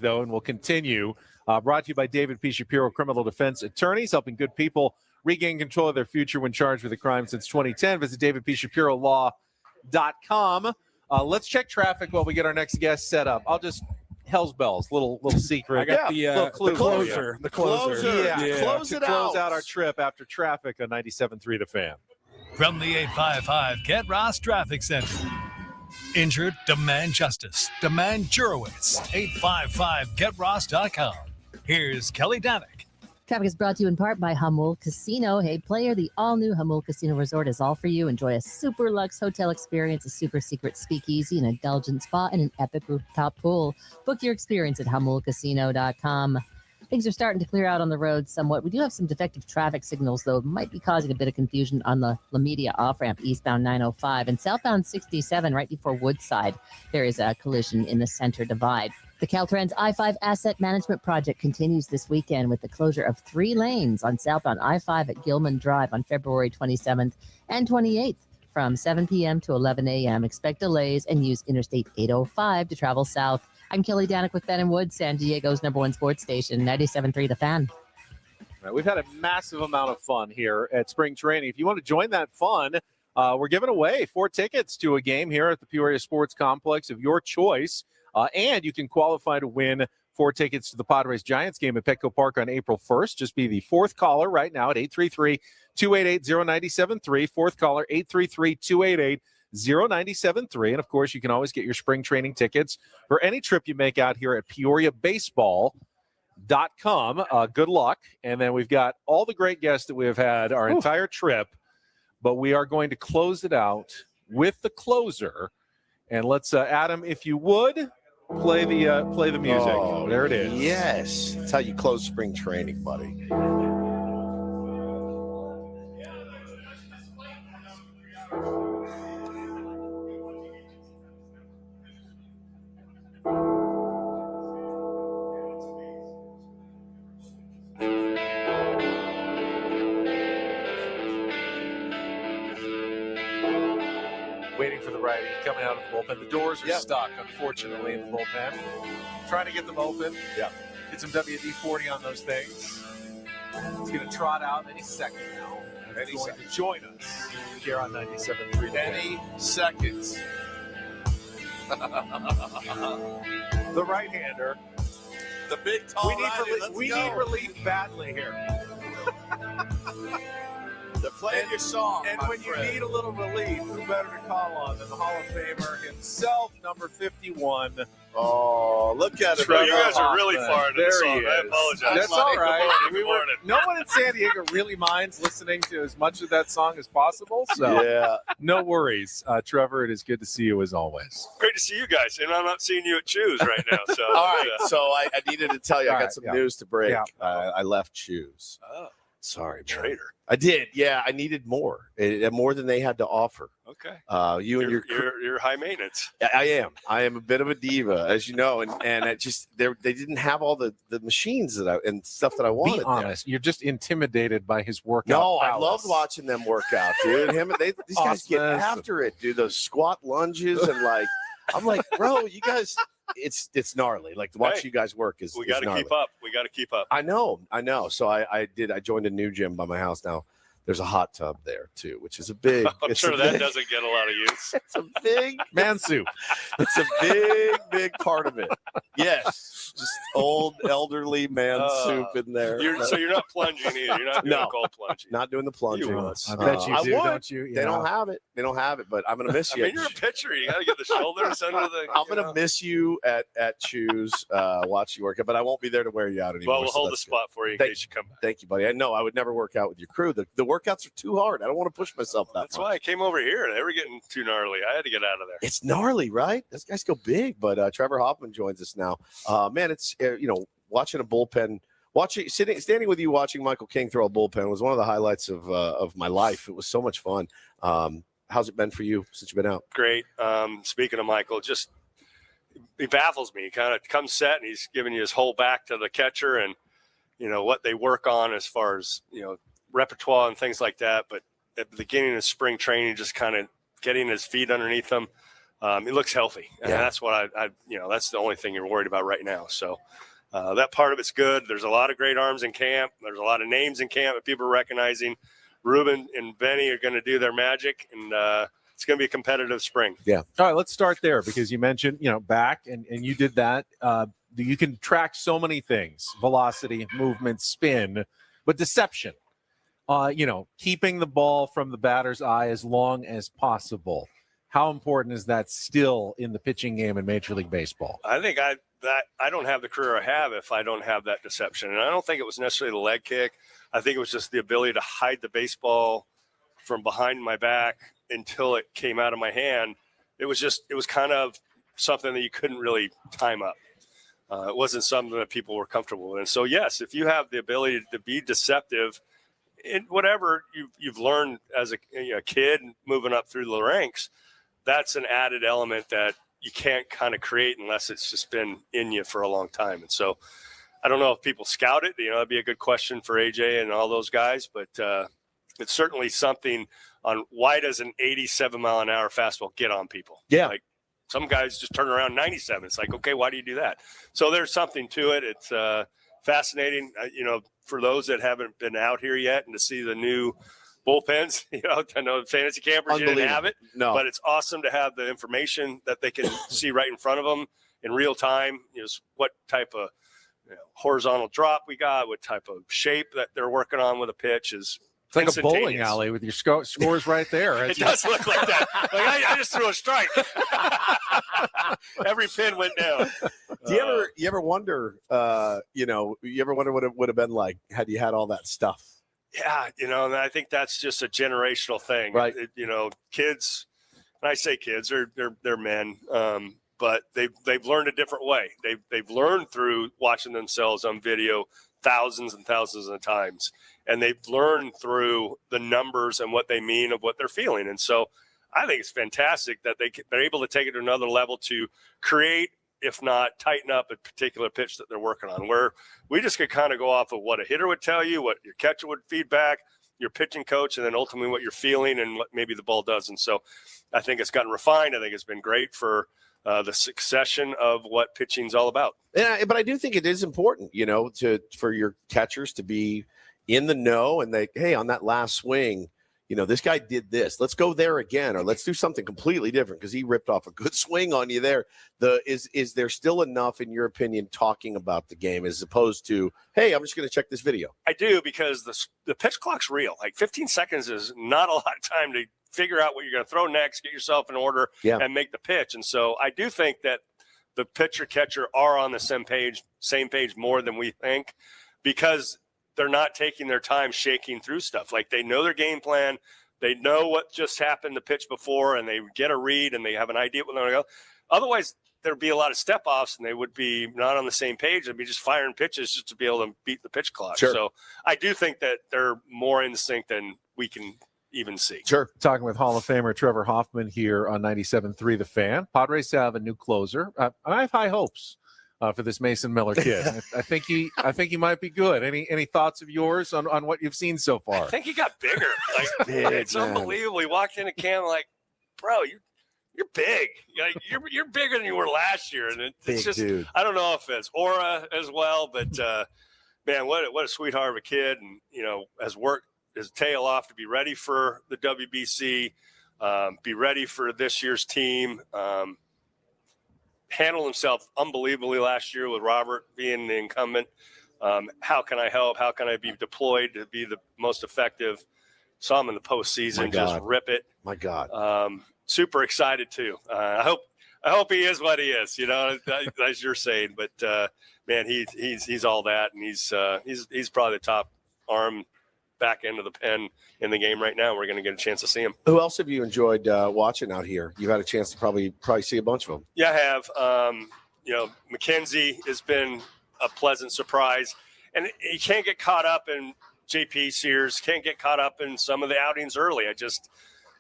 Though, and we'll continue. Brought to you by David P. Shapiro, criminal defense attorneys, helping good people regain control of their future when charged with a crime since 2010. Visit davidpshapirolaw.com. Let's check traffic while we get our next guest set up. I'll just Hell's Bells, little secret. I got little clue the closer. The closer. Yeah. Close it close out. out our trip after traffic on 97.3 The Fan. From the 855 Get Ross Traffic Center. Injured? Demand justice. Demand Jurowitz. 855GetRoss.com. Here's Kelly Danick. Traffic is brought to you in part by Hamul Casino. Hey, player, the all-new Hamul Casino Resort is all for you. Enjoy a super luxe hotel experience, a super secret speakeasy, an indulgent spa, and an epic rooftop pool. Book your experience at HamulCasino.com. Things are starting to clear out on the road somewhat. We do have some defective traffic signals, though, might be causing a bit of confusion on the La Media off-ramp eastbound 905 and southbound 67 right before Woodside. There is a collision in the center divide. The Caltrans I-5 Asset Management Project continues this weekend with the closure of 3 lanes on southbound I-5 at Gilman Drive on February 27th and 28th from 7 p.m. to 11 a.m. Expect delays and use Interstate 805 to travel south. I'm Kelly Danick with Ben and Wood, San Diego's #1 sports station, 97.3 The Fan. Right, we've had a massive amount of fun here at spring training. If you want to join that fun, we're giving away 4 tickets to a game here at the Peoria Sports Complex of your choice. And you can qualify to win 4 tickets to the Padres Giants game at Petco Park on April 1st. Just be the 4th caller right now at 833-288-0973. 4th caller, 833-288-0973. And, of course, you can always get your spring training tickets for any trip you make out here at PeoriaBaseball.com. Good luck. And then we've got all the great guests that we have had our entire trip. But we are going to close it out with the closer. And let's, Adam, if you would, play the music. Oh, there it is. Yes. That's how you close spring training, buddy. Waiting for the righty coming out of the bullpen. The doors are stuck, unfortunately, in the bullpen. Trying to get them open. Yeah. Get some WD-40 on those things. He's going to trot out any second now. And he's going to join us here on 97.3. Any seconds. The right-hander The big tall We righty. need relief badly here. They're playing your song. And my when friend. you need a little relief, who better to call on than the Hall of Famer himself, number 51. Oh, look at it. Trevor You guys are really Hoffman. far into the There song. he I is. apologize. That's all right. Good morning. No one in San Diego really minds listening to as much of that song as possible. So Yeah. no worries. Trevor, it is good to see you as always. Great to see you guys, and I'm not seeing you at Chores right now. So, All right. So I needed to tell you, I All got right, some yeah. news to break. Yeah. I left Choose. Oh, Sorry, man. traitor. I did. Yeah, I needed more. More than they had to offer. Okay. You and your You're high maintenance. I am a bit of a diva, as you know, and it just they didn't have all the machines and stuff that I wanted. Be honest. You're just intimidated by his workout. No, I prowess. loved watching them work out, dude. These guys get Awesome. after it, dude. Those squat lunges and I'm like, bro, you guys, it's gnarly. Like to watch Hey, you guys work is We got to gnarly. keep up. We got to keep up. I know. So I joined a new gym by my house now. There's a hot tub there too, which is a big. I'm it's sure a that big- doesn't get a lot of use. It's a big man soup. It's a big part of it. Yes, just old elderly man soup in there. So you're not plunging either. You're not doing No. cold plunging. Not doing the plunging. once. I bet you I do, would. don't you? They Yeah. don't have it. They don't have it. But I'm gonna miss I you. mean, you're a pitcher. You got to get the shoulders under the. I'm gonna miss you at Choose. Watch you work out, but I won't be there to wear you out anymore. Well, we'll so hold the that's good. spot for you in Thank- case you come back. Thank you, buddy. I know I would never work out with your crew. The workouts are too hard. I don't want to push myself that That's much. why I came over here. They were getting too gnarly. I had to get out of there. It's gnarly, right? Those guys go big. But Trevor Hoffman joins us now. Man, it's watching a bullpen, standing with you, watching Michael King throw a bullpen was one of the highlights of my life. It was so much fun. How's it been for you since you've been out? Great. Speaking of Michael, just he baffles me. He kind of comes set and he's giving you his whole back to the catcher and what they work on as far as repertoire and things like that. But at the beginning of spring training, just kind of getting his feet underneath him. He looks healthy, and that's what I that's the only thing you're worried about right now. So that part of it's good. There's a lot of great arms in camp. There's a lot of names in camp that people are recognizing. Ruben and Benny are going to do their magic, and it's going to be a competitive spring. Yeah. All right, let's start there because you mentioned, back and you did that. You can track so many things: velocity, movement, spin, but deception. Keeping the ball from the batter's eye as long as possible. How important is that still in the pitching game in Major League Baseball? I think I don't have the career I have if I don't have that deception. And I don't think it was necessarily the leg kick. I think it was just the ability to hide the baseball from behind my back until it came out of my hand. It was kind of something that you couldn't really time up. It wasn't something that people were comfortable with. And so, yes, if you have the ability to be deceptive in whatever you've learned as a kid moving up through the ranks, that's an added element that you can't kind of create unless it's just been in you for a long time. And so I don't know if people scout it, that'd be a good question for AJ and all those guys, but it's certainly something on why does an 87 mile an hour fastball get on people? Yeah. Like some guys just turn around 97. It's like, okay, why do you do that? So there's something to it. It's fascinating, for those that haven't been out here yet and to see the new bullpens. I know fantasy campers, you didn't have it, but it's awesome to have the information that they can see right in front of them in real time. What type of horizontal drop we got, what type of shape that they're working on with a pitch is. It's like a bowling alley with your scores right there. It does look like that. Like I just threw a strike. Every pin went down. Do you ever wonder, what it would have been like had you had all that stuff? Yeah, and I think that's just a generational thing, right? Kids, and I say kids, they're men, but they've learned a different way. They've learned through watching themselves on video thousands and thousands of times, and they've learned through the numbers and what they mean of what they're feeling. And so I think it's fantastic that they're able to take it to another level to create, if not tighten up a particular pitch that they're working on, where we just could kind of go off of what a hitter would tell you, what your catcher would feedback, your pitching coach, and then ultimately what you're feeling and what maybe the ball does. And so I think it's gotten refined. I think it's been great for the succession of what pitching's all about. Yeah, but I do think it is important, for your catchers to be in the know and hey, on that last swing, this guy did this. Let's go there again, or let's do something completely different because he ripped off a good swing on you there. Is there still enough, in your opinion, talking about the game as opposed to, hey, I'm just going to check this video? I do, because the pitch clock's real. Like 15 seconds is not a lot of time to figure out what you're going to throw next, get yourself in order, and make the pitch. And so I do think that the pitcher catcher are on the same page more than we think, because they're not taking their time shaking through stuff. Like, they know their game plan. They know what just happened the pitch before, and they get a read, and they have an idea what they're going to go. Otherwise, there'd be a lot of step-offs, and they would be not on the same page. They'd be just firing pitches just to be able to beat the pitch clock. Sure. So I do think that they're more in sync than we can even see. Sure. Talking with Hall of Famer Trevor Hoffman here on 97.3 The Fan. Padres have a new closer. I have high hopes for this Mason Miller kid. I think he might be good. Any thoughts of yours on what you've seen so far? I think he got bigger. Like, it's unbelievable. He walked into camp like, bro, you're big. You're bigger than you were last year, and it's just dude. I don't know if it's aura as well, but man, what a sweetheart of a kid, and has worked his tail off to be ready for the WBC, be ready for this year's team. Handled himself unbelievably last year with Robert being the incumbent. How can I help? How can I be deployed to be the most effective? Saw him in the postseason just rip it. My God. Super excited too. I hope he is what he is, as you're saying. But man, he's all that, and he's probably the top arm back end of the pen in the game right now. We're going to get a chance to see him. Who else have you enjoyed watching out here? You had a chance to probably see a bunch of them. Yeah, I have. McKenzie has been a pleasant surprise, and you can't get caught up in JP Sears, can't get caught up in some of the outings early.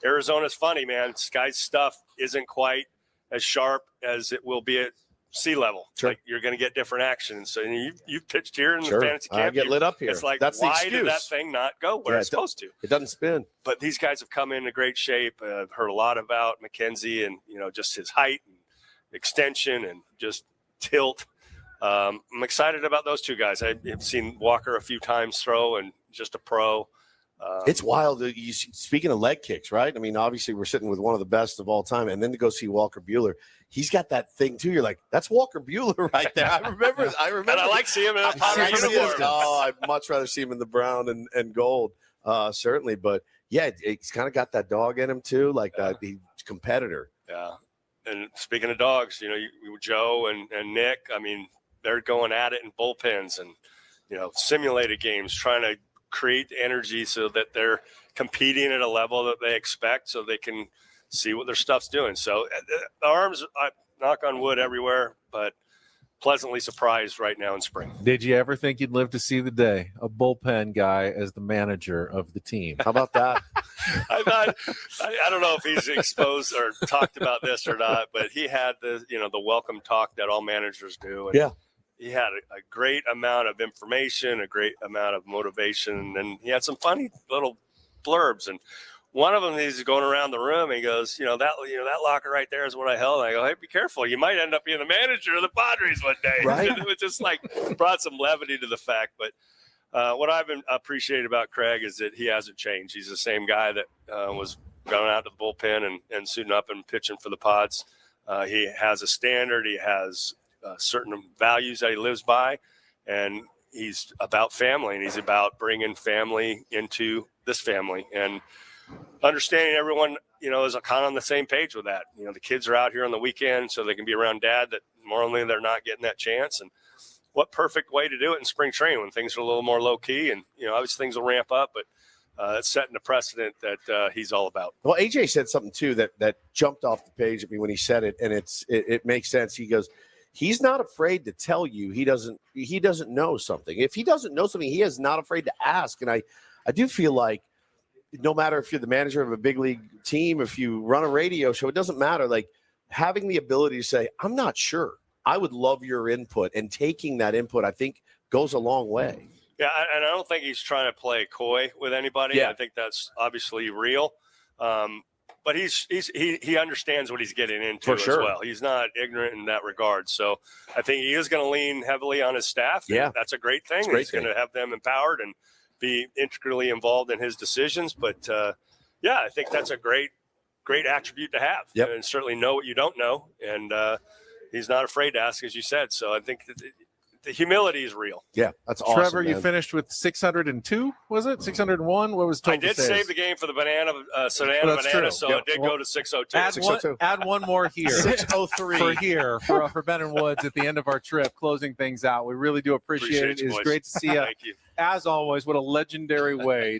Arizona's funny, man. Sky's stuff isn't quite as sharp as it will be at sea level. Sure. Like, you're going to get different action. And so you've pitched here in Sure. the fantasy camp. I get lit up here. It's like, That's why the did that excuse. thing not go where it's supposed to? It doesn't spin. But these guys have come into great shape. I've heard a lot about McKenzie and, just his height and extension and just tilt. I'm excited about those two guys. I've seen Walker a few times throw, and just a pro. It's wild. Speaking of leg kicks, right? I mean, obviously we're sitting with one of the best of all time, and then to go see Walker Buehler, he's got that thing too. You're like, that's Walker Buehler right there. I remember. And I like seeing him in a Padres uniform. Oh, I'd much rather see him in the brown and gold, certainly. But yeah, he's kind of got that dog in him too, like that competitor. Yeah. And speaking of dogs, Joe and Nick, I mean, they're going at it in bullpens and, simulated games, trying to create energy so that they're competing at a level that they expect, so they can see what their stuff's doing. So the arms, knock on wood everywhere, but pleasantly surprised right now in spring. Did you ever think you'd live to see the day, a bullpen guy as the manager of the team? How about that? I don't know if he's exposed or talked about this or not, but he had the welcome talk that all managers do. And yeah. He had a great amount of information, a great amount of motivation, and he had some funny little blurbs. And one of them, he's going around the room, and he goes, that locker right there is what I held. And I go, hey, be careful. You might end up being the manager of the Padres one day. Right. And it was just brought some levity to the fact. But what I've appreciated about Craig is that he hasn't changed. He's the same guy that was going out to the bullpen and suiting up and pitching for the Pods. He has a standard. He has certain values that he lives by, and he's about family, and he's about bringing family into this family and understanding everyone, is kind of on the same page with that. The kids are out here on the weekend so they can be around dad, that normally they're not getting that chance. And what perfect way to do it in spring training when things are a little more low key, and, obviously things will ramp up, but it's setting a precedent that he's all about. Well, AJ said something too that jumped off the page at me when he said it, and it makes sense. He goes, he's not afraid to tell you he doesn't know something. If he doesn't know something, he is not afraid to ask. And I do feel like no matter if you're the manager of a big league team, if you run a radio show, it doesn't matter. Like, having the ability to say, I'm not sure, I would love your input, and taking that input, I think, goes a long way. Yeah, and I don't think he's trying to play coy with anybody. Yeah. I think that's obviously real. But he understands what he's getting into as well. He's not ignorant in that regard. So I think he is going to lean heavily on his staff. Yeah. That's a great thing. He's going to have them empowered and be integrally involved in his decisions. But yeah, I think that's a great attribute to have. Yep. And certainly know what you don't know. And he's not afraid to ask, as you said. So I think that the humility is real. Yeah, that's awesome. Trevor, you man. finished with 602, was it? 601? What was total I did saves? save the game for the banana, That's banana, true. so Yep. it did Well, go to 602. Add one more here. 603 for here for Ben and Woods at the end of our trip, closing things out. We really do appreciate it. you, It's boys. great to see you. Thank you. As always, what a legendary way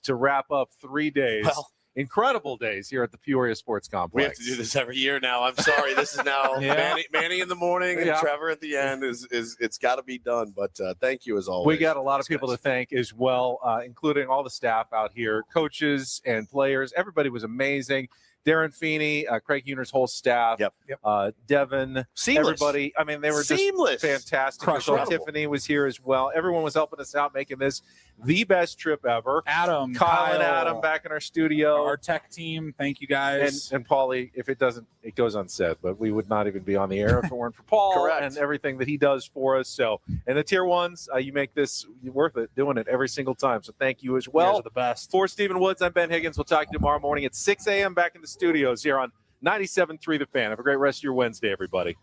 to wrap up 3 days. Well, incredible days here at the Peoria Sports Complex. we have to do this every year now. I'm sorry. This is now Yeah. Manny in the morning and Yeah. Trevor at the end. Is it's got to be done. But thank you as always. We got a lot of people to thank as well, including all the staff out here, coaches and players. Everybody was amazing. Darren Feeney, Craig Huner's whole staff, Devin, Seamless. everybody. I mean, they were Seamless. just fantastic. Incredible. Tiffany was here as well. Everyone was helping us out, making this the best trip ever. Adam, Kyle and Adam back in our studio. our tech team. Thank you guys. And Paulie, if it doesn't, it goes unsaid, but we would not even be on the air if it weren't for Paul Correct. and everything that he does for us. So, and the tier ones, you make this worth it doing it every single time. So thank you as You well. guys are the best. For Stephen Woods, I'm Ben Higgins. We'll talk to you tomorrow morning at 6 a.m. back in the studios here on 97.3 The Fan. Have a great rest of your Wednesday, everybody.